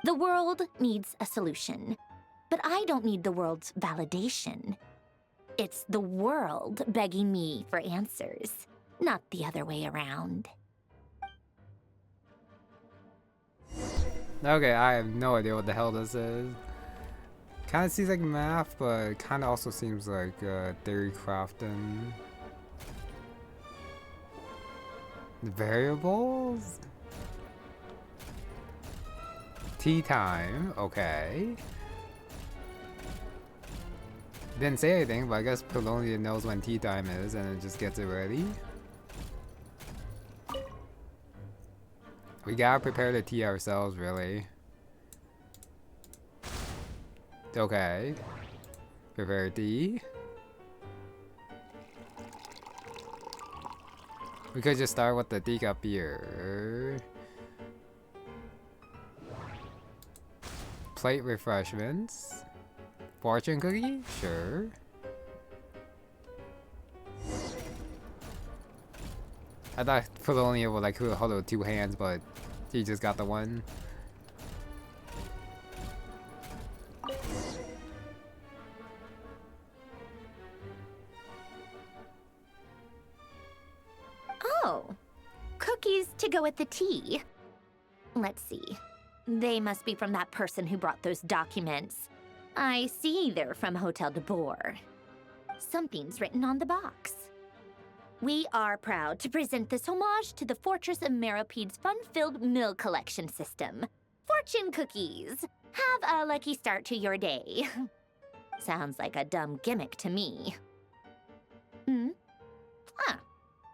The world needs a solution, but I don't need the world's validation. It's the world begging me for answers, not the other way around. Okay, I have no idea what the hell this is. Kind of seems like math, but kind of also seems like theory crafting. The variables? Tea time, okay. Didn't say anything, but I guess Polonia knows when tea time is and it just gets it ready. We gotta prepare the tea ourselves, really. Okay. Prepare tea. We could just start with the teacup here. Plate refreshments. Fortune cookie? Sure. I thought Polonia would like hold it with two hands, but he just got the one. Oh, cookies to go with the tea. Let's see. They must be from that person who brought those documents. I see they're from Hotel de Boer. Something's written on the box. We are proud to present this homage to the Fortress of Meropede's fun-filled mill collection system. Fortune cookies. Have a lucky start to your day. Sounds like a dumb gimmick to me.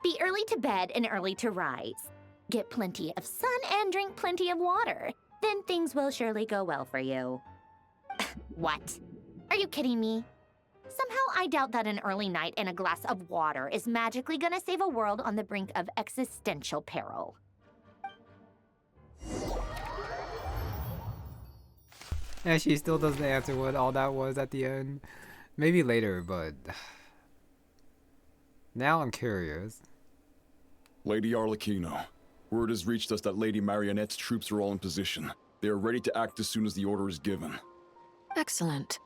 Be early to bed and early to rise. Get plenty of sun and drink plenty of water. Then things will surely go well for you. What? Are you kidding me? Somehow I doubt that an early night and a glass of water is magically gonna save a world on the brink of existential peril. And she still doesn't answer what all that was at the end. Maybe later, but now I'm curious. Lady Arlecchino, word has reached us that Lady Marionette's troops are all in position. They are ready to act as soon as the order is given. Excellent.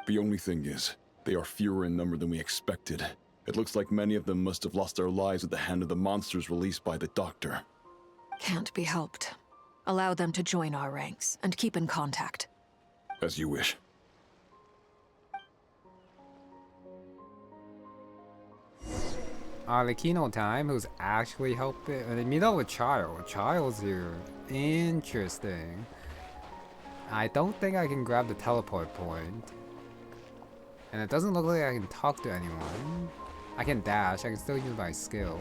The only thing is, they are fewer in number than we expected. It looks like many of them must have lost their lives at the hand of the monsters released by the Doctor. Can't be helped. Allow them to join our ranks, and keep in contact. As you wish. Arlecchino time, who's actually helping. And meet up with Child. Child's here. Interesting. I don't think I can grab the teleport point. And it doesn't look like I can talk to anyone. I can dash, I can still use my skill.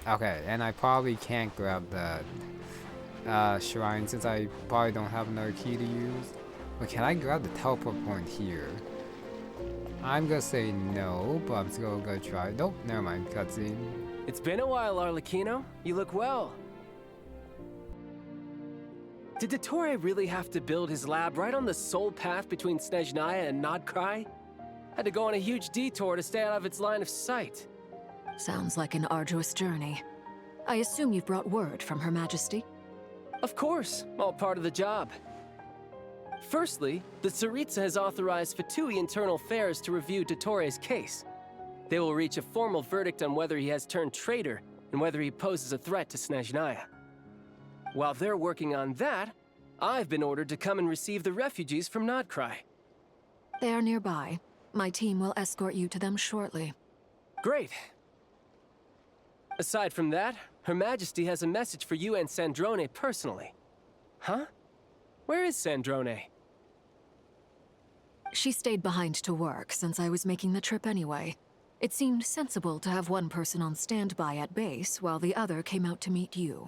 Okay, and I probably can't grab that shrine since I probably don't have another key to use. But can I grab the teleport point here? I'm gonna say no, but I'm still gonna try. Nope, never mind, cutscene. It's been a while, Arlecchino. You look well. Did Dottore really have to build his lab right on the sole path between Snezhnaya and Nodcry? Had to go on a huge detour to stay out of its line of sight. Sounds like an arduous journey. I assume you've brought word from Her Majesty? Of course, all part of the job. Firstly, the Tsaritsa has authorized Fatui Internal Affairs to review Dottore's case. They will reach a formal verdict on whether he has turned traitor and whether he poses a threat to Snezhnaya. While they're working on that, I've been ordered to come and receive the refugees from Nodcry. They are nearby. My team will escort you to them shortly. Great. Aside from that, Her Majesty has a message for you and Sandrone personally. Huh? Where is Sandrone? She stayed behind to work since I was making the trip anyway. It seemed sensible to have one person on standby at base while the other came out to meet you.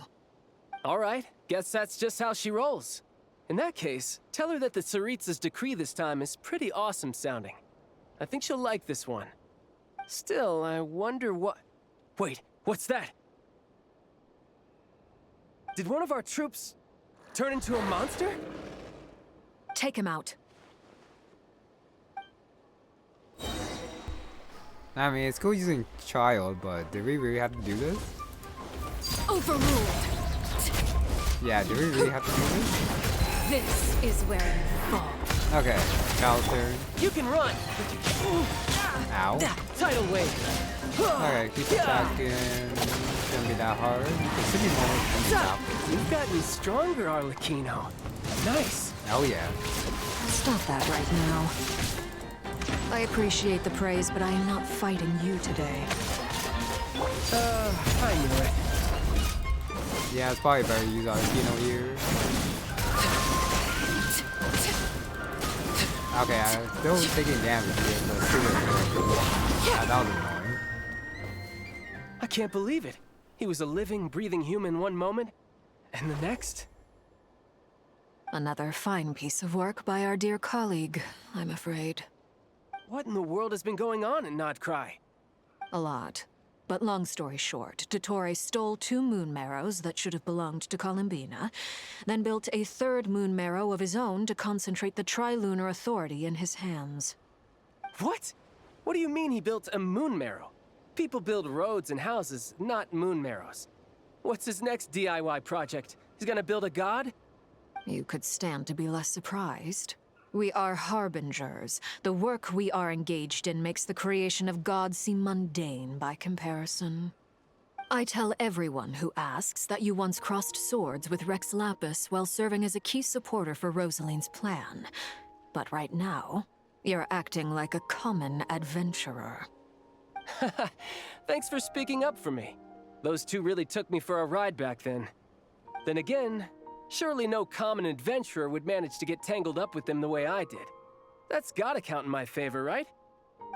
All right, guess that's just how she rolls. In that case, tell her that the Tsaritsa's decree this time is pretty awesome sounding. I think she'll like this one. Still, I wonder what... Wait, what's that? Did one of our troops turn into a monster? Take him out. I mean, it's cool using Child, but do we really have to do this? Overruled! Yeah, do we really have to do this? This is where you fall. Okay, Child's turn. You can run! Ow. Tidal wave! Okay, keep attacking. It's gonna be that hard. It should be more You've gotten stronger, Arlecchino. Nice. Oh yeah. Stop that right now. I appreciate the praise, but I am not fighting you today. I knew it. Yeah, it's probably better to use Arlecchino here. Okay, I'm still taking damage here, but yeah, that was annoying. I can't believe it. He was a living, breathing human one moment, and the next... Another fine piece of work by our dear colleague, I'm afraid. What in the world has been going on in Nodcry? A lot. But long story short, Dottore stole 2 moon marrows that should have belonged to Columbina, then built a 3rd moon marrow of his own to concentrate the Trilunar authority in his hands. What? What do you mean he built a moon marrow? People build roads and houses, not moon marrows. What's his next DIY project? He's gonna build a god? You could stand to be less surprised. We are harbingers. The work we are engaged in makes the creation of gods seem mundane by comparison. I tell everyone who asks that you once crossed swords with Rex Lapis while serving as a key supporter for Rosaline's plan. But right now, you're acting like a common adventurer. Thanks for speaking up for me. Those 2 really took me for a ride back then. Then again, surely no common adventurer would manage to get tangled up with them the way I did. That's gotta count in my favor, right?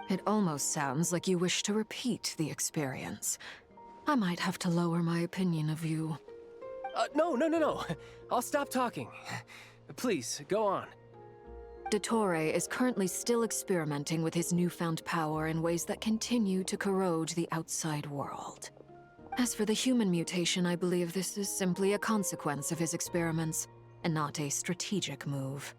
It almost sounds like you wish to repeat the experience. I might have to lower my opinion of you. No. I'll stop talking. Please, go on. Dottore is currently still experimenting with his newfound power in ways that continue to corrode the outside world. As for the human mutation, I believe this is simply a consequence of his experiments, and not a strategic move.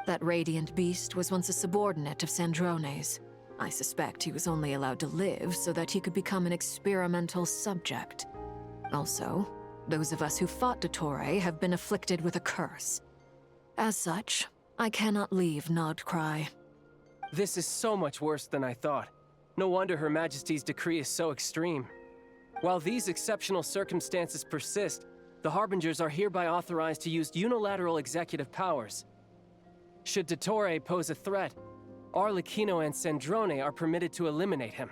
That radiant beast was once a subordinate of Sandrone's. I suspect he was only allowed to live so that he could become an experimental subject. Also, those of us who fought Dottore have been afflicted with a curse. As such, I cannot leave Nodcry. This is so much worse than I thought. No wonder Her Majesty's decree is so extreme. While these exceptional circumstances persist, the Harbingers are hereby authorized to use unilateral executive powers. Should Dottore pose a threat, Arlecchino and Sandrone are permitted to eliminate him.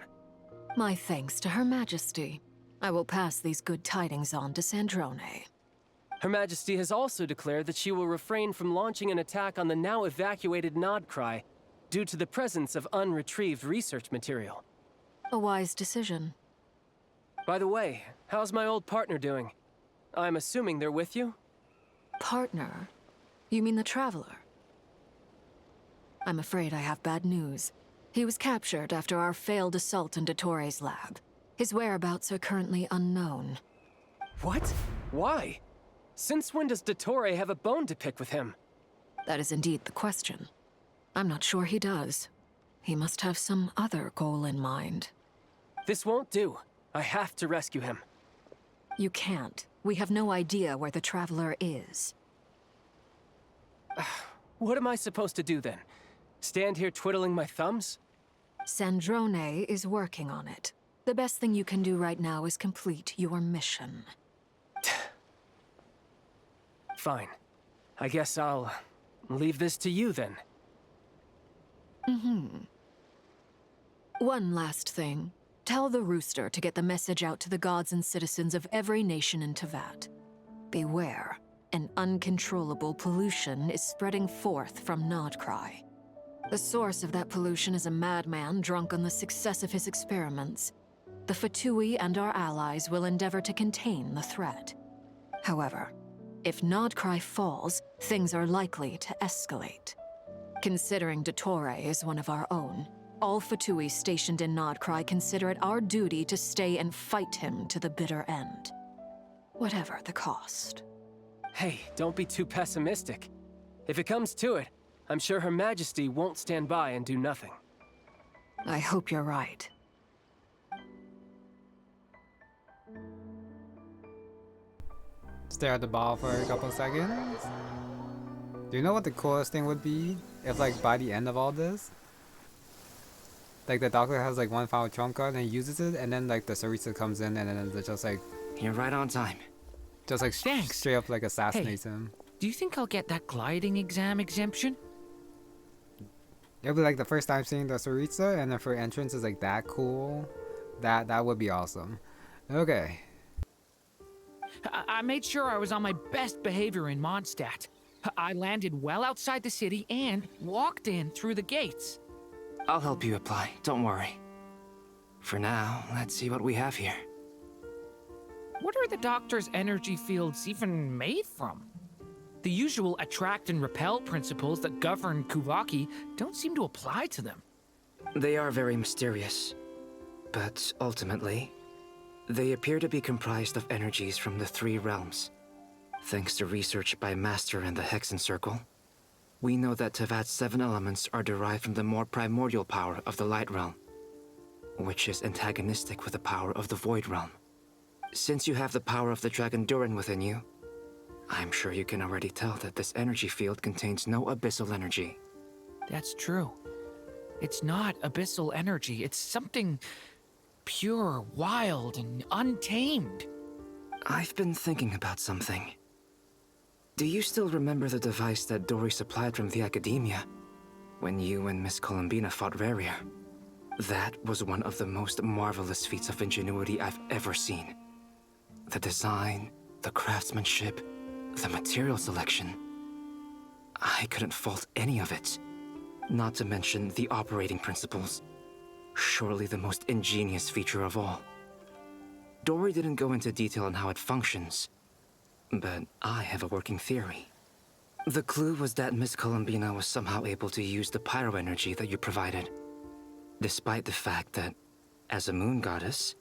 My thanks to Her Majesty. I will pass these good tidings on to Sandrone. Her Majesty has also declared that she will refrain from launching an attack on the now evacuated Nodcry due to the presence of unretrieved research material. A wise decision. By the way, how's my old partner doing? I'm assuming they're with you? Partner? You mean the Traveler? I'm afraid I have bad news. He was captured after our failed assault in Dottore's lab. His whereabouts are currently unknown. What? Why? Since when does Dottore have a bone to pick with him? That is indeed the question. I'm not sure he does. He must have some other goal in mind. This won't do. I have to rescue him. You can't. We have no idea where the Traveler is. What am I supposed to do then? Stand here twiddling my thumbs? Sandrone is working on it. The best thing you can do right now is complete your mission. Fine. I guess I'll leave this to you then. One last thing. Tell the Rooster to get the message out to the gods and citizens of every nation in Teyvat. Beware. An uncontrollable pollution is spreading forth from Nodcry. The source of that pollution is a madman drunk on the success of his experiments. The Fatui and our allies will endeavor to contain the threat. However, if Nodcry falls, things are likely to escalate. Considering Dottore is one of our own, all Fatui stationed in Nodcry consider it our duty to stay and fight him to the bitter end. Whatever the cost. Hey, don't be too pessimistic. If it comes to it, I'm sure Her Majesty won't stand by and do nothing. I hope you're right. Stare at the ball for a couple seconds. Do you know what the coolest thing would be? If like by the end of all this, like the Doctor has like one final trump card and he uses it, and then like the Tsaritsa comes in and then it's just like... You're right on time. Just like Thanks. straight up like assassinates him. Do you think I'll get that gliding exam exemption? It'll be like the first time seeing the Tsaritsa, and then for entrance is like that cool. That would be awesome. Okay. I made sure I was on my best behavior in Mondstadt. I landed well outside the city and walked in through the gates. I'll help you apply, don't worry. For now, let's see what we have here. What are the Doctor's energy fields even made from? The usual attract and repel principles that govern Kuvaki don't seem to apply to them. They are very mysterious, but ultimately, they appear to be comprised of energies from the three realms. Thanks to research by Master and the Hexen Circle, we know that Teyvat's 7 elements are derived from the more primordial power of the Light Realm, which is antagonistic with the power of the Void Realm. Since you have the power of the Dragon Durin within you, I'm sure you can already tell that this energy field contains no abyssal energy. That's true. It's not abyssal energy, it's something pure, wild, and untamed. I've been thinking about something. Do you still remember the device that Dory supplied from the Academia when you and Miss Columbina fought Rarier? That was one of the most marvelous feats of ingenuity I've ever seen. The design, the craftsmanship, the material selection. I couldn't fault any of it. Not to mention the operating principles. Surely the most ingenious feature of all. Dory didn't go into detail on how it functions, but I have a working theory. The clue was that Miss Columbina was somehow able to use the pyro energy that you provided, despite the fact that, as a moon goddess,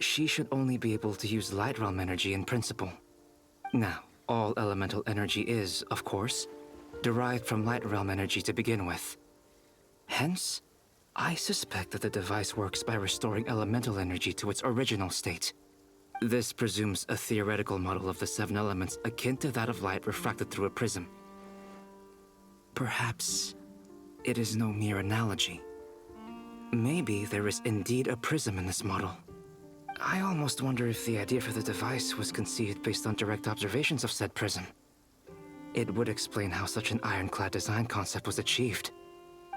she should only be able to use Light Realm energy in principle. Now, all elemental energy is, of course, derived from Light Realm energy to begin with. Hence, I suspect that the device works by restoring elemental energy to its original state. This presumes a theoretical model of the 7 elements akin to that of light refracted through a prism. Perhaps it is no mere analogy. Maybe there is indeed a prism in this model. I almost wonder if the idea for the device was conceived based on direct observations of said prism. It would explain how such an ironclad design concept was achieved.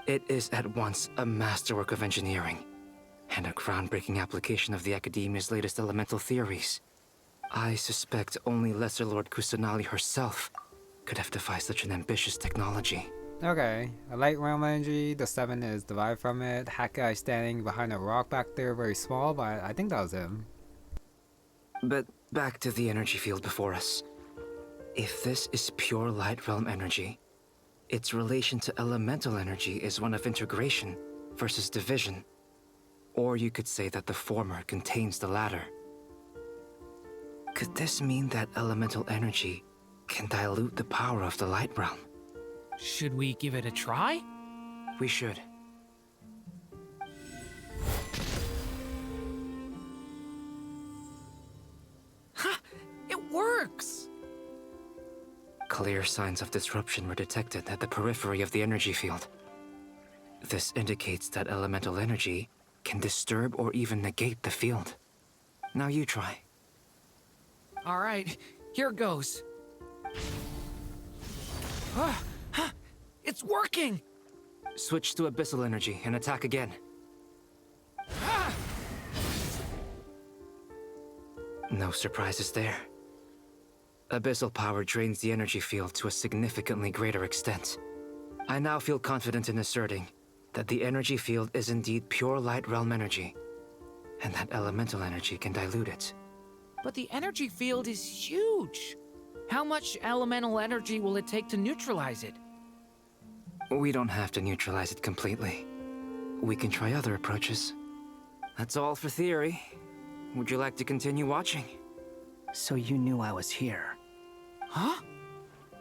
It is at once a masterwork of engineering and a groundbreaking application of the Academia's latest elemental theories. I suspect only Lesser Lord Kusanali herself could have devised such an ambitious technology. Okay, a light realm energy, the 7 is derived from it. Hat guy standing behind a rock back there, very small, but I think that was him. But back to the energy field before us. If this is pure light realm energy, its relation to elemental energy is one of integration versus division. Or you could say that the former contains the latter. Could this mean that elemental energy can dilute the power of the light realm? Should we give it a try? We should. Ha! It works! Clear signs of disruption were detected at the periphery of the energy field. This indicates that elemental energy can disturb or even negate the field. Now you try. Alright, here goes. It's working! Switch to abyssal energy and attack again. No surprises there. Abyssal power drains the energy field to a significantly greater extent. I now feel confident in asserting that the energy field is indeed pure light realm energy, and that elemental energy can dilute it. But the energy field is huge! How much elemental energy will it take to neutralize it? We don't have to neutralize it completely. We can try other approaches. That's all for theory. Would you like to continue watching? So you knew I was here? Huh?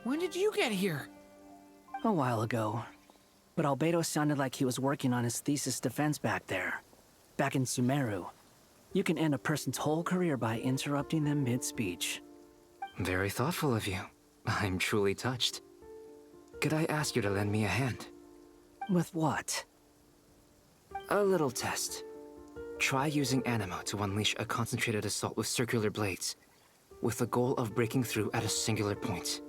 When did you get here? A while ago. But Albedo sounded like he was working on his thesis defense back there. Back in Sumeru. You can end a person's whole career by interrupting them mid-speech. Very thoughtful of you. I'm truly touched. Could I ask you to lend me a hand? With what? A little test. Try using Animo to unleash a concentrated assault with circular blades, with the goal of breaking through at a singular point.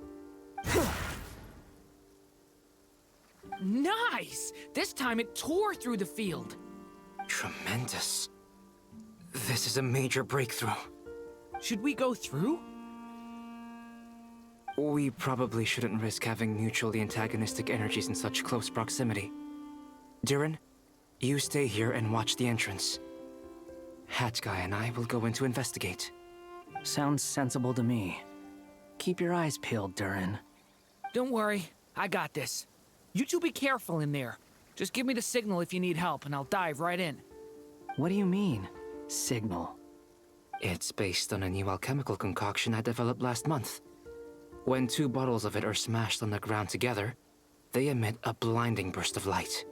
Nice! This time it tore through the field. Tremendous. This is a major breakthrough. Should we go through? We probably shouldn't risk having mutually antagonistic energies in such close proximity. Durin, you stay here and watch the entrance. Hat Guy and I will go in to investigate. Sounds sensible to me. Keep your eyes peeled, Durin. Don't worry, I got this. You two be careful in there. Just give me the signal if you need help, and I'll dive right in. What do you mean, signal? It's based on a new alchemical concoction I developed last month. When 2 bottles of it are smashed on the ground together, they emit a blinding burst of light.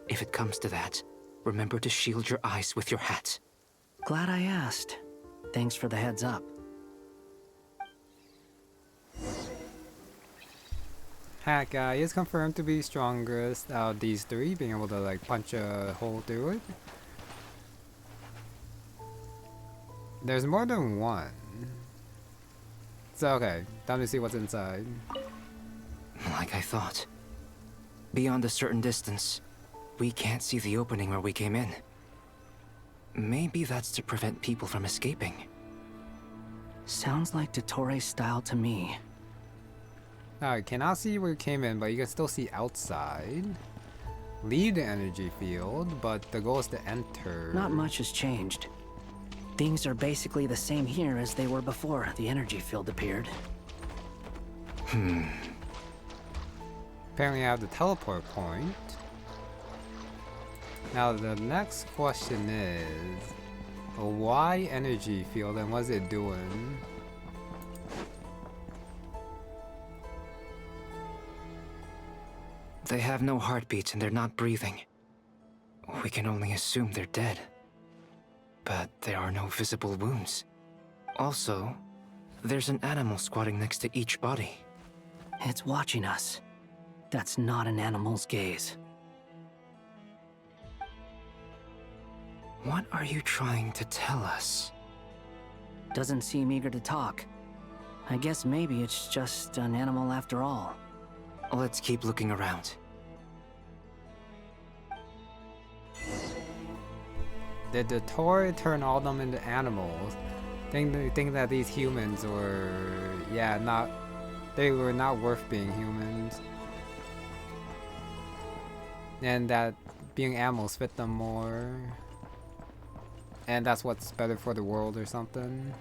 If it comes to that, remember to shield your eyes with your hat. Glad I asked. Thanks for the heads up. Hat guy is confirmed to be strongest out of these 3, being able to like punch a hole through it. There's more than one. So okay, time to see what's inside. Like I thought. Beyond a certain distance, we can't see the opening where we came in. Maybe that's to prevent people from escaping. Sounds like Dottore's style to me. Alright, cannot see where you came in, but you can still see outside. Leave the energy field, but the goal is to enter. Not much has changed. Things are basically the same here as they were before the energy field appeared. Apparently I have the teleport point. Now the next question is, why energy field and what's it doing? They have no heartbeats and they're not breathing. We can only assume they're dead. But there are no visible wounds. Also, there's an animal squatting next to each body. It's watching us. That's not an animal's gaze. What are you trying to tell us? Doesn't seem eager to talk. I guess maybe it's just an animal after all. Let's keep looking around. Did the Dottore turn all of them into animals? Think that these humans were, they were not worth being humans. And that being animals fit them more. And that's what's better for the world or something.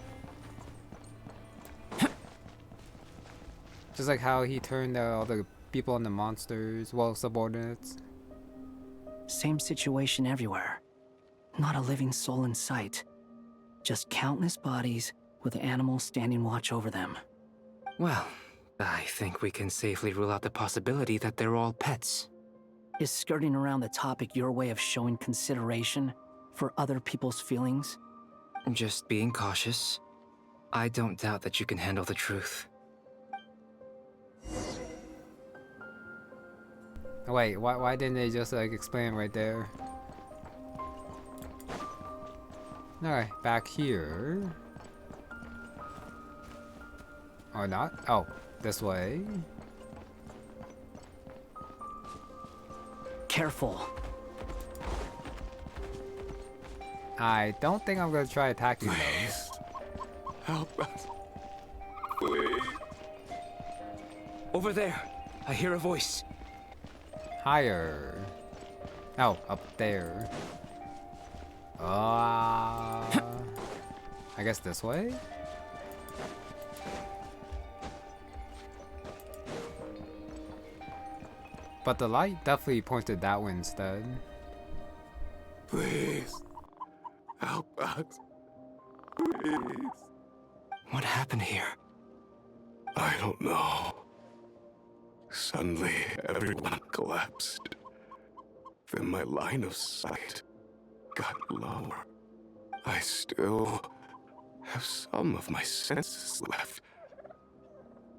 Just like how he turned all the people into monsters, well, subordinates. Same situation everywhere. Not a living soul in sight. Just countless bodies with animals standing watch over them. Well, I think we can safely rule out the possibility that they're all pets. Is skirting around the topic your way of showing consideration for other people's feelings? Just being cautious. I don't doubt that you can handle the truth. Wait, why didn't they just like explain right there? Alright, back here. Or not? Oh, this way. Careful. I don't think I'm gonna try attacking those. Help us. Please. Over there. I hear a voice. Higher. Oh, up there. I guess this way? But the light definitely pointed that way instead. Please. Help us. Please. What happened here? I don't know. Suddenly, everyone collapsed. Then my line of sight got lower. I still have some of my senses left.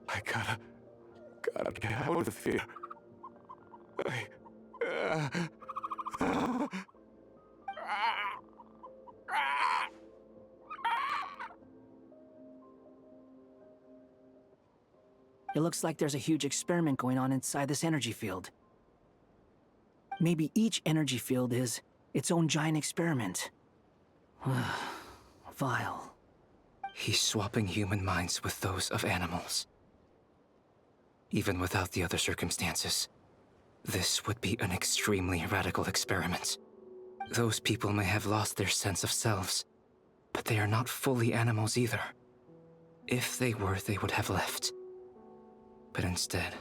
I gotta get out of here. It looks like there's a huge experiment going on inside this energy field. Maybe each energy field is its own giant experiment. Vile. He's swapping human minds with those of animals. Even without the other circumstances, this would be an extremely radical experiment. Those people may have lost their sense of selves, but they are not fully animals either. If they were, they would have left. But instead,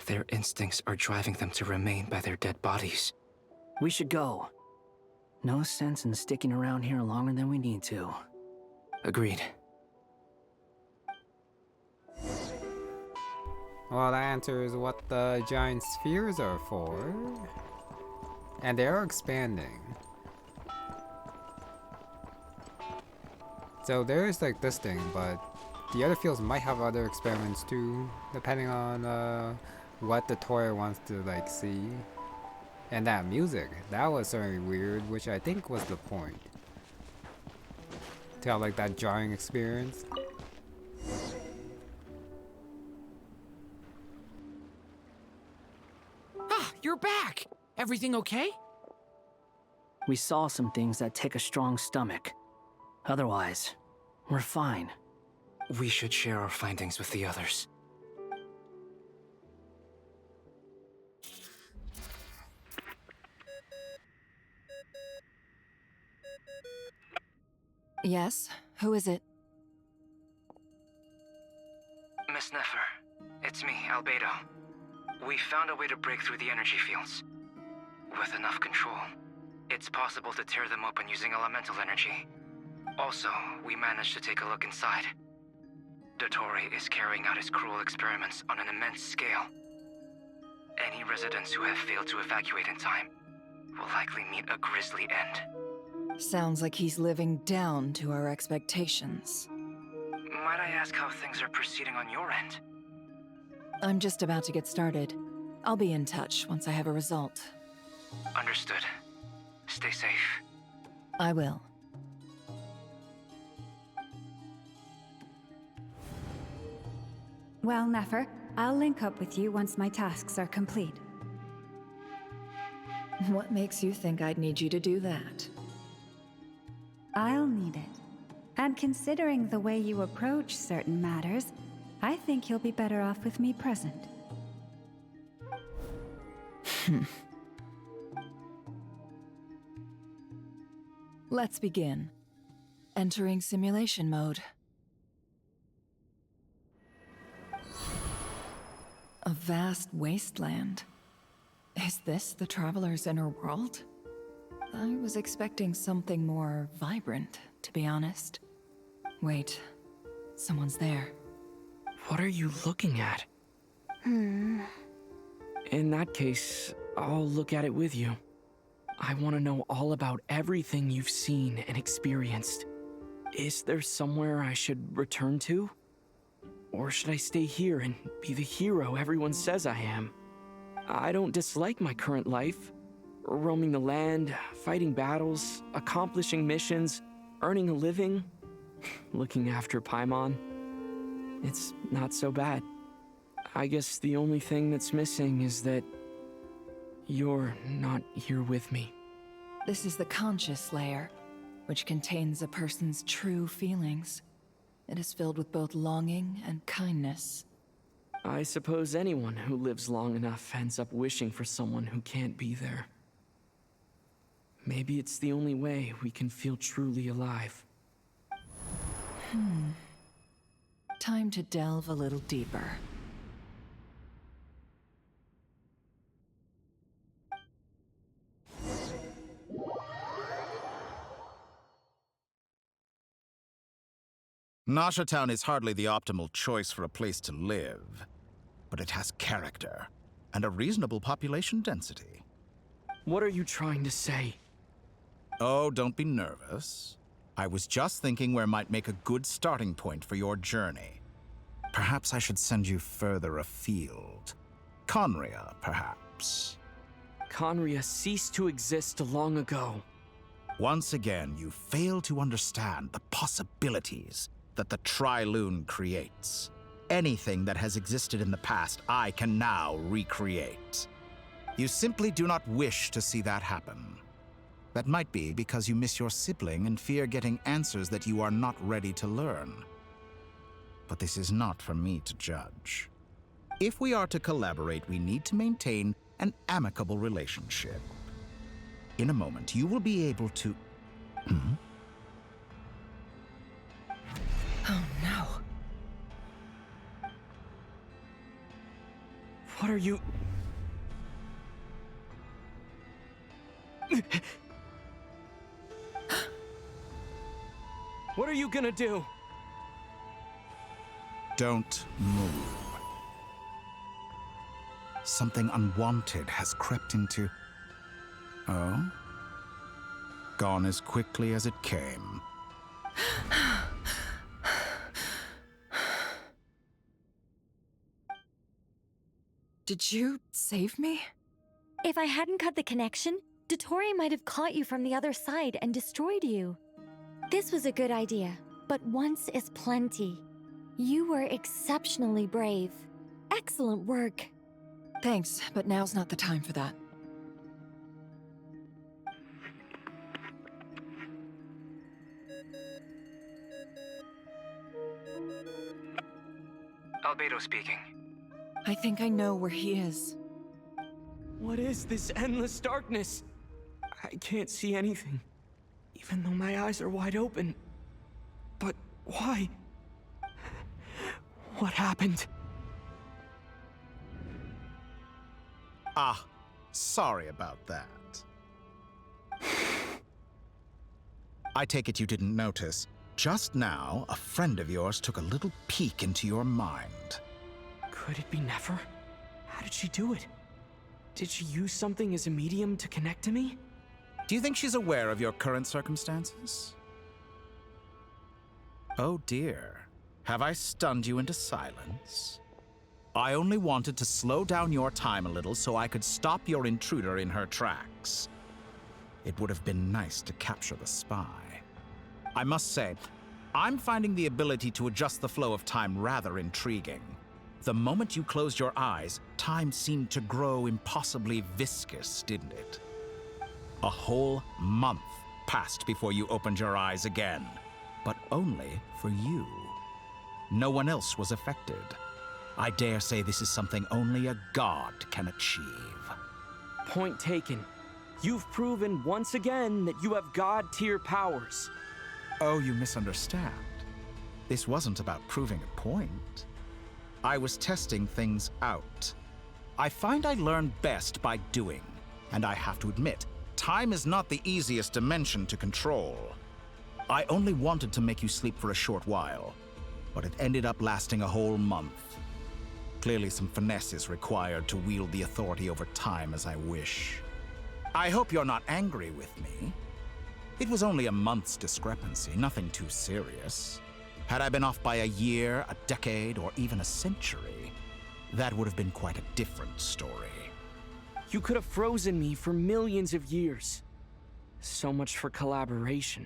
their instincts are driving them to remain by their dead bodies. We should go. No sense in sticking around here longer than we need to. Agreed. Well, that answers what the giant spheres are for. And they are expanding. So there's like this thing, but the other fields might have other experiments too, depending on what the Dottore wants to like see. And that music, that was certainly weird, which I think was the point. To have like that jarring experience. Ah, you're back! Everything okay? We saw some things that take a strong stomach. Otherwise, we're fine. We should share our findings with the others. Yes? Who is it? Miss Nefer, it's me, Albedo. We found a way to break through the energy fields. With enough control, it's possible to tear them open using elemental energy. Also, we managed to take a look inside. Dottore is carrying out his cruel experiments on an immense scale. Any residents who have failed to evacuate in time will likely meet a grisly end. Sounds like he's living down to our expectations. Might I ask how things are proceeding on your end? I'm just about to get started. I'll be in touch once I have a result. Understood. Stay safe. I will. Well, Nefer, I'll link up with you once my tasks are complete. What makes you think I'd need you to do that? I'll need it. And considering the way you approach certain matters, I think you'll be better off with me present. Let's begin. Entering simulation mode. A vast wasteland. Is this the Traveler's inner world? I was expecting something more vibrant, to be honest. Wait, someone's there. What are you looking at? In that case, I'll look at it with you. I want to know all about everything you've seen and experienced. Is there somewhere I should return to? Or should I stay here and be the hero everyone says I am? I don't dislike my current life. Roaming the land, fighting battles, accomplishing missions, earning a living, looking after Paimon. It's not so bad. I guess the only thing that's missing is that you're not here with me. This is the conscious layer, which contains a person's true feelings. It is filled with both longing and kindness. I suppose anyone who lives long enough ends up wishing for someone who can't be there. Maybe it's the only way we can feel truly alive. Time to delve a little deeper. Nasha Town is hardly the optimal choice for a place to live, but it has character and a reasonable population density. What are you trying to say? Oh, don't be nervous. I was just thinking where might make a good starting point for your journey. Perhaps I should send you further afield. Conria, perhaps. Conria ceased to exist long ago. Once again, you fail to understand the possibilities that the Tri-Lune creates. Anything that has existed in the past, I can now recreate. You simply do not wish to see that happen. That might be because you miss your sibling and fear getting answers that you are not ready to learn. But this is not for me to judge. If we are to collaborate, we need to maintain an amicable relationship. In a moment, you will be able to... Oh no. What are you... What are you gonna do? Don't move. Something unwanted has crept into... Oh? Gone as quickly as it came. Did you save me? If I hadn't cut the connection, Dottore might have caught you from the other side and destroyed you. This was a good idea, but once is plenty. You were exceptionally brave. Excellent work. Thanks, but now's not the time for that. Albedo speaking. I think I know where he is. What is this endless darkness? I can't see anything, even though my eyes are wide open. But why? What happened? Ah, sorry about that. I take it you didn't notice. Just now, a friend of yours took a little peek into your mind. Could it be Nefer? How did she do it? Did she use something as a medium to connect to me? Do you think she's aware of your current circumstances? Oh dear. Have I stunned you into silence? I only wanted to slow down your time a little so I could stop your intruder in her tracks. It would have been nice to capture the spy. I must say, I'm finding the ability to adjust the flow of time rather intriguing. The moment you closed your eyes, time seemed to grow impossibly viscous, didn't it? A whole month passed before you opened your eyes again, but only for you. No one else was affected. I dare say this is something only a god can achieve. Point taken. You've proven once again that you have god-tier powers. Oh, you misunderstand. This wasn't about proving a point. I was testing things out. I find I learn best by doing, and I have to admit, time is not the easiest dimension to control. I only wanted to make you sleep for a short while, but it ended up lasting a whole month. Clearly some finesse is required to wield the authority over time as I wish. I hope you're not angry with me. It was only a month's discrepancy, nothing too serious. Had I been off by a year, a decade, or even a century, that would have been quite a different story. You could have frozen me for millions of years. So much for collaboration.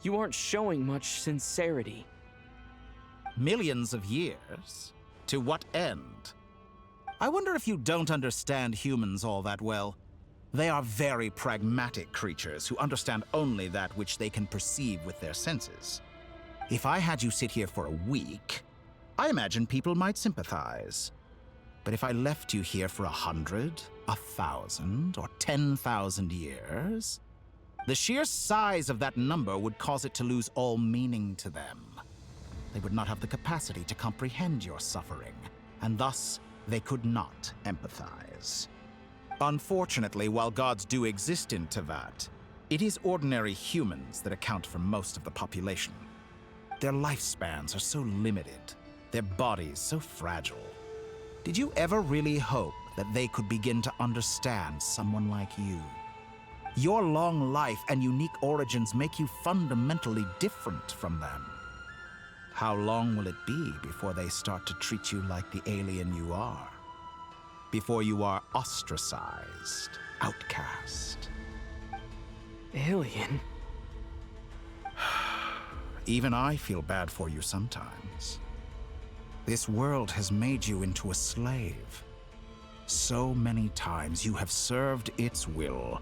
You aren't showing much sincerity. Millions of years? To what end? I wonder if you don't understand humans all that well. They are very pragmatic creatures who understand only that which they can perceive with their senses. If I had you sit here for a week, I imagine people might sympathize. But if I left you here for 100, 1,000, or 10,000 years, the sheer size of that number would cause it to lose all meaning to them. They would not have the capacity to comprehend your suffering, and thus they could not empathize. Unfortunately, while gods do exist in Teyvat, it is ordinary humans that account for most of the population. Their lifespans are so limited, their bodies so fragile. Did you ever really hope that they could begin to understand someone like you? Your long life and unique origins make you fundamentally different from them. How long will it be before they start to treat you like the alien you are? Before you are ostracized, outcast? Alien? Even I feel bad for you sometimes. This world has made you into a slave. So many times you have served its will,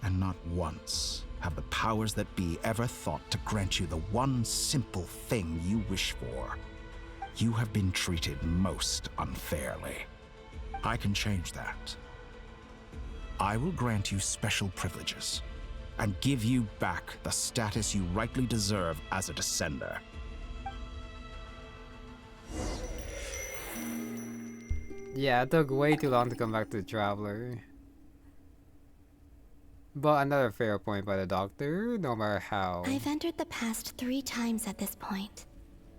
and not once have the powers that be ever thought to grant you the one simple thing you wish for. You have been treated most unfairly. I can change that. I will grant you special privileges and give you back the status you rightly deserve as a descender. Yeah, it took way too long to come back to the Traveler. But another fair point by the Doctor, no matter how... I've entered the past 3 times at this point,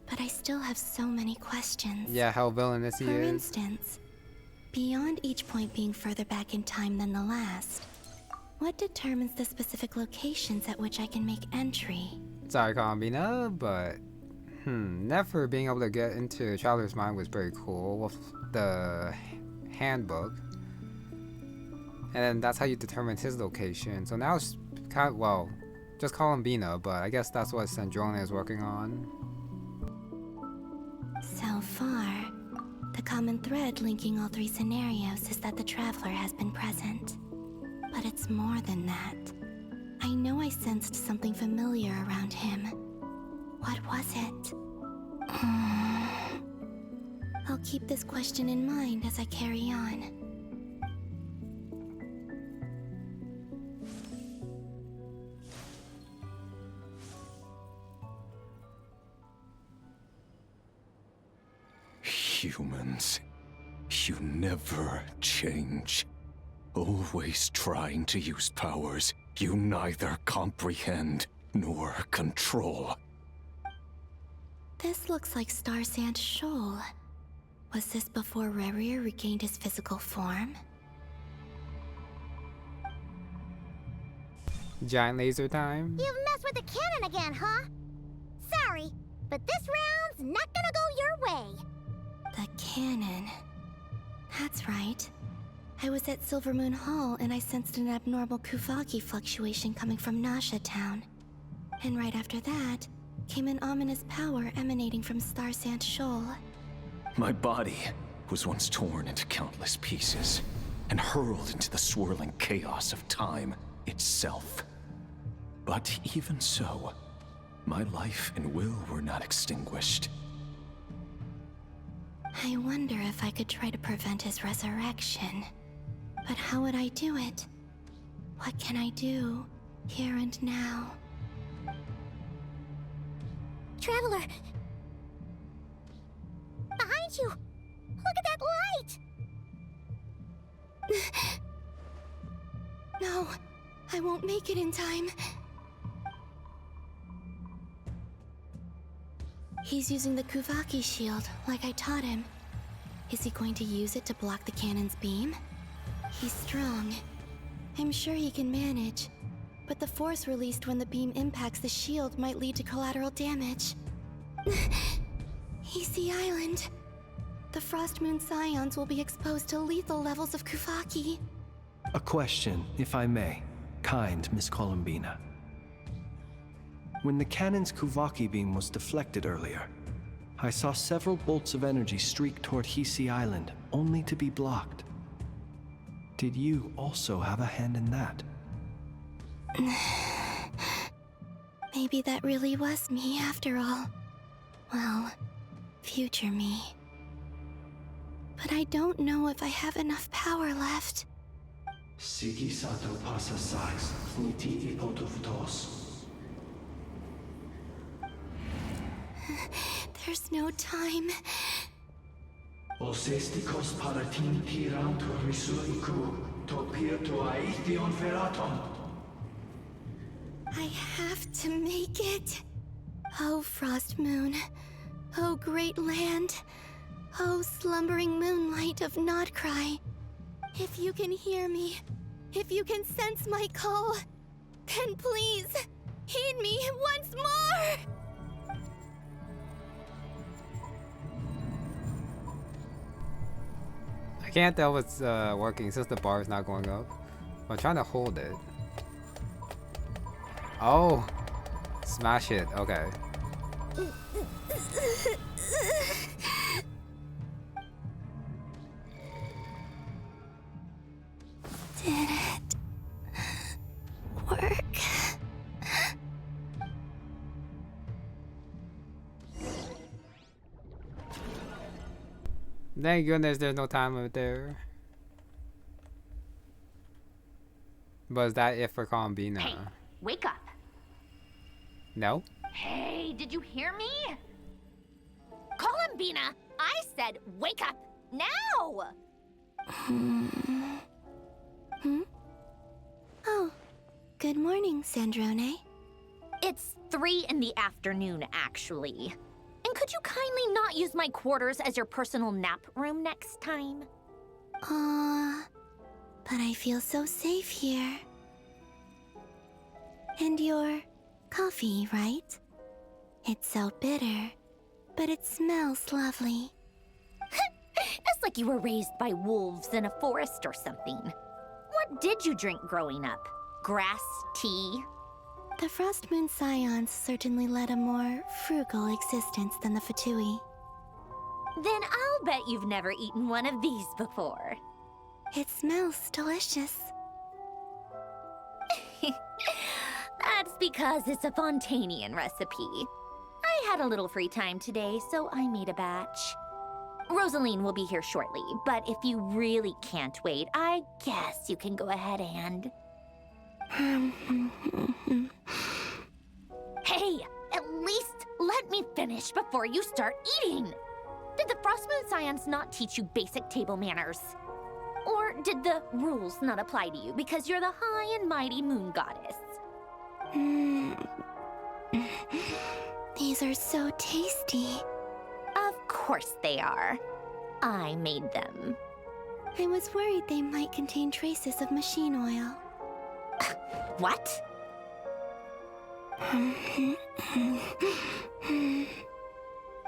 but I still have so many questions. Yeah, how villainous he is. For instance, beyond each point being further back in time than the last, what determines the specific locations at which I can make entry? Sorry, Columbina, but... Never being able to get into Traveler's mind was very cool with the handbook. And then that's how you determine his location. So now it's kind of, well, just Columbina, but I guess that's what Sandrone is working on. So far, the common thread linking all 3 scenarios is that the Traveler has been present. But it's more than that. I know I sensed something familiar around him. What was it? I'll keep this question in mind as I carry on. Humans, you never change. Always trying to use powers you neither comprehend nor control. This looks like Star Sand Shoal. Was this before Rerir regained his physical form? Giant laser time. You've messed with the cannon again, huh? Sorry, but this round's not gonna go your way. The cannon. That's right. I was at Silver Moon Hall and I sensed an abnormal Kuvaki fluctuation coming from Nasha Town. And right after that, came an ominous power emanating from Star Sand Shoal. My body was once torn into countless pieces and hurled into the swirling chaos of time itself. But even so, my life and will were not extinguished. I wonder if I could try to prevent his resurrection. But how would I do it? What can I do, here and now? Traveler! Behind you! Look at that light! No, I won't make it in time. He's using the Kuvaki shield, like I taught him. Is he going to use it to block the cannon's beam? He's strong. I'm sure he can manage. But the force released when the beam impacts the shield might lead to collateral damage. Easy Island. The Frost Moon Scions will be exposed to lethal levels of Kuvaki. A question, if I may. Kind Miss Columbina. When the cannon's Kuvaki beam was deflected earlier, I saw several bolts of energy streak toward Hisi Island, only to be blocked. Did you also have a hand in that? Maybe that really was me after all. Well, future me. But I don't know if I have enough power left. Siki sato pasa sais, niti ipotuftos. There's no time. Osestikos paratin tirantur risuiku, topirto aithion feraton. I have to make it. Oh, Frost Moon. Oh, great land. Oh, slumbering moonlight of Nodcry. If you can hear me, if you can sense my call, then please, heed me once more! I can't tell if it's working since the bar is not going up. I'm trying to hold it. Oh! Smash it, okay. Did it work? Thank goodness there's no time limit there. But is that it for Columbina? Hey, wake up. No? Hey, did you hear me? Columbina, I said wake up now! Oh, good morning, Sandrone. It's 3 in the afternoon, actually. And could you kindly not use my quarters as your personal nap room next time? But I feel so safe here. And your coffee, right? It's so bitter, but it smells lovely. That's like you were raised by wolves in a forest or something. What did you drink growing up? Grass tea? The Frost Moon Scions certainly led a more frugal existence than the Fatui. Then I'll bet you've never eaten one of these before. It smells delicious. That's because it's a Fontanian recipe. I had a little free time today, so I made a batch. Rosaline will be here shortly, but if you really can't wait, I guess you can go ahead and... Hey, at least let me finish before you start eating! Did the Frost Moon Scions not teach you basic table manners? Or did the rules not apply to you because you're the high and mighty moon goddess? These are so tasty. Of course they are. I made them. I was worried they might contain traces of machine oil. What?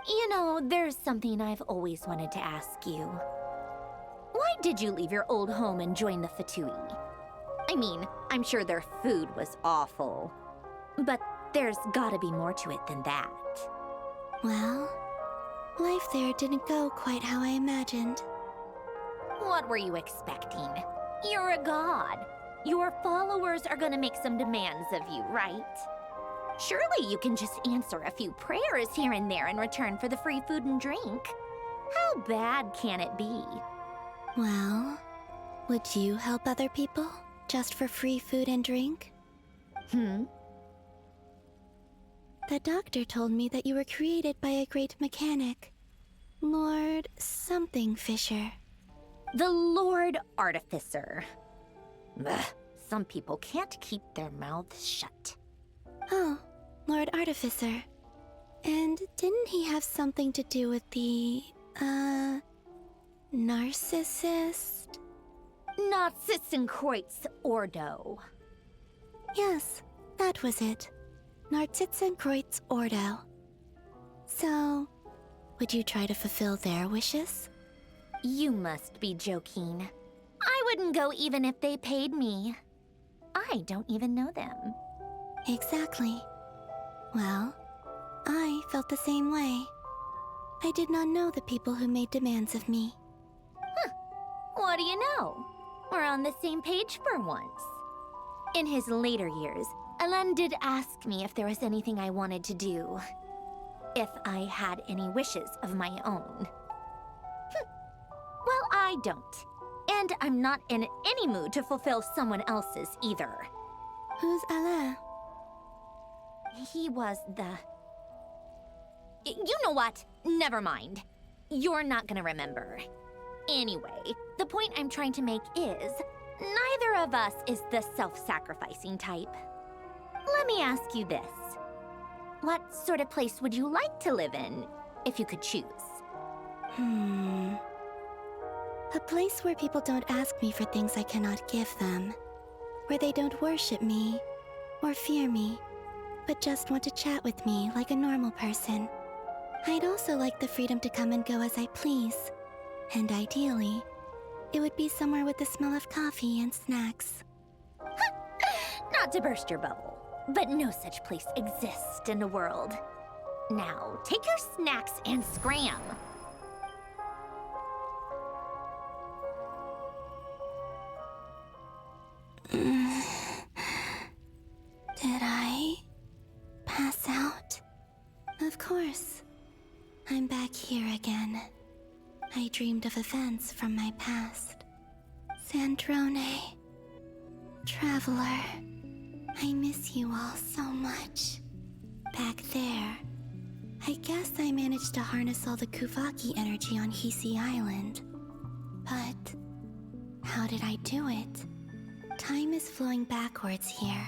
You You know, there's something I've always wanted to ask you. Why did you leave your old home and join the Fatui? I mean, I'm sure their food was awful. But there's gotta be more to it than that. Well, life there didn't go quite how I imagined. What were you expecting? You're a god. Your followers are gonna make some demands of you, right? Surely you can just answer a few prayers here and there in return for the free food and drink. How bad can it be? Well, would you help other people just for free food and drink? The doctor told me that you were created by a great mechanic, Lord something Fisher. The Lord Artificer. Ugh, some people can't keep their mouths shut. Oh, Lord Artificer. And didn't he have something to do with the, narcissist? Narcissenkreuz Ordo. Yes, that was it. Narcissenkreuz Ordo. So, would you try to fulfill their wishes? You must be joking. I wouldn't go even if they paid me. I don't even know them. Exactly. Well, I felt the same way. I did not know the people who made demands of me. What do you know? We're on the same page for once. In his later years, Elen did ask me if there was anything I wanted to do. If I had any wishes of my own. Well, I don't. And I'm not in any mood to fulfill someone else's either. Who's Alain? He was the... You know what? Never mind. You're not gonna remember. Anyway, the point I'm trying to make is, neither of us is the self-sacrificing type. Let me ask you this. What sort of place would you like to live in, if you could choose? A place where people don't ask me for things I cannot give them. Where they don't worship me, or fear me, but just want to chat with me like a normal person. I'd also like the freedom to come and go as I please. And ideally, it would be somewhere with the smell of coffee and snacks. Not to burst your bubble, but no such place exists in the world. Now, take your snacks and scram. Did I pass out? Of course. I'm back here again. I dreamed of events from my past. Sandrone. Traveler. I miss you all so much. Back there, I guess I managed to harness all the Kuvaki energy on Hisi Island. But how did I do it? Time is flowing backwards here,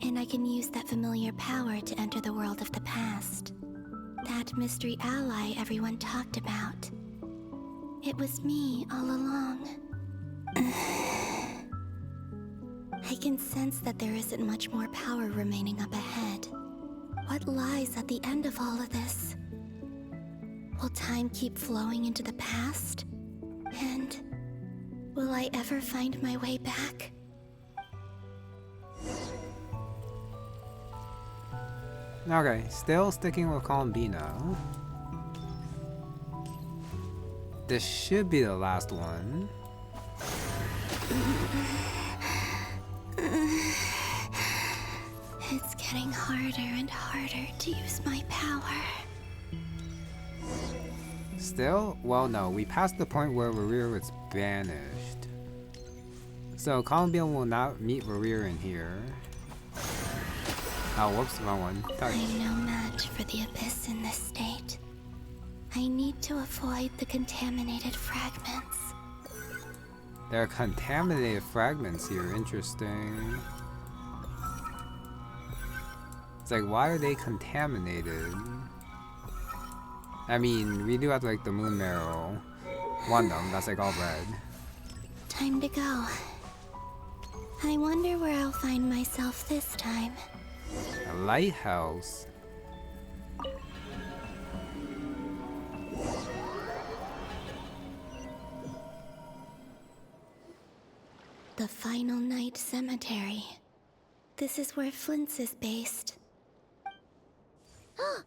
and I can use that familiar power to enter the world of the past. That mystery ally everyone talked about. It was me all along. I can sense that there isn't much more power remaining up ahead. What lies at the end of all of this? Will time keep flowing into the past? And will I ever find my way back? Okay, still sticking with Columbina. This should be the last one. It's getting harder and harder to use my power. Still? Well, no, we passed the point where Varir was banished. So Columbina will not meet Varir in here. Oh, whoops, wrong one. Touch. I'm no match for the Abyss in this state. I need to avoid the contaminated fragments. There are contaminated fragments here, interesting. It's like, why are they contaminated? I mean, we do have like the moon marrow. One of them, that's like all red. Time to go. I wonder where I'll find myself this time. A lighthouse. The Final Night Cemetery. This is where Flint's is based. Or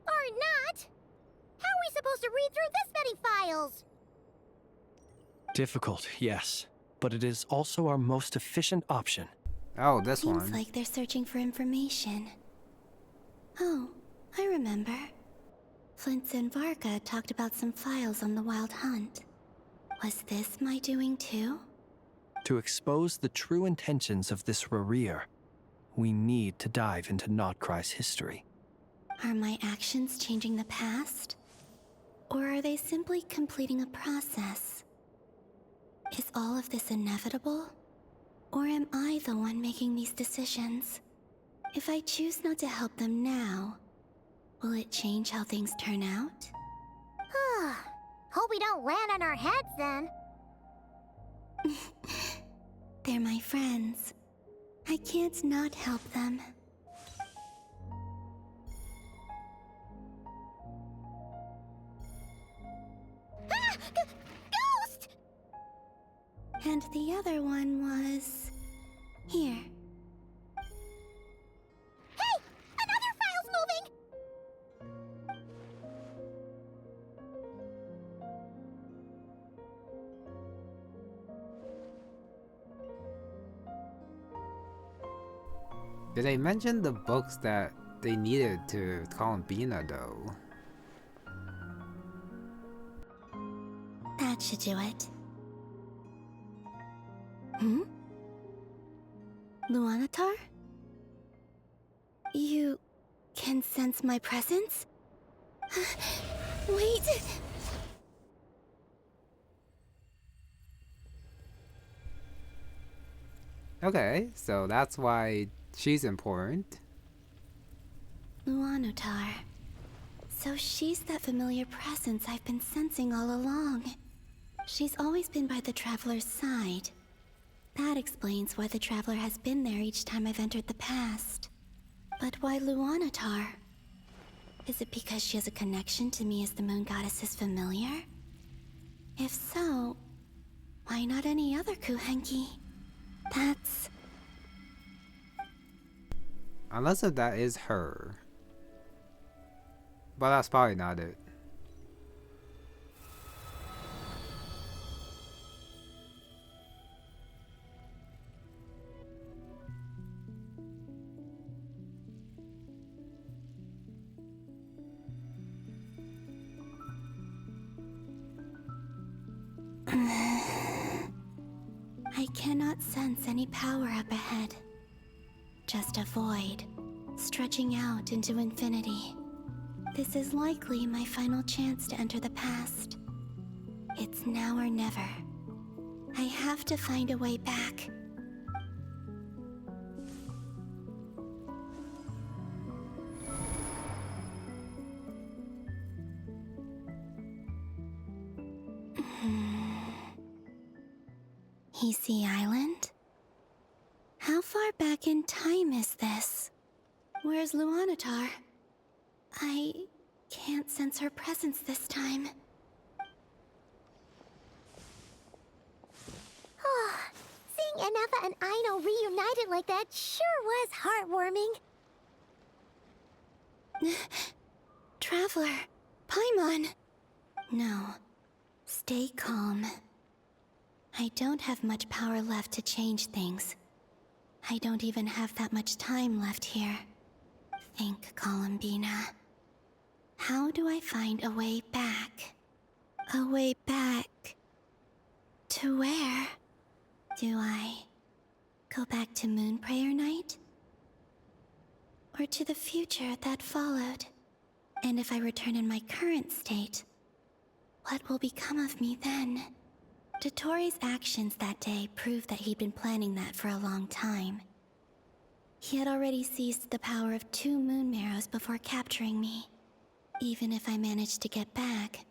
not! How are we supposed to read through this many files? Difficult, yes. But it is also our most efficient option. Oh, this Seems one. like they're searching for information. Oh, I remember. Flint and Varga talked about some files on the Wild Hunt. Was this my doing too? To expose the true intentions of this Rereer, we need to dive into Notcry's history. Are my actions changing the past? Or are they simply completing a process? Is all of this inevitable? Or am I the one making these decisions? If I choose not to help them now, will it change how things turn out? Hope we don't land on our heads then. They're my friends. I can't not help them. Ghost! And the other one was... here. Hey! Another file's moving! Did they mention the books that they needed to Columbina though? That should do it. Hmm? Luonnotar? You can sense my presence? Wait! Okay, so that's why she's important. Luonnotar. So she's that familiar presence I've been sensing all along. She's always been by the Traveler's side. That explains why the Traveler has been there each time I've entered the past. But why Luonnotar? Is it because she has a connection to me as the Moon Goddess's familiar? If so, why not any other Kuhenki? That's... Unless if that is her. But that's probably not it. I cannot sense any power up ahead. Just a void, stretching out into infinity. This is likely my final chance to enter the past. It's now or never. I have to find a way back. Easy Island? How far back in time is this? Where's Luonnotar? I can't sense her presence this time. Seeing Anafa and Aino reunited like that sure was heartwarming. Traveler, Paimon. No, stay calm. I don't have much power left to change things. I don't even have that much time left here. Think, Columbina. How do I find a way back? A way back... to where? Do I go back to Moonprayer Night? Or to the future that followed? And if I return in my current state, what will become of me then? Dottore's actions that day proved that he'd been planning that for a long time. He had already seized the power of 2 moon marrows before capturing me. Even if I managed to get back,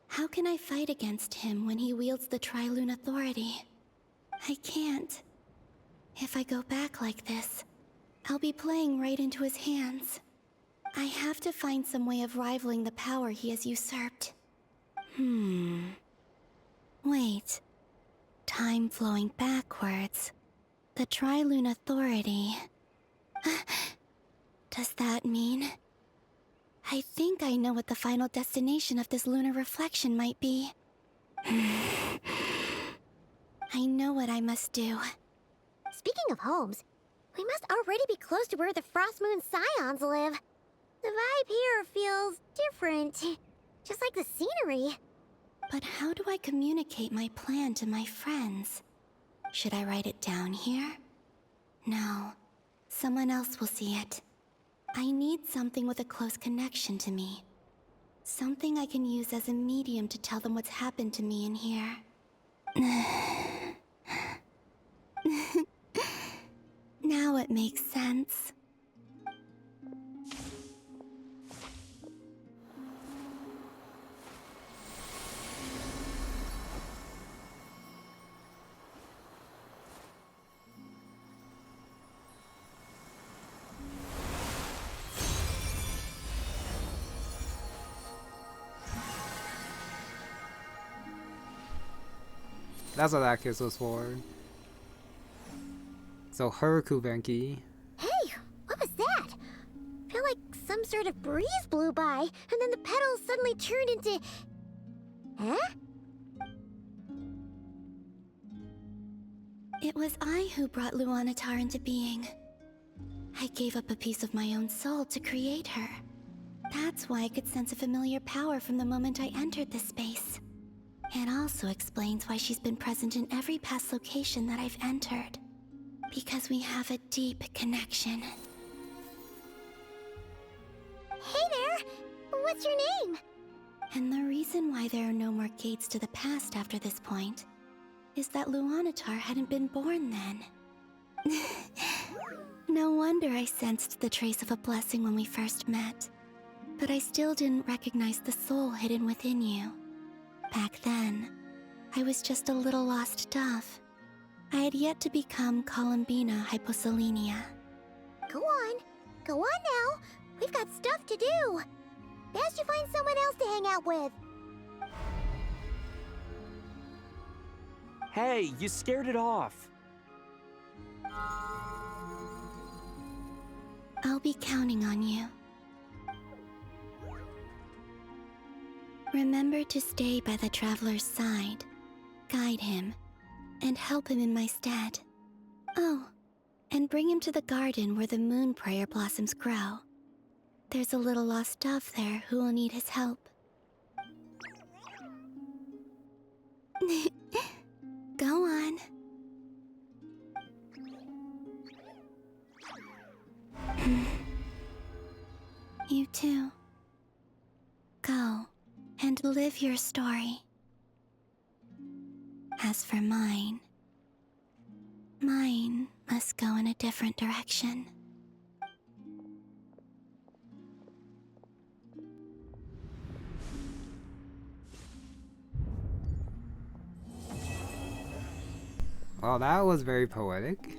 how can I fight against him when he wields the Tri-Lune authority? I can't. If I go back like this, I'll be playing right into his hands. I have to find some way of rivaling the power he has usurped. Wait. time flowing backwards. The Trilune Authority. Does that mean? I think I know what the final destination of this lunar reflection might be. I know what I must do. Speaking of homes, we must already be close to where the Frost Moon Scions live. The vibe here feels different, just like the scenery. But how do I communicate my plan to my friends? Should I write it down here? No. Someone else will see it. I need something with a close connection to me. Something I can use as a medium to tell them what's happened to me in here. Now it makes sense. That's what that kiss was for. So her Kuvenki. Hey, what was that? I feel like some sort of breeze blew by, and then the petals suddenly turned into... Huh? It was I who brought Luonnotar into being. I gave up a piece of my own soul to create her. That's why I could sense a familiar power from the moment I entered this space. It also explains why she's been present in every past location that I've entered. Because we have a deep connection. Hey there! What's your name? And the reason why there are no more gates to the past after this point is that Luonnotar hadn't been born then. No wonder I sensed the trace of a blessing when we first met. But I still didn't recognize the soul hidden within you. Back then, I was just a little lost dove. I had yet to become Columbina Hyposelenia. Go on now. We've got stuff to do. Best you find someone else to hang out with. Hey, you scared it off. I'll be counting on you. Remember to stay by the traveler's side, guide him, and help him in my stead. Oh, and bring him to the garden where the moon prayer blossoms grow. There's a little lost dove there who will need his help. Go on. You too. Go and live your story. As for mine must go in a different direction. Well, that was very poetic.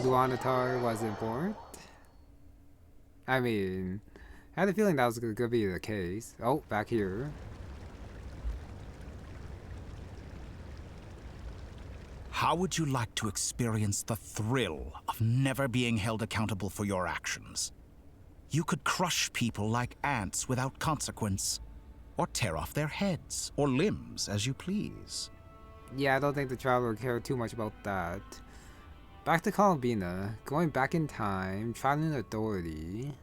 Luonnotar wasn't born. I mean, I had a feeling that was going to be the case. Oh, back here. How would you like to experience the thrill of never being held accountable for your actions? You could crush people like ants without consequence, or tear off their heads or limbs as you please. Yeah, I don't think the Traveler would care too much about that. Back to Columbina, going back in time, Trilune Authority.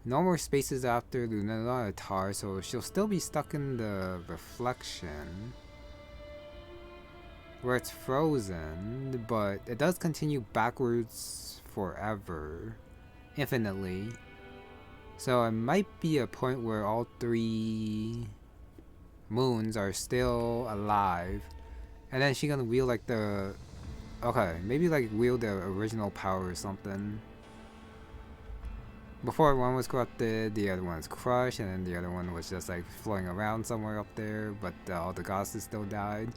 No more spaces after Luonnotar, so she'll still be stuck in the reflection. Where it's frozen, but it does continue backwards forever. Infinitely. So it might be a point where all three moons are still alive. And then she gonna wield like the... Okay, maybe like wield the original power or something. Before one was corrupted, the other one was crushed, and then the other one was just like floating around somewhere up there, but all the goddesses still died.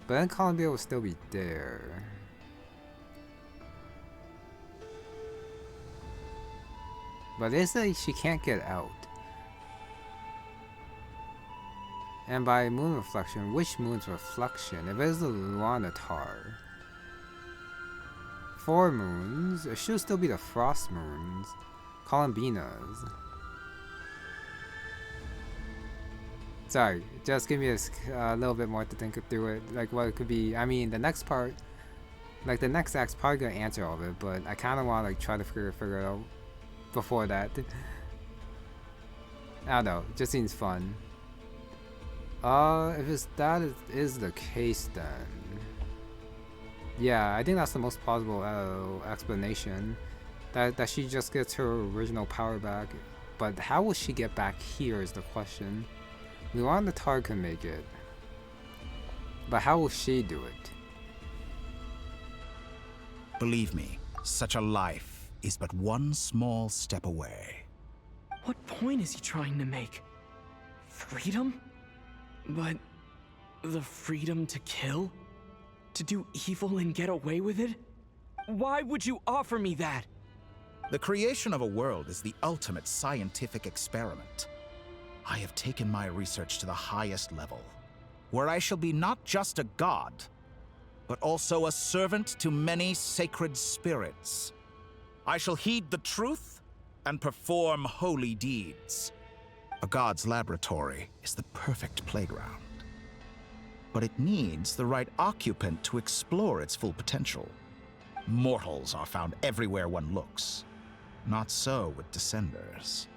But then Columbia will still be there. But it's like she can't get out. And by moon reflection, which moon's reflection? If it is the Luonnotar. 4 moons, it should still be the frost moons. Columbinas. Sorry, just give me a little bit more to think through it. Like what it could be. I mean, the next part, like the next act's probably gonna answer all of it, but I kind of want to like try to figure it out before that. I don't know. It just seems fun. If that is the case, then yeah, I think that's the most plausible explanation. That she just gets her original power back, but how will she get back here is the question. Luonnotar can make it, but how will she do it? Believe me, such a life is but one small step away. What point is he trying to make? Freedom? But the freedom to kill? To do evil and get away with it? Why would you offer me that? The creation of a world is the ultimate scientific experiment. I have taken my research to the highest level, where I shall be not just a god, but also a servant to many sacred spirits. I shall heed the truth and perform holy deeds. A god's laboratory is the perfect playground, but it needs the right occupant to explore its full potential. Mortals are found everywhere one looks. Not so with Descenders.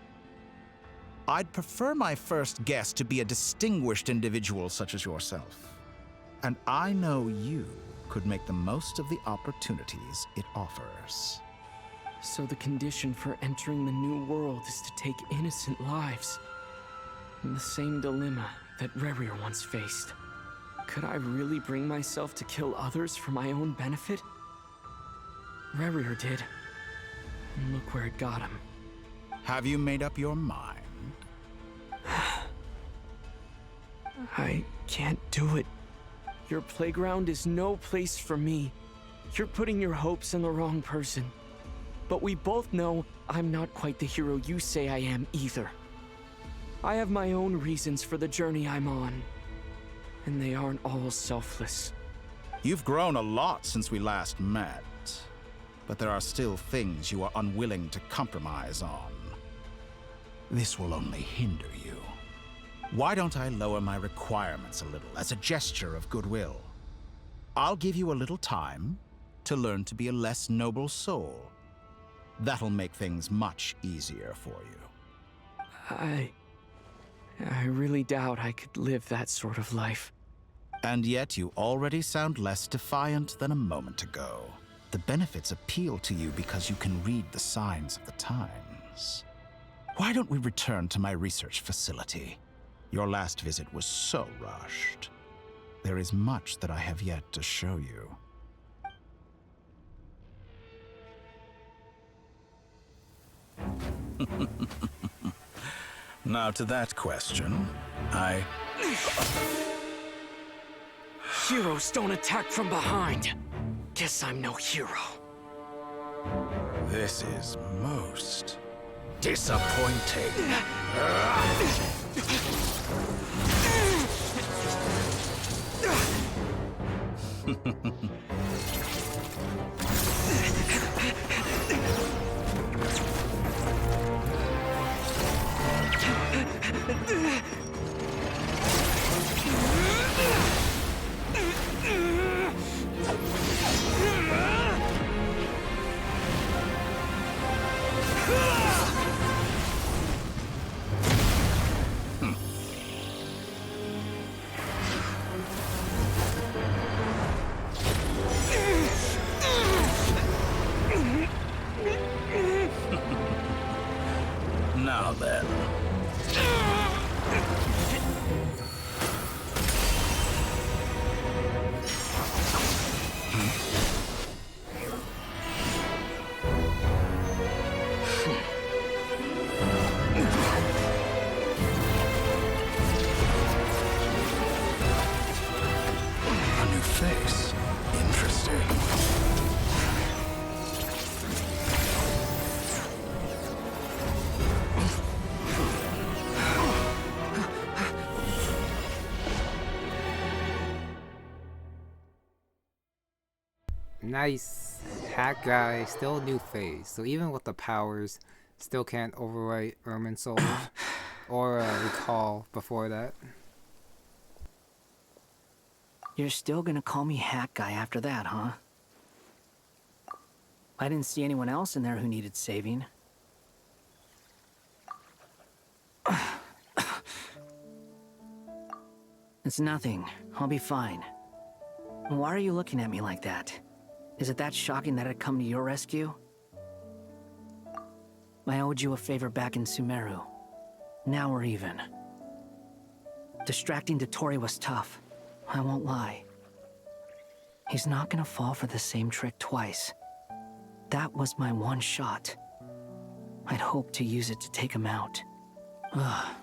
I'd prefer my first guest to be a distinguished individual such as yourself. And I know you could make the most of the opportunities it offers. So the condition for entering the new world is to take innocent lives. The same dilemma that Rerir once faced. Could I really bring myself to kill others for my own benefit? Rerir did. And look where it got him. Have you made up your mind? I can't do it. Your playground is no place for me. You're putting your hopes in the wrong person. But we both know I'm not quite the hero you say I am either. I have my own reasons for the journey I'm on. And they aren't all selfless. You've grown a lot since we last met. But there are still things you are unwilling to compromise on. This will only hinder you. Why don't I lower my requirements a little as a gesture of goodwill? I'll give you a little time to learn to be a less noble soul. That'll make things much easier for you. I really doubt I could live that sort of life. And yet you already sound less defiant than a moment ago. The benefits appeal to you because you can read the signs of the times. Why don't we return to my research facility? Your last visit was so rushed. There is much that I have yet to show you. Now to that question, Heroes don't attack from behind. Guess I'm no hero. This is most disappointing. Now then. Nice. Hack guy, still new phase. So even with the powers, still can't overwrite Ermin's soul or recall before that. You're still gonna call me Hack Guy after that, huh? I didn't see anyone else in there who needed saving. It's nothing. I'll be fine. Why are you looking at me like that? Is it that shocking that I'd come to your rescue? I owed you a favor back in Sumeru. Now we're even. Distracting Dottore was tough. I won't lie. He's not gonna fall for the same trick twice. That was my one shot. I'd hoped to use it to take him out. Ugh.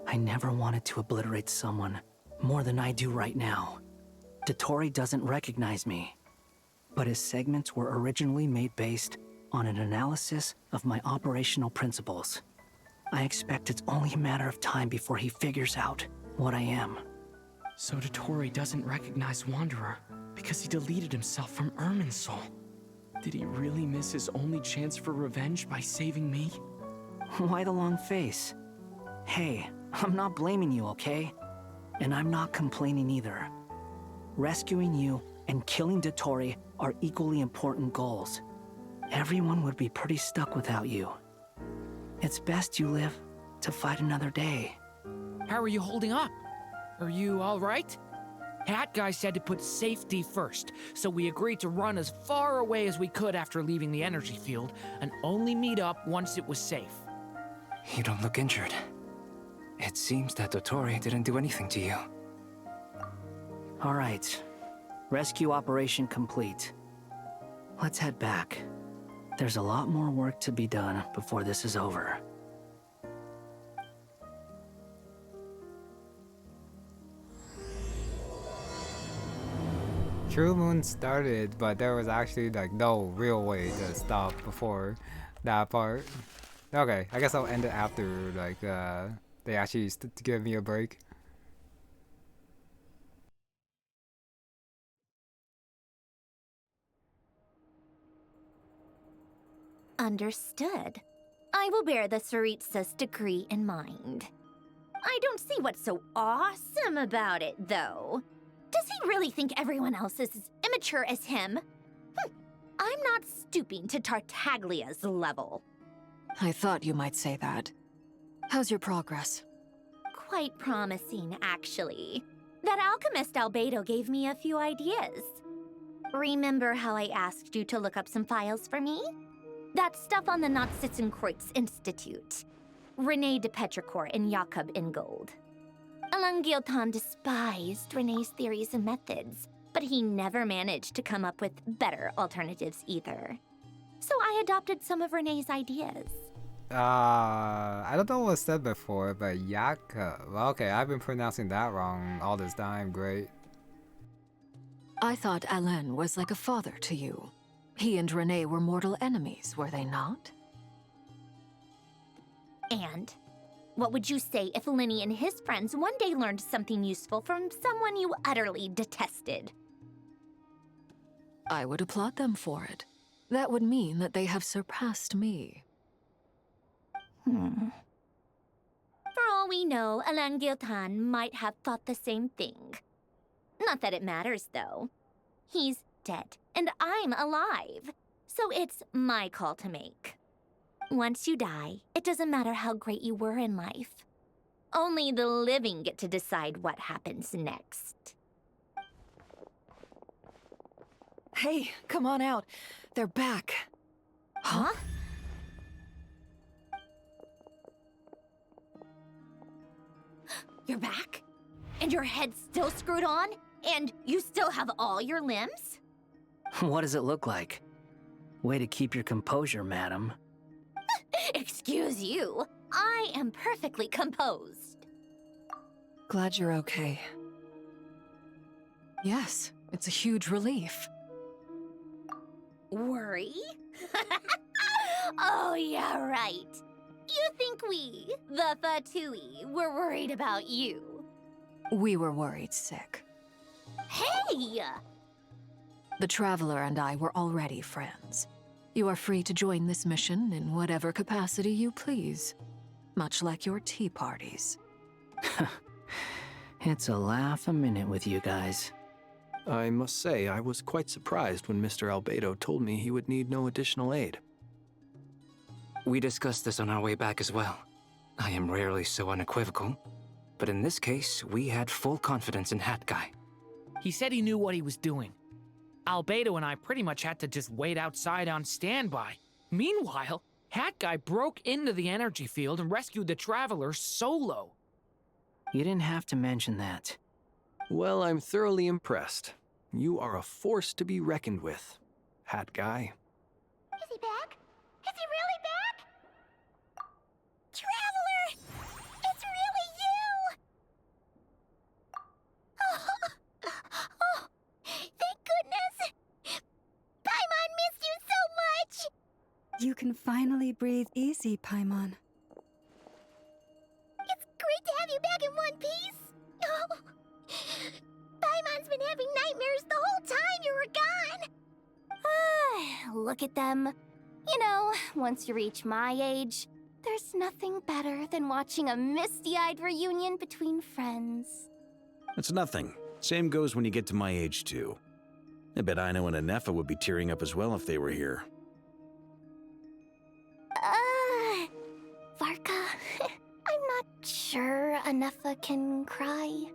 I never wanted to obliterate someone more than I do right now. Dottore doesn't recognize me, but his segments were originally made based on an analysis of my operational principles. I expect it's only a matter of time before he figures out what I am. So Dottore doesn't recognize Wanderer because he deleted himself from Ermin's soul. Did he really miss his only chance for revenge by saving me? Why the long face? Hey, I'm not blaming you, okay? And I'm not complaining either. Rescuing you and killing Dottore are equally important goals. Everyone would be pretty stuck without you. It's best you live to fight another day. How are you holding up? Are you all right? Hat guy said to put safety first, so we agreed to run as far away as we could after leaving the energy field and only meet up once it was safe. You don't look injured. It seems that Dottore didn't do anything to you. All right. Rescue operation complete. Let's head back. There's a lot more work to be done before this is over. True Moon started, but there was actually like no real way to stop before that part. Okay, I guess I'll end it after like they actually give me a break. Understood. I will bear the Tsaritsa's decree in mind. I don't see what's so awesome about it, though. Does he really think everyone else is as immature as him? I'm not stooping to Tartaglia's level. I thought you might say that. How's your progress? Quite promising, actually. That alchemist Albedo gave me a few ideas. Remember how I asked you to look up some files for me? That stuff on the Nazi-Kreuz Institute. René de Petrichor and Jakob Ingold. Alain Guillotin despised René's theories and methods, but he never managed to come up with better alternatives either. So I adopted some of René's ideas. I don't know what was said before, but Jakob. Okay, I've been pronouncing that wrong all this time. Great. I thought Alain was like a father to you. He and René were mortal enemies, were they not? And what would you say if Lenny and his friends one day learned something useful from someone you utterly detested? I would applaud them for it. That would mean that they have surpassed me. For all we know, Alain Guillotin might have thought the same thing. Not that it matters, though. He's dead, and I'm alive. So it's my call to make. Once you die, it doesn't matter how great you were in life. Only the living get to decide what happens next. Hey, come on out. They're back. Huh? You're back? And your head's still screwed on? And you still have all your limbs? What does it look like? Way to keep your composure, madam. Excuse you. I am perfectly composed. Glad you're okay. Yes, it's a huge relief. Worry? Oh, yeah, right. You think we, the Fatui, were worried about you? We were worried sick. Hey! The Traveler and I were already friends. You are free to join this mission in whatever capacity you please, much like your tea parties. It's a laugh a minute with you guys. I must say, I was quite surprised when Mr. Albedo told me he would need no additional aid. We discussed this on our way back as well. I am rarely so unequivocal, but in this case, we had full confidence in Hat Guy. He said he knew what he was doing. Albedo and I pretty much had to just wait outside on standby. Meanwhile, Hat Guy broke into the energy field and rescued the Traveler solo. You didn't have to mention that. Well, I'm thoroughly impressed. You are a force to be reckoned with, Hat Guy. Is he back? Is he really back? Traveler! It's really you! Oh, thank goodness! Paimon missed you so much! You can finally breathe easy, Paimon. It's great to have you back in one piece! Oh, Paimon's been having nightmares the whole time you were gone! Look at them. You know, once you reach my age, there's nothing better than watching a misty-eyed reunion between friends. It's nothing. Same goes when you get to my age, too. I bet Ino and Anefa would be tearing up as well if they were here. Varka, I'm not sure Anefa can cry.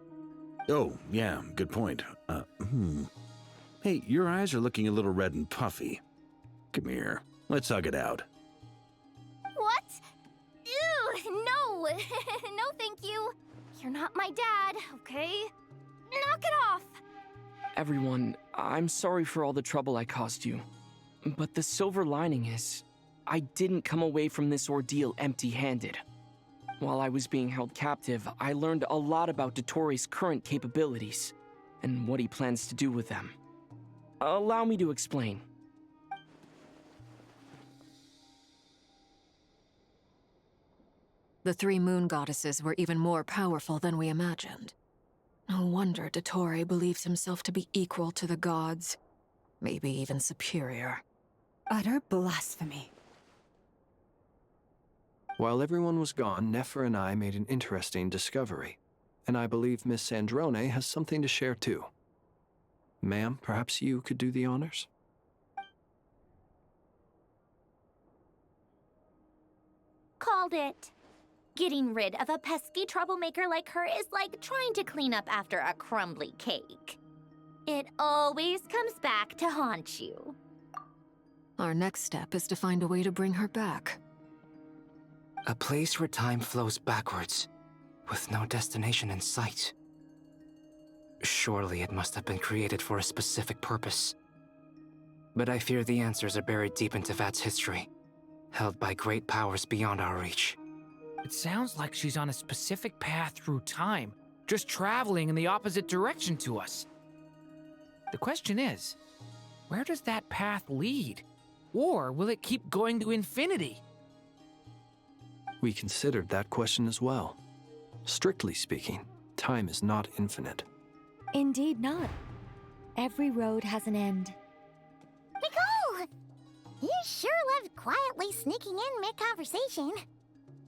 Oh, yeah, good point. Hey, your eyes are looking a little red and puffy. Come here. Let's hug it out. What? Ew, no. No, thank you. You're not my dad, okay? Knock it off. Everyone, I'm sorry for all the trouble I caused you. But the silver lining is, I didn't come away from this ordeal empty-handed. While I was being held captive, I learned a lot about Dottore's current capabilities, and what he plans to do with them. Allow me to explain. The three moon goddesses were even more powerful than we imagined. No wonder Dottore believes himself to be equal to the gods, maybe even superior. Utter blasphemy. While everyone was gone, Nefer and I made an interesting discovery, and I believe Miss Sandrone has something to share too. Ma'am, perhaps you could do the honors? Called it. Getting rid of a pesky troublemaker like her is like trying to clean up after a crumbly cake. It always comes back to haunt you. Our next step is to find a way to bring her back. A place where time flows backwards, with no destination in sight. Surely it must have been created for a specific purpose. But I fear the answers are buried deep into VII's history, held by great powers beyond our reach. It sounds like she's on a specific path through time, just traveling in the opposite direction to us. The question is, where does that path lead? Or will it keep going to infinity? We considered that question as well. Strictly speaking, time is not infinite. Indeed not. Every road has an end. Nicole! You sure loved quietly sneaking in mid-conversation.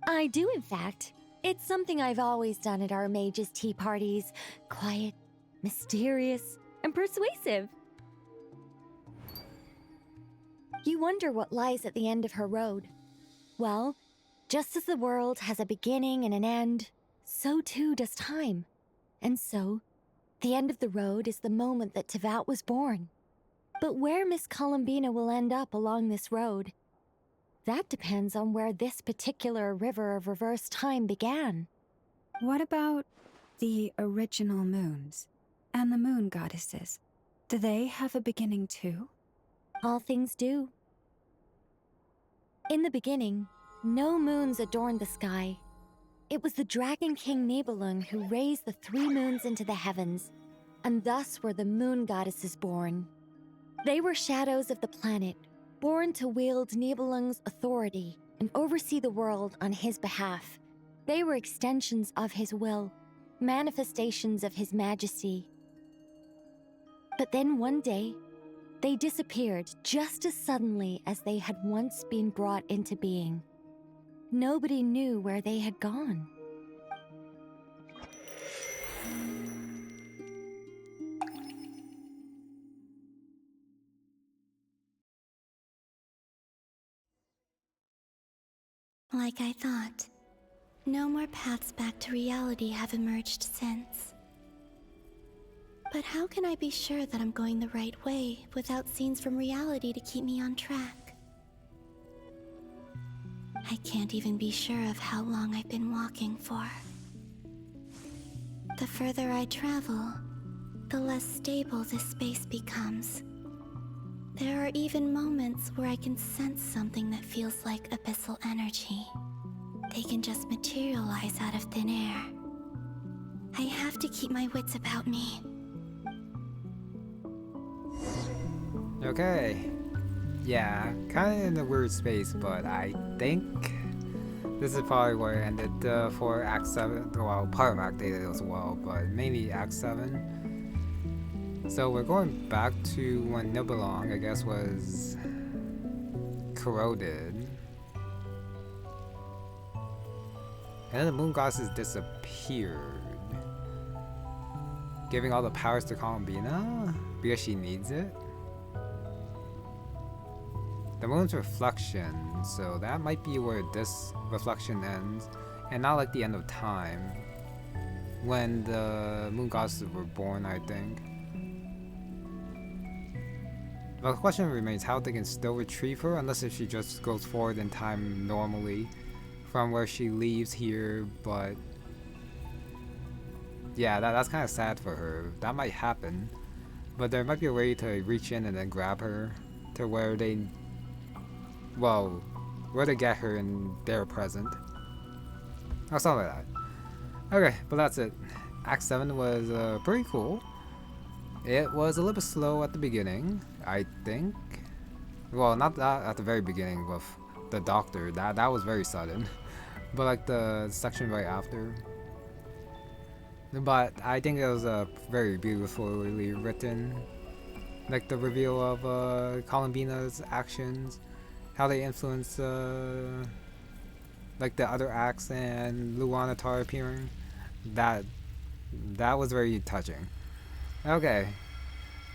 I do, in fact. It's something I've always done at our mages' tea parties. Quiet, mysterious, and persuasive. You wonder what lies at the end of her road. Well, just as the world has a beginning and an end, so too does time. And so, the end of the road is the moment that Tevat was born. But where Miss Columbina will end up along this road, that depends on where this particular river of reverse time began. What about the original moons and the moon goddesses? Do they have a beginning too? All things do. In the beginning, no moons adorned the sky. It was the Dragon King Nibelung who raised the three moons into the heavens, and thus were the moon goddesses born. They were shadows of the planet, born to wield Nibelung's authority and oversee the world on his behalf. They were extensions of his will, manifestations of his majesty. But then one day, They disappeared just as suddenly as they had once been brought into being. Nobody knew where they had gone. Like I thought, no more paths back to reality have emerged since. But how can I be sure that I'm going the right way without scenes from reality to keep me on track? I can't even be sure of how long I've been walking for. The further I travel, the less stable this space becomes. There are even moments where I can sense something that feels like abyssal energy. They can just materialize out of thin air. I have to keep my wits about me. Okay. Yeah, kind of in a weird space, but I think this is probably where it ended for Act 7. Well, part of Act 8 as well, but mainly Act 7. So we're going back to when Nibelung, I guess, was corroded. And then the moon goddesses disappeared, giving all the powers to Columbina because she needs it. The moon's reflection, so that might be where this reflection ends, and not like the end of time, when the moon goddesses were born, I think. The question remains how they can still retrieve her, unless if she just goes forward in time normally from where she leaves here, but yeah, that's kind of sad for her. That might happen, but there might be a way to reach in and then grab her to where they, well, where they get her and they're present. Or something like that. Okay, but that's it. Act 7 was pretty cool. It was a little bit slow at the beginning, I think. Well, not that at the very beginning with the doctor. That was very sudden. But like the section right after. But I think it was very beautifully written. Like the reveal of Columbina's actions, how they influence like the other acts and Luonnotar appearing. That was very touching. Okay,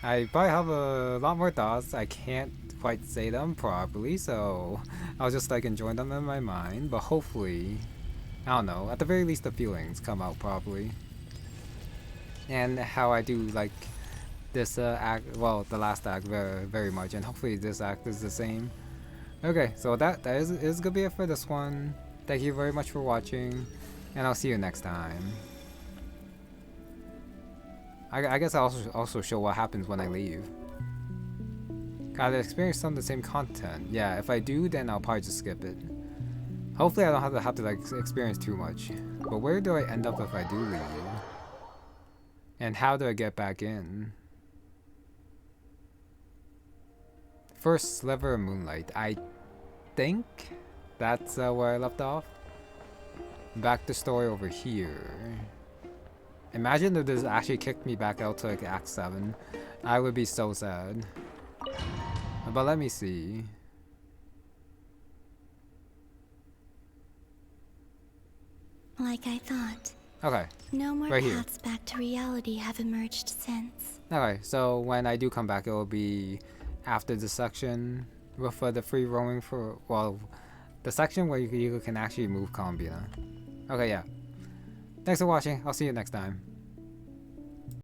I probably have a lot more thoughts. I can't quite say them properly, so I'll just like enjoy them in my mind. But hopefully, I don't know, at the very least the feelings come out properly. And how I do like this act, well, the last act very, very much, and hopefully this act is the same. Okay, so that is gonna be it for this one. Thank you very much for watching, and I'll see you next time. I guess I'll also show what happens when I leave. Gotta experience some of the same content. Yeah, if I do, then I'll probably just skip it. Hopefully I don't have to like experience too much. But where do I end up if I do leave? And how do I get back in? First sliver of moonlight. I think that's where I left off. Back to story over here. Imagine if this actually kicked me back out to like Act 7. I would be so sad. But let me see. Like I thought. Okay. No more right paths back to reality have emerged since. Okay, so when I do come back, it will be after the section with the free roaming for, well, the section where you can actually move Columbina. Okay, yeah. Thanks for watching. I'll see you next time.